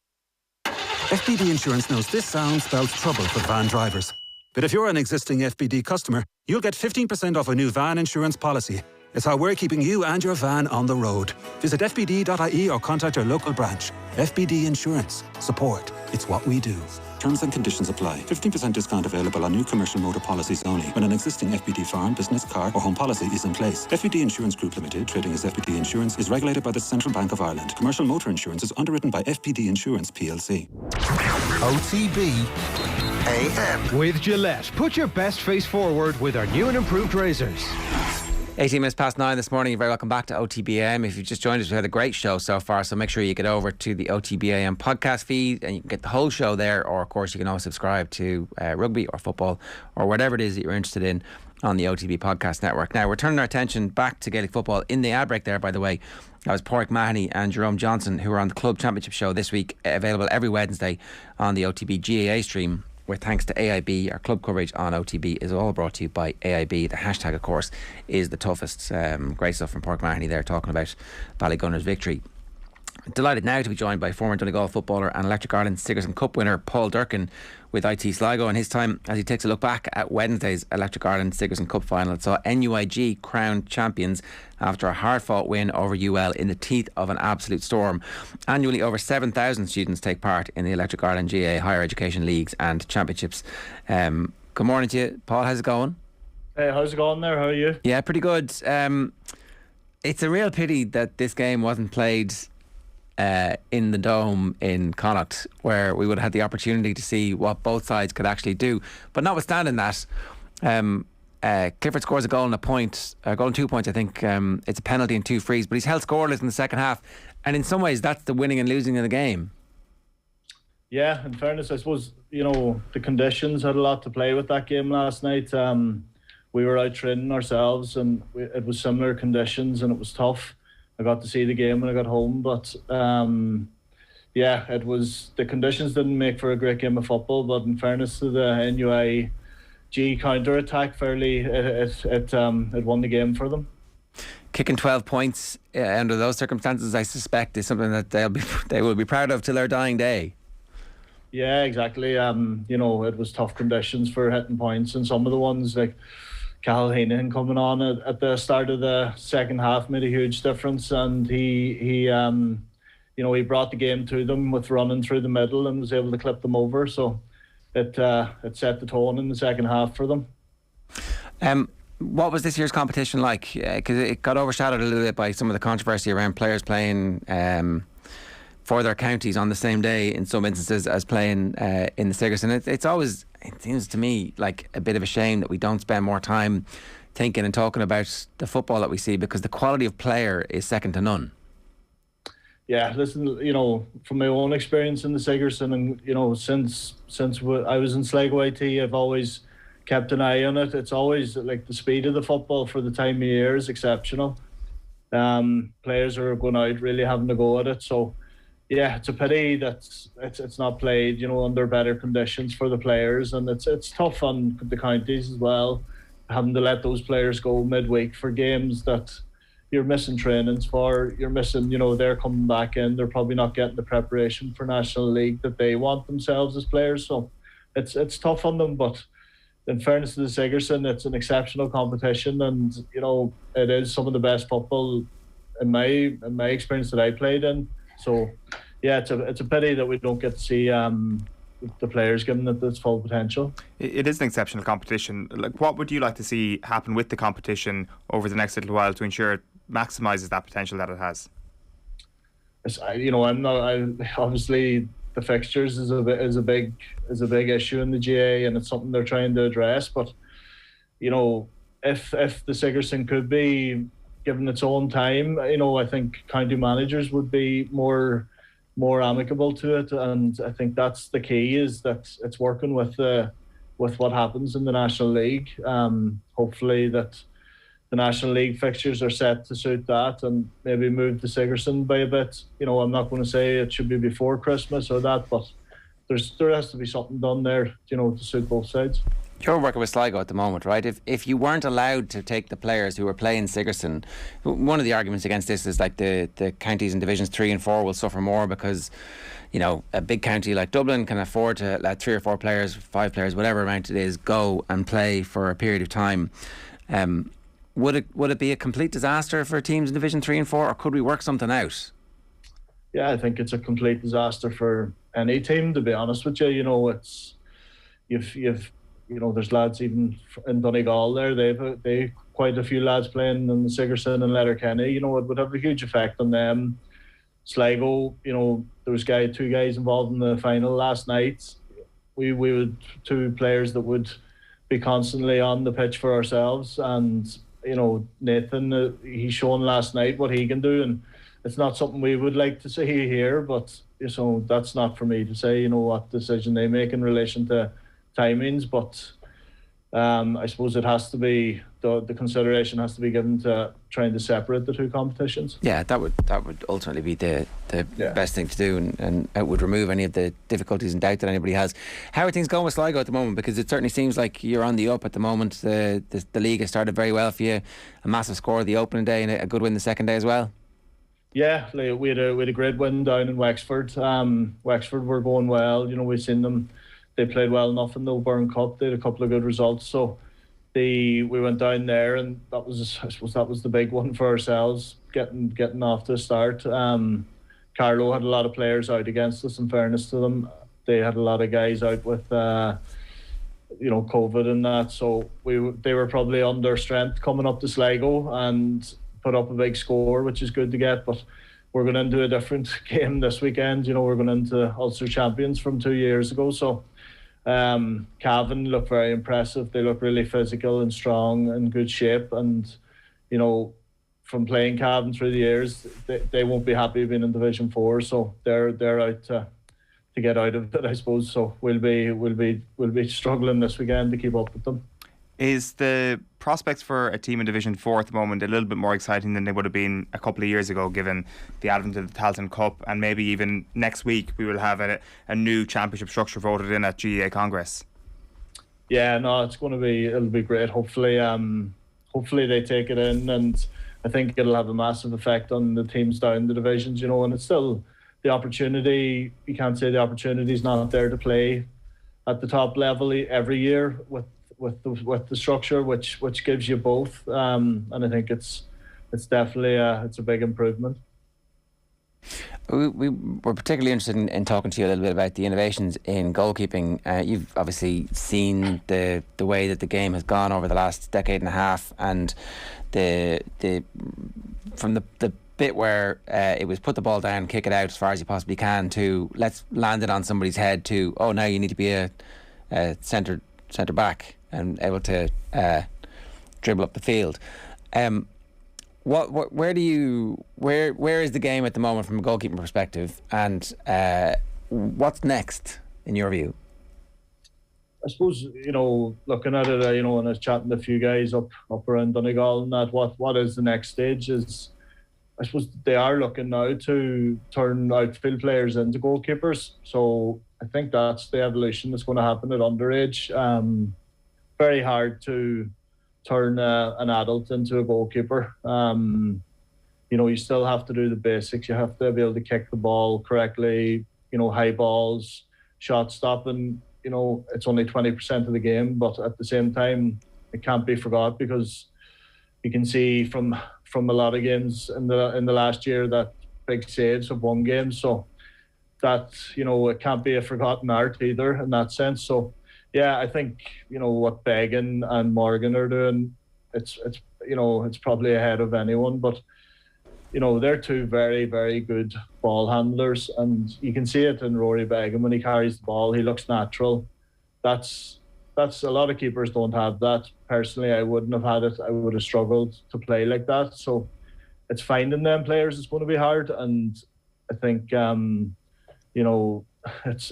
FBD Insurance knows this sound spells trouble for van drivers. But if you're an existing FBD customer, you'll get 15% off a new van insurance policy. It's how we're keeping you and your van on the road. Visit fbd.ie or contact your local branch. FBD Insurance. Support. It's what we do. Terms and conditions apply. 15% discount available on new commercial motor policies only when an existing FBD farm, business, car or home policy is in place. FBD Insurance Group Limited, trading as FBD Insurance, is regulated by the Central Bank of Ireland. Commercial motor insurance is underwritten by FBD Insurance PLC. OTB AM. With Gillette, put your best face forward with our new and improved razors. 18 minutes past 9 this morning. You're very welcome back to OTB AM. If you've just joined us, we had a great show so far, so make sure you get over to the OTB AM podcast feed and you can get the whole show there, or of course you can always subscribe to rugby or football or whatever it is that you're interested in on the OTB podcast network. Now we're turning our attention back to Gaelic football. In the ad break there, by the way, that was Pádraig Mahoney and Jerome Johnson, who are on the Club Championship show this week, available every Wednesday on the OTB GAA stream, where thanks to AIB, our club coverage on OTB is all brought to you by AIB. The hashtag, of course, is the toughest. Great stuff from Pádraig Mahoney there, talking about Ballygunner's victory. Delighted now to be joined by former Donegal footballer and Electric Ireland Sigerson Cup winner Paul Durcan with IT Sligo, and his time as he takes a look back at Wednesday's Electric Ireland Sigerson Cup final. It saw NUIG crowned champions after a hard-fought win over UL in the teeth of an absolute storm. Annually, over 7,000 students take part in the Electric Ireland GAA higher education leagues and championships. Good morning to you, Paul. How's it going? Hey, how's it going there? How are you? Yeah, pretty good. It's a real pity that this game wasn't played in the Dome in Connacht, where we would have had the opportunity to see what both sides could actually do. But notwithstanding that, Clifford scores a goal and a point, a goal and 2 points, I think. It's a penalty and 2 frees, but he's held scoreless in the second half, and in some ways that's the winning and losing of the game. Yeah, in fairness, I suppose, the conditions had a lot to play with that game last night. We were out training ourselves and it was similar conditions and it was tough. I got to see the game when I got home, but it was, the conditions didn't make for a great game of football, but in fairness to the NUIG counter-attack, fairly, it won the game for them. Kicking 12 points under those circumstances, I suspect, is something that they will be proud of till their dying day. Yeah, exactly. It was tough conditions for hitting points, and some of the ones like Cathal Heenan coming on at the start of the second half made a huge difference, and he brought the game to them with running through the middle and was able to clip them over. So it set the tone in the second half for them. What was this year's competition like? Because it got overshadowed a little bit by some of the controversy around players playing for their counties on the same day in some instances as playing in the Sigerson. It's always, it seems to me like a bit of a shame that we don't spend more time thinking and talking about the football that we see, because the quality of player is second to none. Yeah, listen, from my own experience in the Sigerson, and since I was in Sligo IT, I've always kept an eye on it. It's always like the speed of the football for the time of year is exceptional. Players are going out really having to go at it. So yeah, it's a pity that it's not played, under better conditions for the players, and it's tough on the counties as well, having to let those players go midweek for games that you're missing trainings for. You're missing, they're coming back in. They're probably not getting the preparation for National League that they want themselves as players. So it's tough on them, but in fairness to the Sigerson, it's an exceptional competition, and it is some of the best football in my experience that I played in. So yeah, it's a pity that we don't get to see the players given it its full potential. It is an exceptional competition. Like, what would you like to see happen with the competition over the next little while to ensure it maximises that potential that it has? Obviously the fixtures is a big issue in the GA, and it's something they're trying to address. But if the Sigerson could be given its own time, I think county managers would be more amicable to it, and I think that's the key, is that it's working with what happens in the National League. Hopefully that the National League fixtures are set to suit that, and maybe move the Sigerson by a bit. I'm not going to say it should be before Christmas or that, but there has to be something done there, to suit both sides. You're working with Sligo at the moment, right? If you weren't allowed to take the players who were playing Sigerson, one of the arguments against this is like the counties in divisions 3 and 4 will suffer more because, a big county like Dublin can afford to let 3 or 4 players, 5 players, whatever amount it is, go and play for a period of time. Would it be a complete disaster for teams in division 3 and 4, or could we work something out? Yeah, I think it's a complete disaster for any team, to be honest with you. It's you've there's lads even in Donegal there. They've quite a few lads playing in the Sigerson and Letterkenny. It would have a huge effect on them. Sligo, there was 2 guys involved in the final last night. We would 2 players that would be constantly on the pitch for ourselves, and Nathan, he's shown last night what he can do, and it's not something we would like to see here, but that's not for me to say, what decision they make in relation to timings, but I suppose it has to be, the consideration has to be given to trying to separate the two competitions. Yeah, that would ultimately be the best thing to do, and it would remove any of the difficulties and doubt that anybody has. How are things going with Sligo at the moment? Because it certainly seems like you're on the up at the moment. The league has started very well for you. A massive score the opening day and a good win the second day as well. Yeah, we had a great win down in Wexford. Wexford were going well. We've seen them. They played well enough in the Burn Cup. They had a couple of good results. So we went down there, and I suppose that was the big one for ourselves, getting off to a start. Carlo had a lot of players out against us, in fairness to them. They had a lot of guys out with COVID and that. So they were probably under strength coming up to Sligo and put up a big score, which is good to get. But we're going into a different game this weekend. We're going into Ulster champions from 2 years ago. So Cavan look very impressive. They look really physical and strong and good shape. And, from playing Cavan through the years, they won't be happy being in Division 4. So they're out to get out of it, I suppose. So we'll be struggling this weekend to keep up with them. Is the prospects for a team in Division 4 at the moment a little bit more exciting than they would have been a couple of years ago, given the advent of the Tailteann Cup, and maybe even next week we will have a new championship structure voted in at GEA Congress? Yeah, no, it'll be great. Hopefully they take it in, and I think it'll have a massive effect on the teams down the divisions, and it's still the opportunity. You can't say the opportunity's not there to play at the top level every year with the structure, which gives you both, and I think it's definitely a big improvement. We're particularly interested in talking to you a little bit about the innovations in goalkeeping. You've obviously seen the way that the game has gone over the last decade and a half, and from the bit where it was put the ball down, kick it out as far as you possibly can, to let's land it on somebody's head, to now you need to be a centre back and able to dribble up the field. Where is the game at the moment from a goalkeeping perspective, and what's next in your view? I suppose looking at it, and I was chatting to a few guys up around Donegal and that. What is the next stage? Is I suppose they are looking now to turn outfield players into goalkeepers. So I think that's the evolution that's going to happen at underage. Very hard to turn an adult into a goalkeeper. You still have to do the basics. You have to be able to kick the ball correctly, high balls, shot stopping. It's only 20% of the game, but at the same time, it can't be forgot, because you can see from a lot of games in the last year that big saves have won games. So that, it can't be a forgotten art either in that sense. So yeah, I think, what Began and Morgan are doing, it's probably ahead of anyone, but they're two very, very good ball handlers, and you can see it in Rory Began when he carries the ball. He looks natural. That's a lot of keepers don't have that. Personally, I wouldn't have had it. I would have struggled to play like that. So it's finding them players is going to be hard, and I think it's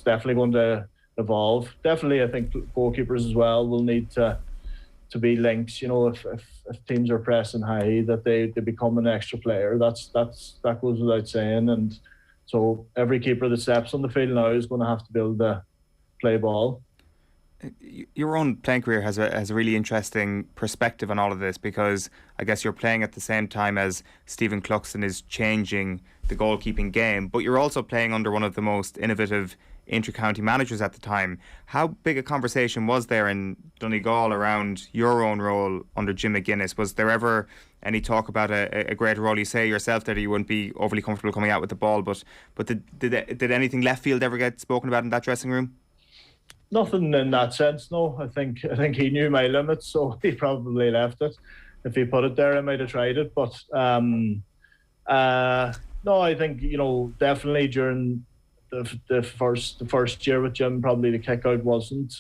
definitely going to evolve. Definitely, I think goalkeepers as well will need to be links. If teams are pressing high, that they become an extra player. That goes without saying. And so every keeper that steps on the field now is going to have to be able to play ball. Your own playing career has a really interesting perspective on all of this, because I guess you're playing at the same time as Stephen Cluxton is changing the goalkeeping game, but you're also playing under one of the most innovative inter-county managers at the time. How big a conversation was there in Donegal around your own role under Jim McGuinness? Was there ever any talk about a greater role? You say yourself that you wouldn't be overly comfortable coming out with the ball, but did anything left field ever get spoken about in that dressing room? Nothing in that sense, no. I think he knew my limits, so he probably left it. If he put it there, I might have tried it. But no, I think definitely during the first year with Jim, probably the kick out wasn't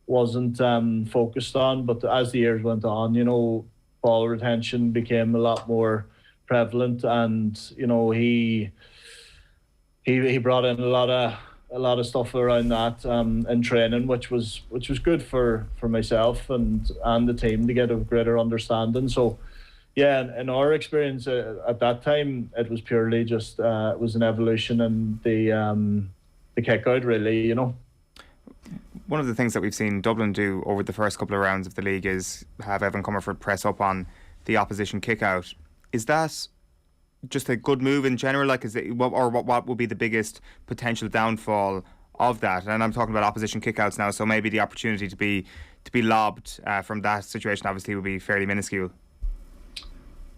focused on. But as the years went on, you know, ball retention became a lot more prevalent, and you know, he brought in a lot of stuff around that in training, which was good for myself and the team to get a greater understanding. So yeah, in our experience at that time, it was purely just it was an evolution in the kick out, really, you know. One of the things that we've seen Dublin do over the first couple of rounds of the league is have Evan Comerford press up on the opposition kick out. Is that just a good move in general? Like, is it, what would be the biggest potential downfall of that? And I'm talking about opposition kickouts now, so maybe the opportunity to be lobbed from that situation obviously would be fairly minuscule.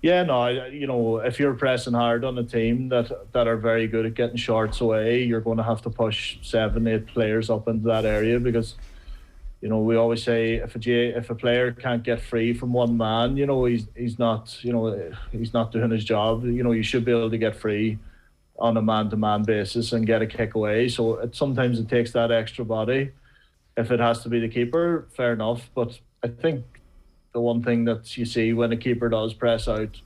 Yeah, no, you know, if you're pressing hard on a team that are very good at getting shots away, you're going to have to push 7-8 players up into that area, because, you know, we always say if a player can't get free from one man, you know, he's not doing his job. You know, you should be able to get free on a man-to-man basis and get a kick away. So sometimes it takes that extra body. If it has to be the keeper, fair enough. But I think the one thing that you see when a keeper does press out,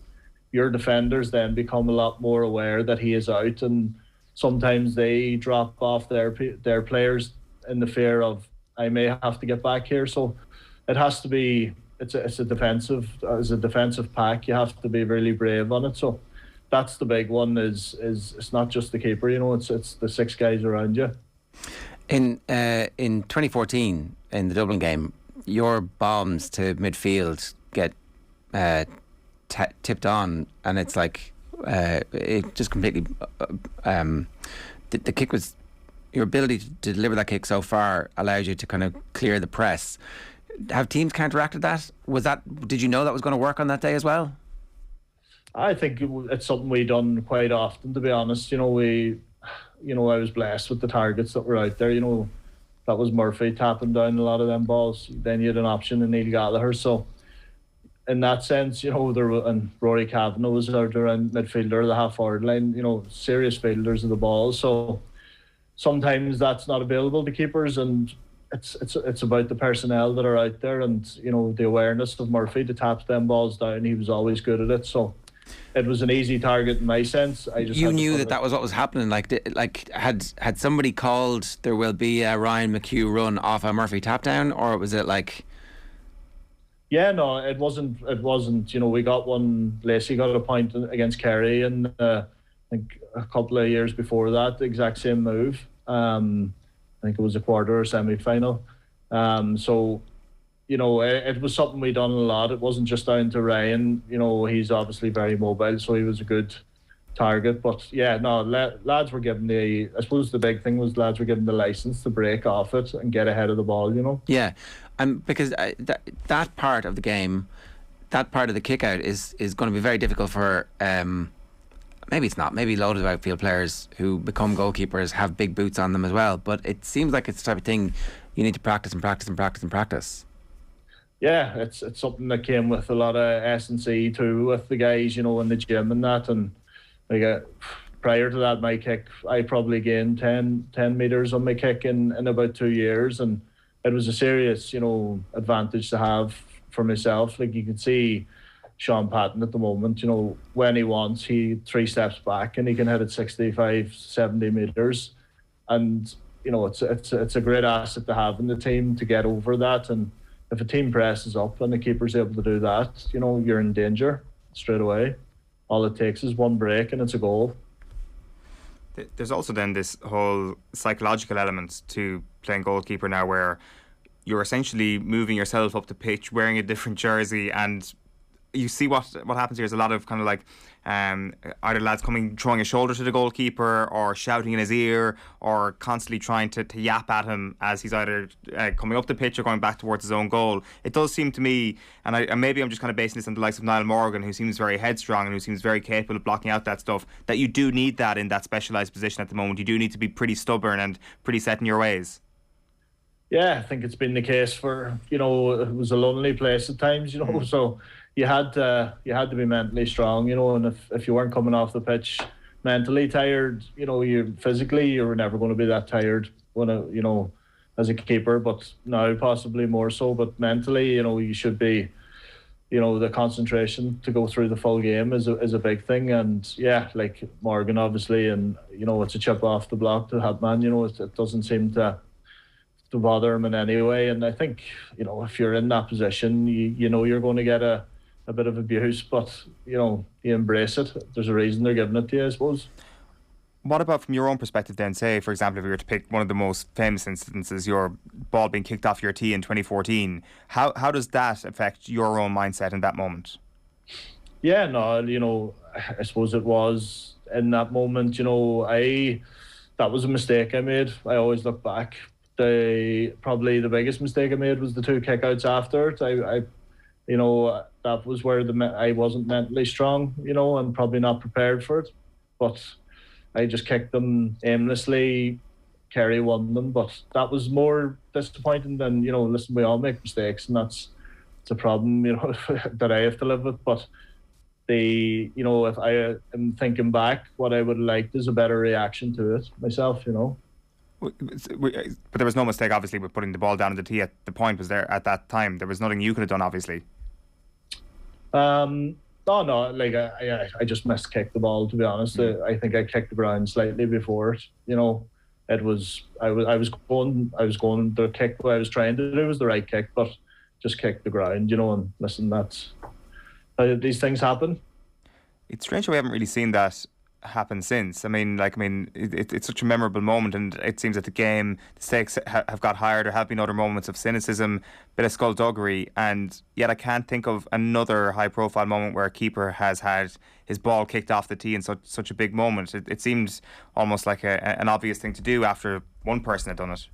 your defenders then become a lot more aware that he is out, and sometimes they drop off their players in the fear of, I may have to get back here. So it has to be, as a defensive pack, you have to be really brave on it. So that's the big one, is it's not just the keeper, you know, it's the 6 guys around you. In 2014, in the Dublin game, your bombs to midfield get tipped on, and it's like it just completely the kick was, your ability to deliver that kick so far allows you to kind of clear the press. Have teams counteracted that? Did you know that was going to work on that day as well? I think it's something we done quite often, to be honest. You know, I was blessed with the targets that were out there. You know, that was Murphy tapping down a lot of them balls. Then you had an option in Neil Gallagher. So in that sense, you know, and Rory Kavanagh was out around midfielder, the half-forward line, you know, serious fielders of the ball. So sometimes that's not available to keepers, and it's about the personnel that are out there, and, you know, the awareness of Murphy to tap them balls down. He was always good at it. So it was an easy target in my sense. You knew that was what was happening. Like had somebody called there will be a Ryan McHugh run off a Murphy tap down, or was it like? Yeah, no, it wasn't. You know, we got one. Lacey got a point against Kerry, and I think a couple of years before that, the exact same move. I think it was a quarter or semi-final. So, you know, it was something we done a lot. It wasn't just down to Ryan. You know, he's obviously very mobile, so he was a good target. But yeah, no, lads were given I suppose the big thing was lads were given the license to break off it and get ahead of the ball, you know. Yeah, because that part of the game, that part of the kick out is going to be very difficult for maybe it's not. Maybe loaded outfield players who become goalkeepers have big boots on them as well. But it seems like it's the type of thing you need to practice and practice and practice and practice. Yeah, it's something that came with a lot of S&C too, with the guys, you know, in the gym and that. And like prior to that, my kick, I probably gained 10 metres on my kick in about 2 years. And it was a serious, you know, advantage to have for myself. Like you can see Sean Patton at the moment, you know, when he wants, he 3 steps back and he can hit it 65, 70 metres. And, you know, it's a great asset to have in the team to get over that. And if a team presses up and the keeper's able to do that, you know, you're in danger straight away. All it takes is one break and it's a goal. There's also then this whole psychological element to playing goalkeeper now, where you're essentially moving yourself up the pitch, wearing a different jersey, and you see what happens here is a lot of kind of like either lads throwing a shoulder to the goalkeeper or shouting in his ear or constantly trying to yap at him as he's either coming up the pitch or going back towards his own goal. It does seem to me, and maybe I'm just kind of basing this on the likes of Niall Morgan, who seems very headstrong and who seems very capable of blocking out that stuff, that you do need that in that specialised position at the moment. You do need to be pretty stubborn and pretty set in your ways. Yeah, I think it's been the case for, you know, it was a lonely place at times, you know, so you had to be mentally strong, you know, and if you weren't coming off the pitch mentally tired, you know, you were never going to be that tired when as a keeper, but now possibly more so. But mentally, you should be, the concentration to go through the full game is a big thing. And yeah, like Morgan obviously, and it's a chip off the block to Hatman. It doesn't seem to bother him in any way. And I think if you're in that position, you're going to get a bit of abuse, but you embrace it. There's a reason they're giving it to you, I suppose. What about from your own perspective then? Say, for example, if we were to pick one of the most famous instances, your ball being kicked off your tee in 2014, how does that affect your own mindset in that moment? Yeah, no, I suppose it was in that moment, that was a mistake I made. I always look back. Probably the biggest mistake I made was the 2 kickouts after it. That was where I wasn't mentally strong, and probably not prepared for it. But I just kicked them aimlessly. Kerry won them, but that was more disappointing than, listen, we all make mistakes, and it's a problem, that I have to live with. But if I am thinking back, what I would have liked is a better reaction to it myself, But there was no mistake, obviously, with putting the ball down in the tee. The point was there at that time. There was nothing you could have done, obviously. No, like I just miskicked the ball, to be honest. I think I kicked the ground slightly before it. It was I was going the kick what I was trying to do was the right kick, but just kicked the ground, and listen, that's these things happen. It's strange we haven't really seen that happen since. It's such a memorable moment, and it seems that the stakes have got higher. There have been other moments of cynicism, bit of skullduggery, and yet I can't think of another high-profile moment where a keeper has had his ball kicked off the tee in such a big moment. It seems almost like an obvious thing to do after one person had done it.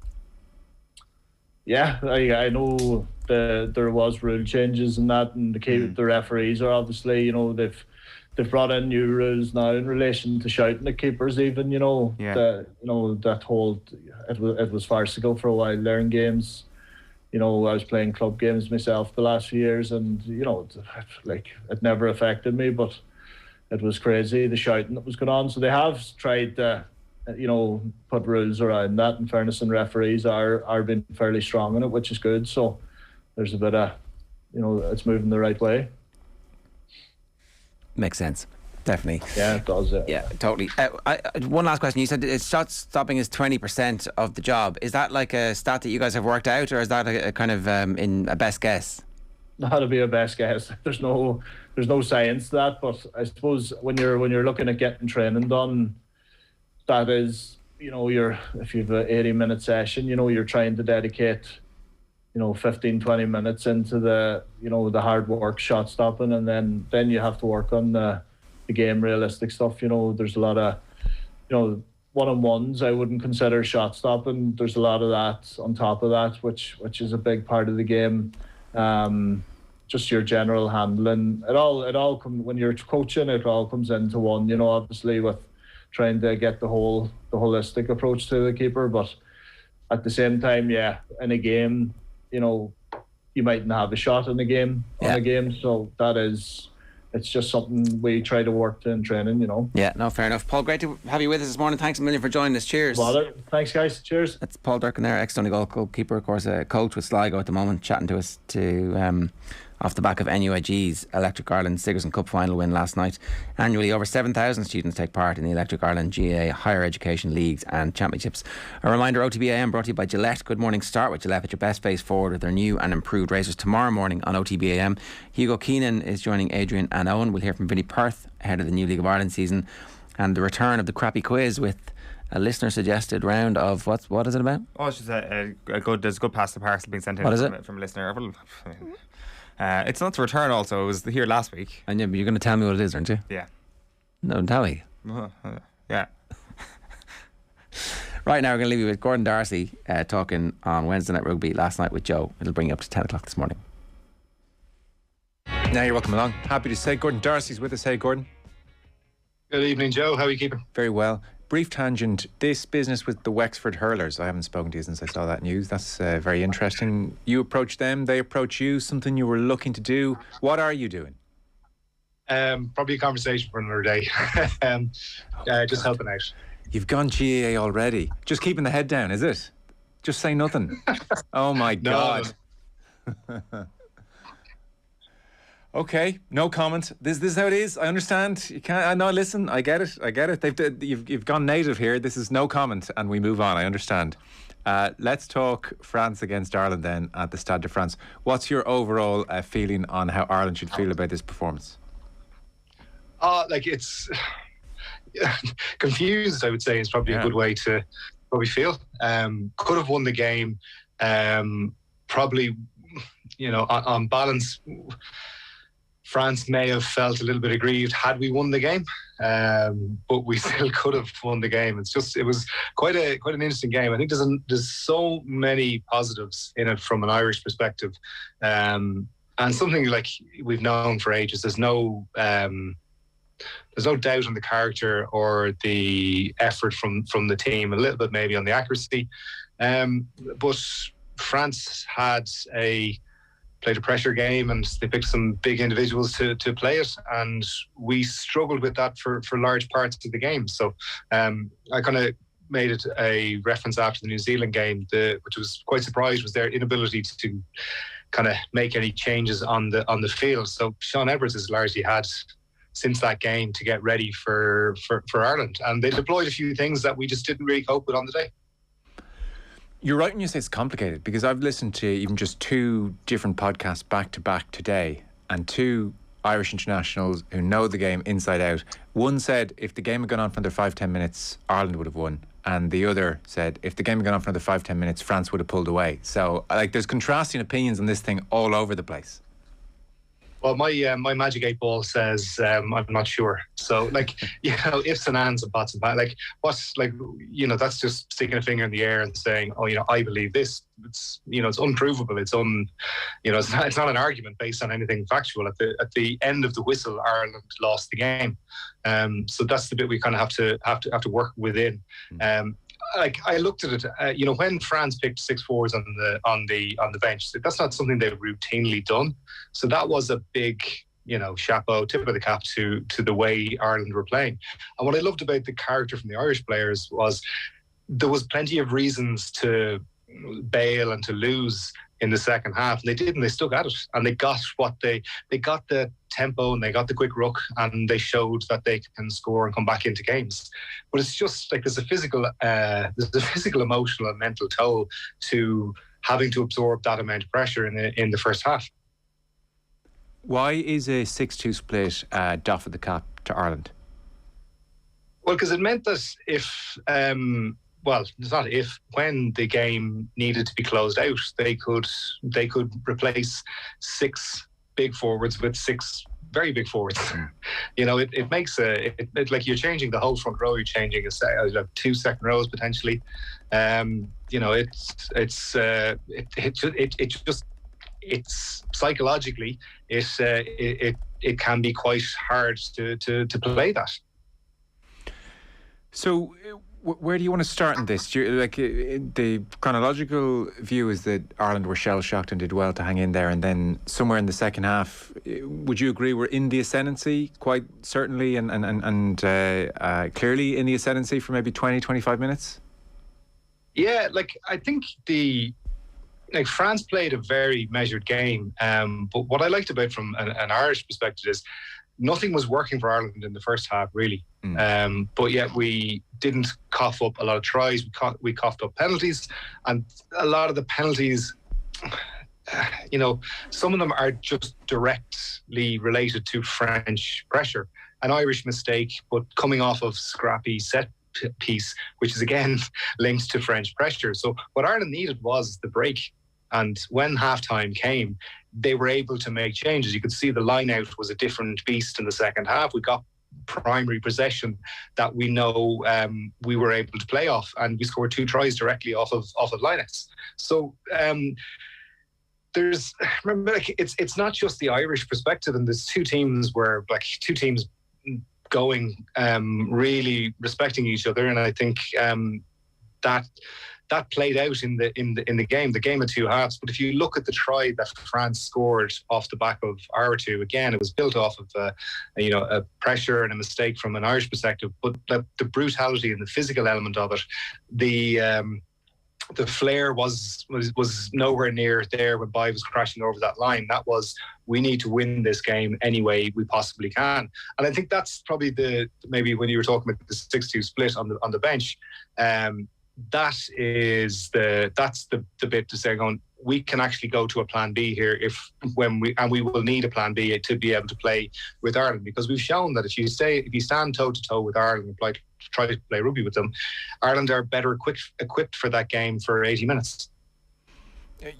Yeah, I know there was rule changes and that, and the referees are obviously, they've brought in new rules now in relation to shouting at keepers even, that whole, it was farcical for a while there in games. I was playing club games myself the last few years, and, it never affected me, but it was crazy, the shouting that was going on. So they have tried to, put rules around that. In fairness, and referees are being fairly strong in it, which is good. So there's a bit of, it's moving the right way. Makes sense. Definitely. Yeah, it does. Yeah, totally. One last question. You said shot stopping is 20% of the job. Is that like a stat that you guys have worked out, or is that a kind of in a best guess? That'll be a best guess. There's no science to that, but I suppose when you're looking at getting training done, that is, if you've an 80-minute session, you're trying to dedicate 15-20 minutes into the the hard work, shot stopping, and then you have to work on the game realistic stuff. There's a lot of one-on-ones. I wouldn't consider shot stopping. There's a lot of that on top of that, which is a big part of the game. Just your general handling. It all when you're coaching, it all comes into one. Obviously with trying to get the holistic approach to the keeper, but at the same time, yeah, in a game, you mightn't have a shot in the game on a game, so it's just something we try to work to in training, Yeah, no, fair enough. Paul, great to have you with us this morning. Thanks a million for joining us. Cheers. Bother. Thanks, guys. Cheers. That's Paul Durcan there, ex-Donegal goalkeeper, of course, a coach with Sligo at the moment, chatting to us off the back of NUIG's Electric Ireland Sigerson Cup final win last night. Annually, over 7,000 students take part in the Electric Ireland GAA Higher Education Leagues and Championships. A reminder, OTB AM brought to you by Gillette. Good morning. Start with Gillette at your best face forward with their new and improved razors tomorrow morning on OTB AM. Hugo Keenan is joining Adrian and Eoin. We'll hear from Vinnie Perth ahead of the new League of Ireland season, and the return of the crappy quiz with a listener suggested round of what is it about? Oh, it's just there's a good pasta parcel being sent in from a listener. It's not to return also. It was here last week. And you're going to tell me what it is, aren't you? Yeah. No, tell me. Yeah. Right now we're going to leave you with Gordon Darcy talking on Wednesday Night Rugby last night with Joe. It'll bring you up to 10 o'clock this morning. Now you're welcome along. Happy to say Gordon Darcy's with us. Hey, Gordon. Good evening, Joe. How are you keeping? Very well. Brief tangent. This business with the Wexford Hurlers, I haven't spoken to you since I saw that news. That's very interesting. You approach them, they approach you, something you were looking to do. What are you doing? Probably a conversation for another day. Just helping out. You've gone GAA already. Just keeping the head down, is it? Just say nothing. Oh my God. Okay, no comment. This is how it is. I understand. You can't. I know. Listen, I get it. You've gone native here. This is no comment, and we move on. I understand. Let's talk France against Ireland then at the Stade de France. What's your overall feeling on how Ireland should feel about this performance? It's confused, I would say, is probably a good way to probably feel. Could have won the game. Probably, on balance, France may have felt a little bit aggrieved had we won the game, but we still could have won the game. It was quite an interesting game. I think there's so many positives in it from an Irish perspective, and something like we've known for ages. There's no doubt on the character or the effort from the team. A little bit maybe on the accuracy, but France played a pressure game, and they picked some big individuals to play it, and we struggled with that for large parts of the game. So I kind of made it a reference after the New Zealand game, which was quite surprised, was their inability to kind of make any changes on the field. So Sean Edwards has largely had since that game to get ready for Ireland, and they deployed a few things that we just didn't really cope with on the day. You're right when you say it's complicated, because I've listened to even just 2 different podcasts back to back today, and 2 Irish internationals who know the game inside out. One said if the game had gone on for another 5-10 minutes, Ireland would have won, and the other said if the game had gone on for another 5-10 minutes, France would have pulled away. So there's contrasting opinions on this thing all over the place. Well, my Magic 8 Ball says I'm not sure. So ifs and ands and buts and bats. That's just sticking a finger in the air and saying, I believe this. It's it's unprovable. It's it's not an argument based on anything factual. At the end of the whistle, Ireland lost the game. So that's the bit we kind of have to work within. I looked at it, when France picked 6 forwards on the bench, that's not something they've routinely done. So that was a big, chapeau, tip of the cap to the way Ireland were playing. And what I loved about the character from the Irish players was there was plenty of reasons to bail and to lose in the second half. And they did, and they stuck at it, and they got they got the tempo, and they got the quick ruck, and they showed that they can score and come back into games. But it's just there's a physical, emotional and mental toll to having to absorb that amount of pressure in the first half. Why is a 6-2 split doff at the cap to Ireland? Well, because it meant that if it's not if, when the game needed to be closed out, they could replace 6 big forwards with 6 very big forwards. It makes it like you're changing the whole front row. You're changing 2 second rows potentially. It's psychologically it can be quite hard to play that. So where do you want to start in this? The chronological view is that Ireland were shell-shocked and did well to hang in there, and then somewhere in the second half, would you agree we're in the ascendancy quite certainly and clearly in the ascendancy for maybe 20-25 minutes? Yeah, I think France played a very measured game, but what I liked about it from an Irish perspective is nothing was working for Ireland in the first half, really. But yet we didn't cough up a lot of tries. We coughed up penalties, and a lot of the penalties, some of them are just directly related to French pressure. An Irish mistake, but coming off of scrappy set piece, which is again linked to French pressure. So what Ireland needed was the break. And when halftime came, they were able to make changes. You could see the line out was a different beast in the second half. We got primary possession that we know we were able to play off, and we scored 2 tries directly off of lineouts. So it's not just the Irish perspective, and there's 2 teams going really respecting each other, and I think that played out in the game of 2 halves. But if you look at the try that France scored off the back of our 2, again, it was built off of a pressure and a mistake from an Irish perspective. But the brutality and the physical element of it, the flair was nowhere near there when Bai was crashing over that line. That was, we need to win this game any way we possibly can. And I think that's probably maybe when you were talking about the 6-2 split on the bench, that's the bit to say, going, we can actually go to a plan B here we will need a plan B to be able to play with Ireland, because we've shown that if you stand toe to toe with Ireland and try to play rugby with them, Ireland are better equipped for that game for 80 minutes.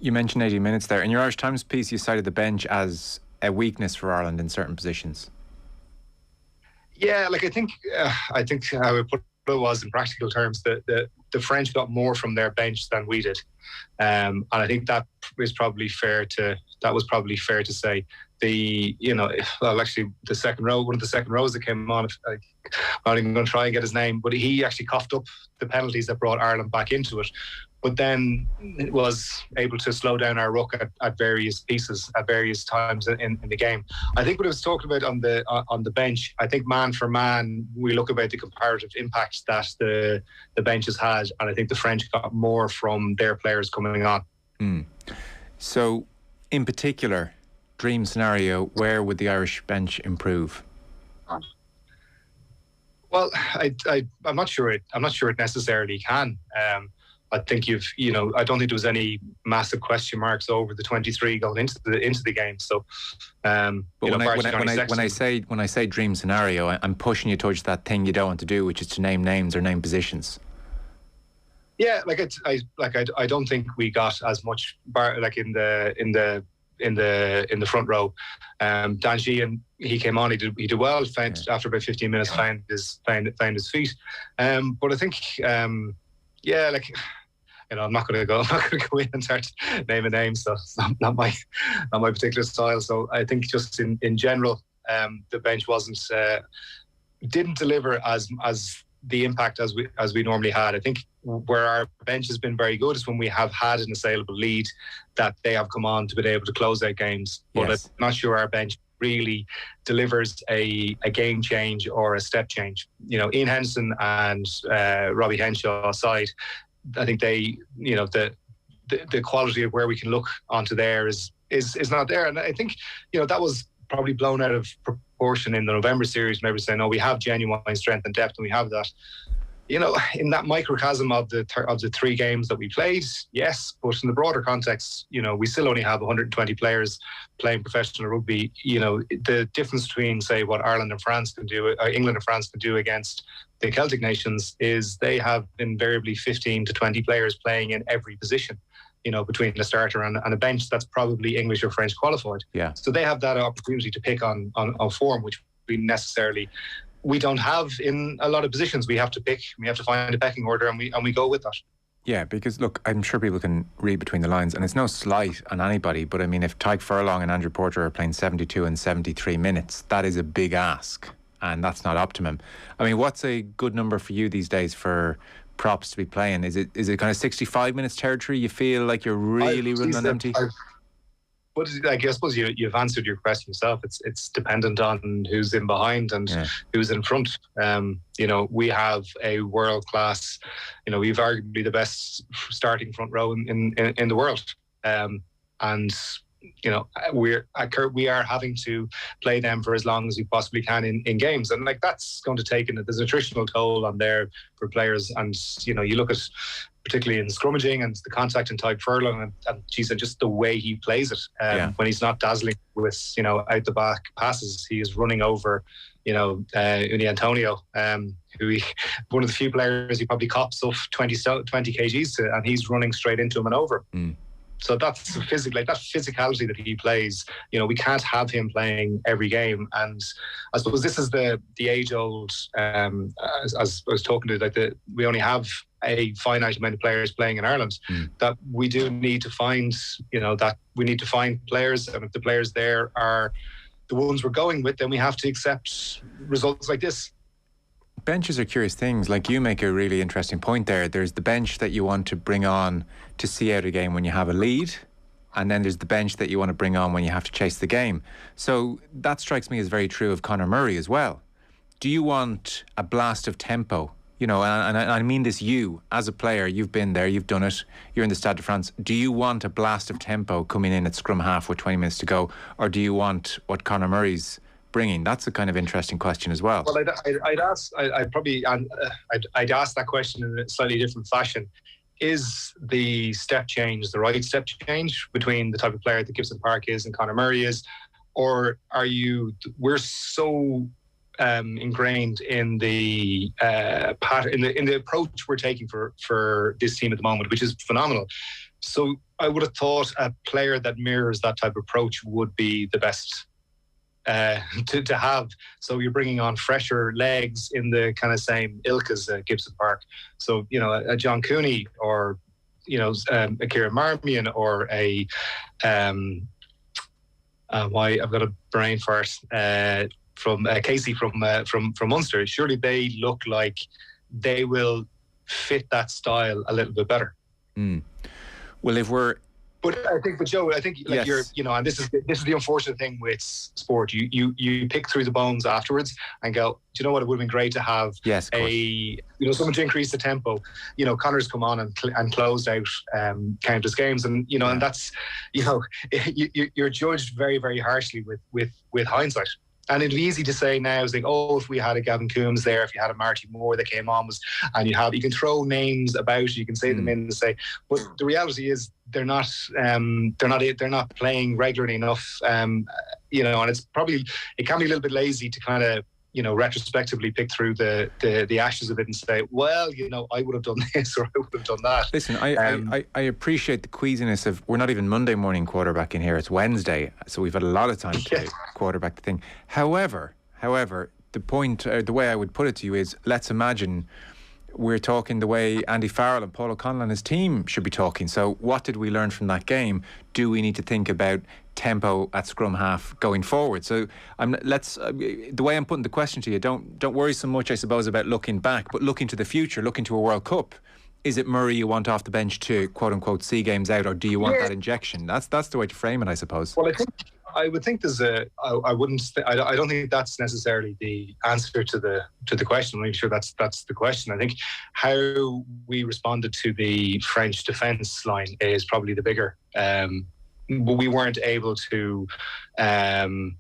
You mentioned 80 minutes there. In your Irish Times piece, you cited the bench as a weakness for Ireland in certain positions. Yeah, like I think how I put it was, in practical terms, the French got more from their bench than we did, and I think that was probably fair to say. The second row, one of the second rows that came on, I'm not even going to try and get his name, but he actually coughed up the penalties that brought Ireland back into it, but then was able to slow down our ruck at various pieces at various times in the game. I think what I was talking about on the bench, I think man for man, we look about the comparative impact that the bench has had, and I think the French got more from their players coming on. So, in particular, dream scenario, where would the Irish bench improve? Well, I'm not sure it necessarily can. I think I don't think there was any massive question marks over the 23 going into the game. So, but when I say dream scenario, I'm pushing you towards that thing you don't want to do, which is to name names or name positions. Yeah, I don't think we got as much in the front row. Dan Sheahan, he came on, he did well. After about 15 minutes, found his feet. But I think, I'm not going to go in and start naming names. So it's not my particular style. So I think just in general, the bench didn't deliver as the impact as we normally had. I think where our bench has been very good is when we have had an assailable lead that they have come on to be able to close out games. But Yes. I'm not sure our bench really delivers a game change or a step change. Ian Henderson and Robbie Henshaw aside, I think they, the quality of where we can look onto there is not there. And I think, that was probably blown out of proportion in the November series when everyone's saying, "Oh, we have genuine strength and depth, and we have that." In that microcosm of the 3 games that we played, yes, but in the broader context, we still only have 120 players playing professional rugby. The difference between, say, what Ireland and France can do, England and France can do against the Celtic nations is they have invariably 15 to 20 players playing in every position, between the starter and a bench that's probably English or French qualified. Yeah. So they have that opportunity to pick on form, which we don't have in a lot of positions. We have to pick, we have to find a pecking order, and we go with that. Yeah, because look, I'm sure people can read between the lines, and it's no slight on anybody, but I mean, if Tyke Furlong and Andrew Porter are playing 72 and 73 minutes, that is a big ask, and that's not optimum. I mean, what's a good number for you these days for props to be playing? Is it kind of 65 minutes territory? You feel like you're really running on empty? But I suppose you've answered your question yourself. It's dependent on who's in behind and who's in front. We have a world class. We've arguably the best starting front row in the world, and we are having to play them for as long as we possibly can in games, and that's going to take there's a attritional toll on there for players. And you look at, particularly in scrummaging and the contact in Tyke Furlong, and just the way he plays it. When he's not dazzling with out the back passes, he is running over Uni Antonio, who one of the few players he probably cops off 20 kgs to, and he's running straight into him and over. So that's that physicality that he plays. We can't have him playing every game, and I suppose this is the age-old. As I was talking to, we only have a finite amount of players playing in Ireland. That we do need to find. That we need to find players, and if the players there are the ones we're going with, then we have to accept results like this. Benches are curious things. Like, you make a really interesting point there. There's the bench that you want to bring on to see out a game when you have a lead, and then there's the bench that you want to bring on when you have to chase the game. So that strikes me as very true of Conor Murray as well. Do you want a blast of tempo You know, and I mean this, you, as a player, you've been there, you've done it, you're in the Stade de France. Do you want a blast of tempo coming in at scrum half with 20 minutes to go, or do you want what Conor Murray's bringing? That's a kind of interesting question as well. Well, I'd ask that question in a slightly different fashion. Is the step change the right step change between the type of player that Gibson Park is and Conor Murray is, or we're so ingrained in the pattern, in the approach we're taking for this team at the moment, which is phenomenal. So I would have thought a player that mirrors that type of approach would be the best to have. So you're bringing on fresher legs in the kind of same ilk as Gibson Park. So, you know, a John Cooney, or, you know, a Kieran Marmion, or a I've got a brain first. From Casey from Munster. Surely they look like they will fit that style a little bit better. Well, if we're... But Joe, I think like, yes, you're, you know, and this is the unfortunate thing with sport. You pick through the bones afterwards and go, do you know what? It would have been great to have someone to increase the tempo. You know, Connor's come on and closed out countless games, and you know, and that's, you know, you're judged very, very harshly with hindsight. And it'd be easy to say now, like, oh, if we had a Gavin Coombs there, if you had a Marty Moore that came on, and you can throw names about, you can say them in and say, but the reality is they're not playing regularly enough, you know, and it can be a little bit lazy to kind of, you know, retrospectively pick through the ashes of it and say, well, you know, I would have done this or I would have done that. Listen, I appreciate the queasiness of, we're not even Monday morning quarterbacking here, it's Wednesday, so we've had a lot of time to quarterback the thing. However, the point, the way I would put it to you is, let's imagine we're talking the way Andy Farrell and Paul O'Connell and his team should be talking. So what did we learn from that game? Do we need to think about tempo at scrum half going forward? So the way I'm putting the question to you, don't worry so much, I suppose, about looking back, but looking to the future, looking to a World Cup. Is it Murray you want off the bench to quote unquote see games out, or do you want that injection? That's the way to frame it, I suppose. Well, I would think I don't think that's necessarily the answer to the question. I'm not sure that's the question. I think how we responded to the French defence line is probably the bigger. We weren't able to respond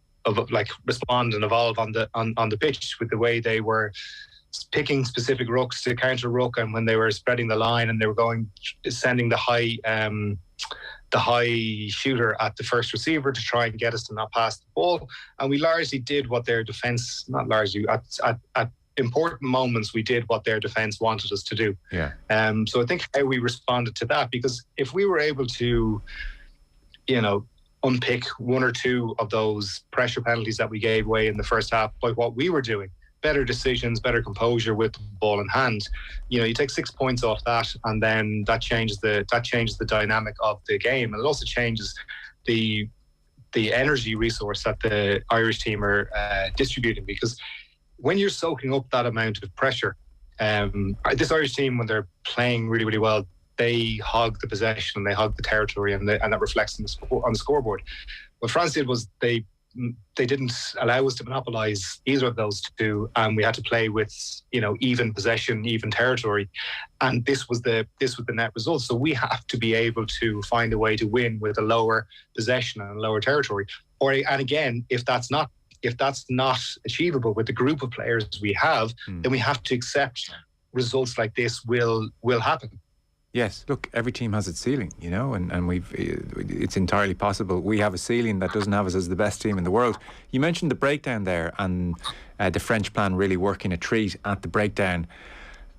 and evolve on the pitch with the way they were picking specific rucks to counter ruck, and when they were spreading the line and they were sending the high shooter at the first receiver to try and get us to not pass the ball. And we largely did what their defence, not largely, at important moments we did what their defence wanted us to do. Yeah. So I think how we responded to that, because if we were able to, you know, unpick one or two of those pressure penalties that we gave away in the first half by what we were doing, better decisions, better composure with the ball in hand, you know, you take 6 points off that, and then that changes the dynamic of the game, and it also changes the energy resource that the Irish team are distributing. Because when you're soaking up that amount of pressure, this Irish team, when they're playing really, really well, they hog the possession and they hog the territory, and that reflects on the scoreboard. What France did was they didn't allow us to monopolise either of those two, and we had to play with, you know, even possession, even territory, and this was the net result. So we have to be able to find a way to win with a lower possession and a lower territory. And again, if that's not achievable with the group of players we have, then we have to accept results like this will happen. Yes, look, every team has its ceiling, you know, and it's entirely possible we have a ceiling that doesn't have us as the best team in the world. You mentioned the breakdown there, and the French plan really working a treat at the breakdown.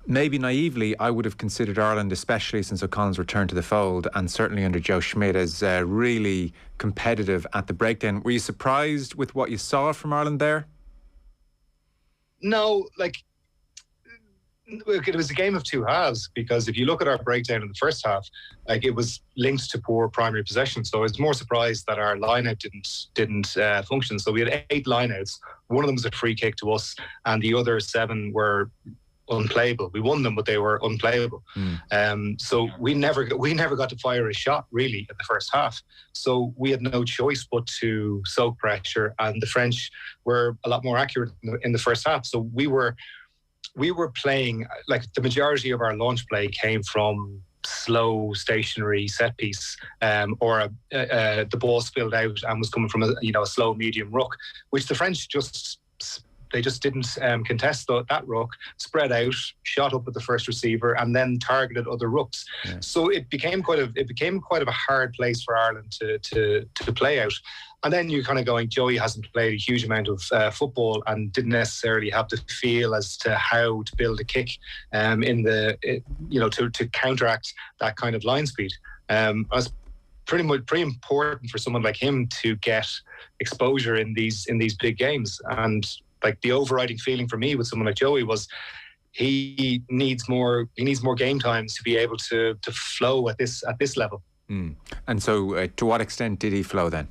Maybe naively, I would have considered Ireland, especially since O'Connell's returned to the fold, and certainly under Joe Schmidt, as really competitive at the breakdown. Were you surprised with what you saw from Ireland there? No, it was a game of two halves, because if you look at our breakdown in the first half, it was linked to poor primary possession. So I was more surprised that our line-out didn't function. So we had 8 line-outs. One of them was a free kick to us, and the other 7 were unplayable. We won them, but they were unplayable. So we never got to fire a shot really in the first half. So we had no choice but to soak pressure, and the French were a lot more accurate in the first half. So we were we were playing, like the majority of our launch play came from slow, stationary set piece, or the ball spilled out and was coming from a slow, medium ruck, which the French just didn't contest that ruck, spread out, shot up at the first receiver, and then targeted other rucks. Yeah. So it became quite of a hard place for Ireland to play out. And then you're kind of going, Joey hasn't played a huge amount of football and didn't necessarily have the feel as to how to build a kick to counteract that kind of line speed. It's pretty important for someone like him to get exposure in these big games. And like the overriding feeling for me with someone like Joey was he needs more game times to be able to flow at this level. And so to what extent did he flow then?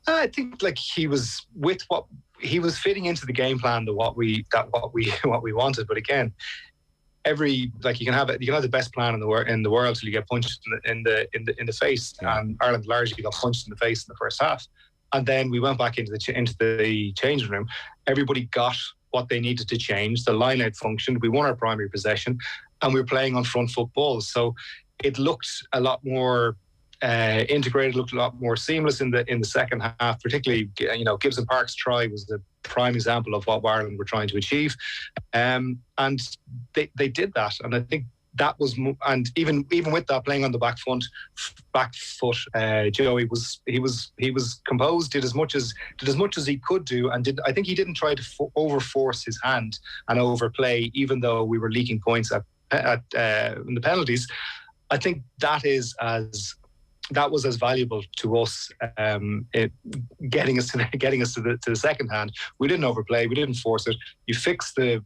I think like he was fitting into the game plan to what we wanted. But again, you can have the best plan in the world till you get punched in the face. Yeah. And Ireland largely got punched in the face in the first half. And then we went back into the changing room. Everybody got what they needed to change. The line-out functioned. We won our primary possession, and we were playing on front foot balls. So it looked a lot more integrated, looked a lot more seamless in the second half. Particularly, Gibson Park's try was the prime example of what Ireland were trying to achieve, and they did that. And I think that was, and even with that, playing on the back foot, Joey was composed, did as much as he could do, and I think he didn't try to overforce his hand and overplay, even though we were leaking points in the penalties. I think that was as valuable to us, getting us to the second hand. We didn't overplay, we didn't force it. You fix the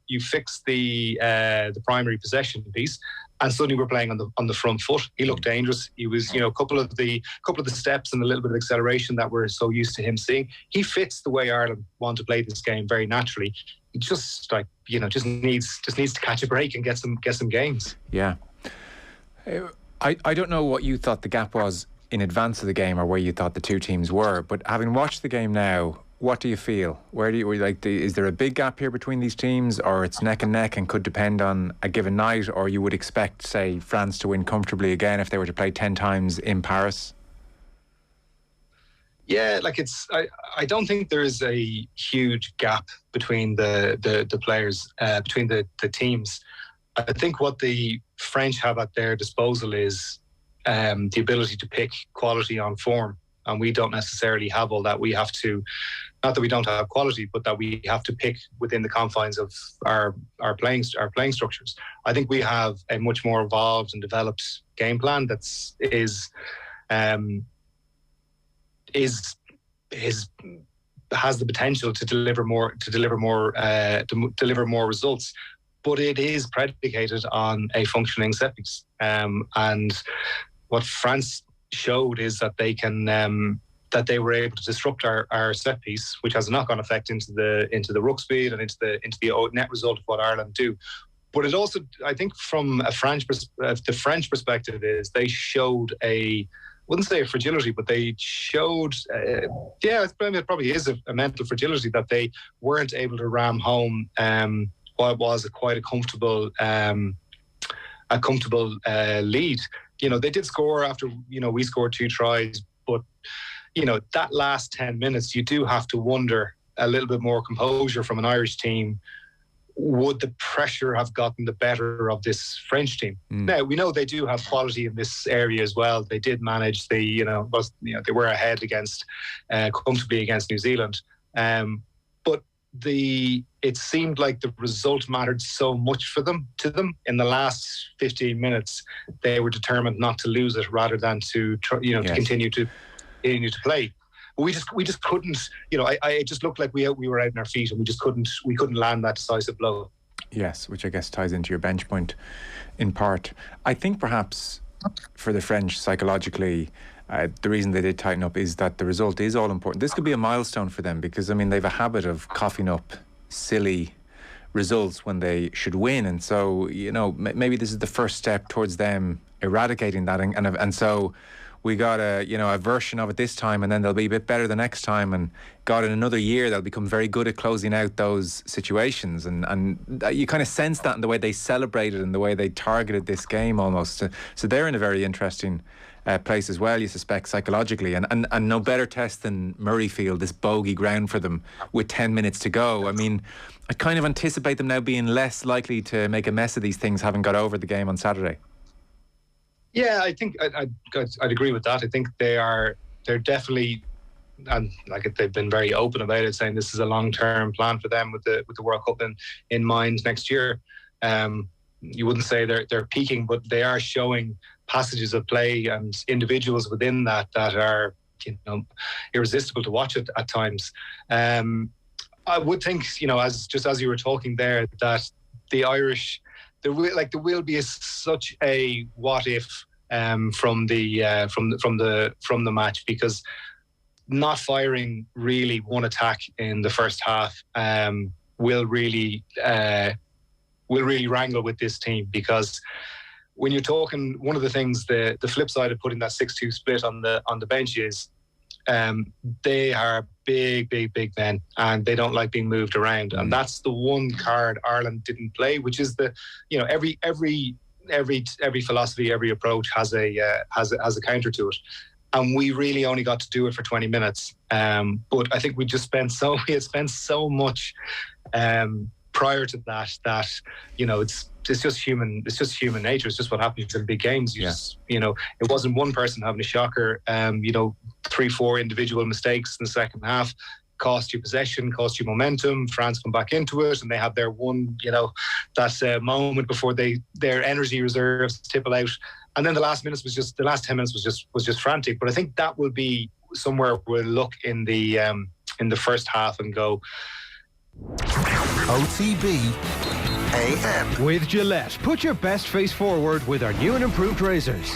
primary possession piece, and suddenly we're playing on the front foot. He looked dangerous. He was, a couple of the steps and a little bit of acceleration that we're so used to him seeing. He fits the way Ireland want to play this game very naturally. He just needs to catch a break and get some games. Yeah. I don't know what you thought the gap was in advance of the game or where you thought the two teams were, but having watched the game now, what do you feel? Is there a big gap here between these teams, or it's neck and neck and could depend on a given night, or you would expect, say, France to win comfortably again if they were to play 10 times in Paris? Yeah, I don't think there is a huge gap between the players, between the teams. I think what the French have at their disposal is the ability to pick quality on form, and we don't necessarily have all that. We have to, not that we don't have quality, but that we have to pick within the confines of our playing structures. I think we have a much more evolved and developed game plan has the potential to deliver more results. But it is predicated on a functioning set piece. And what France showed is that they they were able to disrupt our set piece, which has a knock-on effect into the ruck speed and into the net result of what Ireland do. But it also, I think, from the French perspective, is they showed I wouldn't say a fragility, but they showed, it probably is a mental fragility that they weren't able to ram home what was quite a comfortable lead. They did score after, we scored 2 tries, but, that last 10 minutes, you do have to wonder a little bit more composure from an Irish team. Would the pressure have gotten the better of this French team? Now, we know they do have quality in this area as well. They did manage they were ahead comfortably against New Zealand. But it seemed like the result mattered so much to them in the last 15 minutes. They were determined not to lose it rather than to continue to play. But we just couldn't. It just looked like we were out on our feet, and we couldn't land that decisive blow. Yes, which I guess ties into your bench point in part. I think perhaps for the French psychologically, the reason they did tighten up is that the result is all important. This could be a milestone for them because, they've a habit of coughing up silly results when they should win. And so, maybe this is the first step towards them eradicating that. And so we got a version of it this time, and then they'll be a bit better the next time, and God, in another year they'll become very good at closing out those situations, and you kind of sense that in the way they celebrated and the way they targeted this game almost. So they're in a very interesting place as well, you suspect, psychologically, and no better test than Murrayfield, this bogey ground for them with 10 minutes to go. I mean, I kind of anticipate them now being less likely to make a mess of these things, having got over the game on Saturday. Yeah, I think I'd agree with that. I think they're definitely, and like they've been very open about it, saying this is a long-term plan for them with the World Cup in mind next year. You wouldn't say they're peaking, but they are showing passages of play and individuals within that are, irresistible to watch it at times. I would think, as you were talking there, that the Irish, there will be such a what if from the match, because not firing really one attack in the first half will really wrangle with this team, because when you're talking, one of the things, the flip side of putting that 6-2 split on the bench is they are big men, and they don't like being moved around, and that's the one card Ireland didn't play, which is every philosophy, every approach has a counter to it, and we really only got to do it for 20 minutes. But I think we had spent so much prior to that it's just human nature. It's just what happens in big games. It wasn't one person having a shocker. 3-4 individual mistakes in the second half cost you possession, cost you momentum. France come back into it, and they have their one, that moment before their energy reserves tipple out, and then the last 10 minutes was just frantic. But I think that will be somewhere we'll look in the first half and go, OTB AM. With Gillette, put your best face forward with our new and improved razors.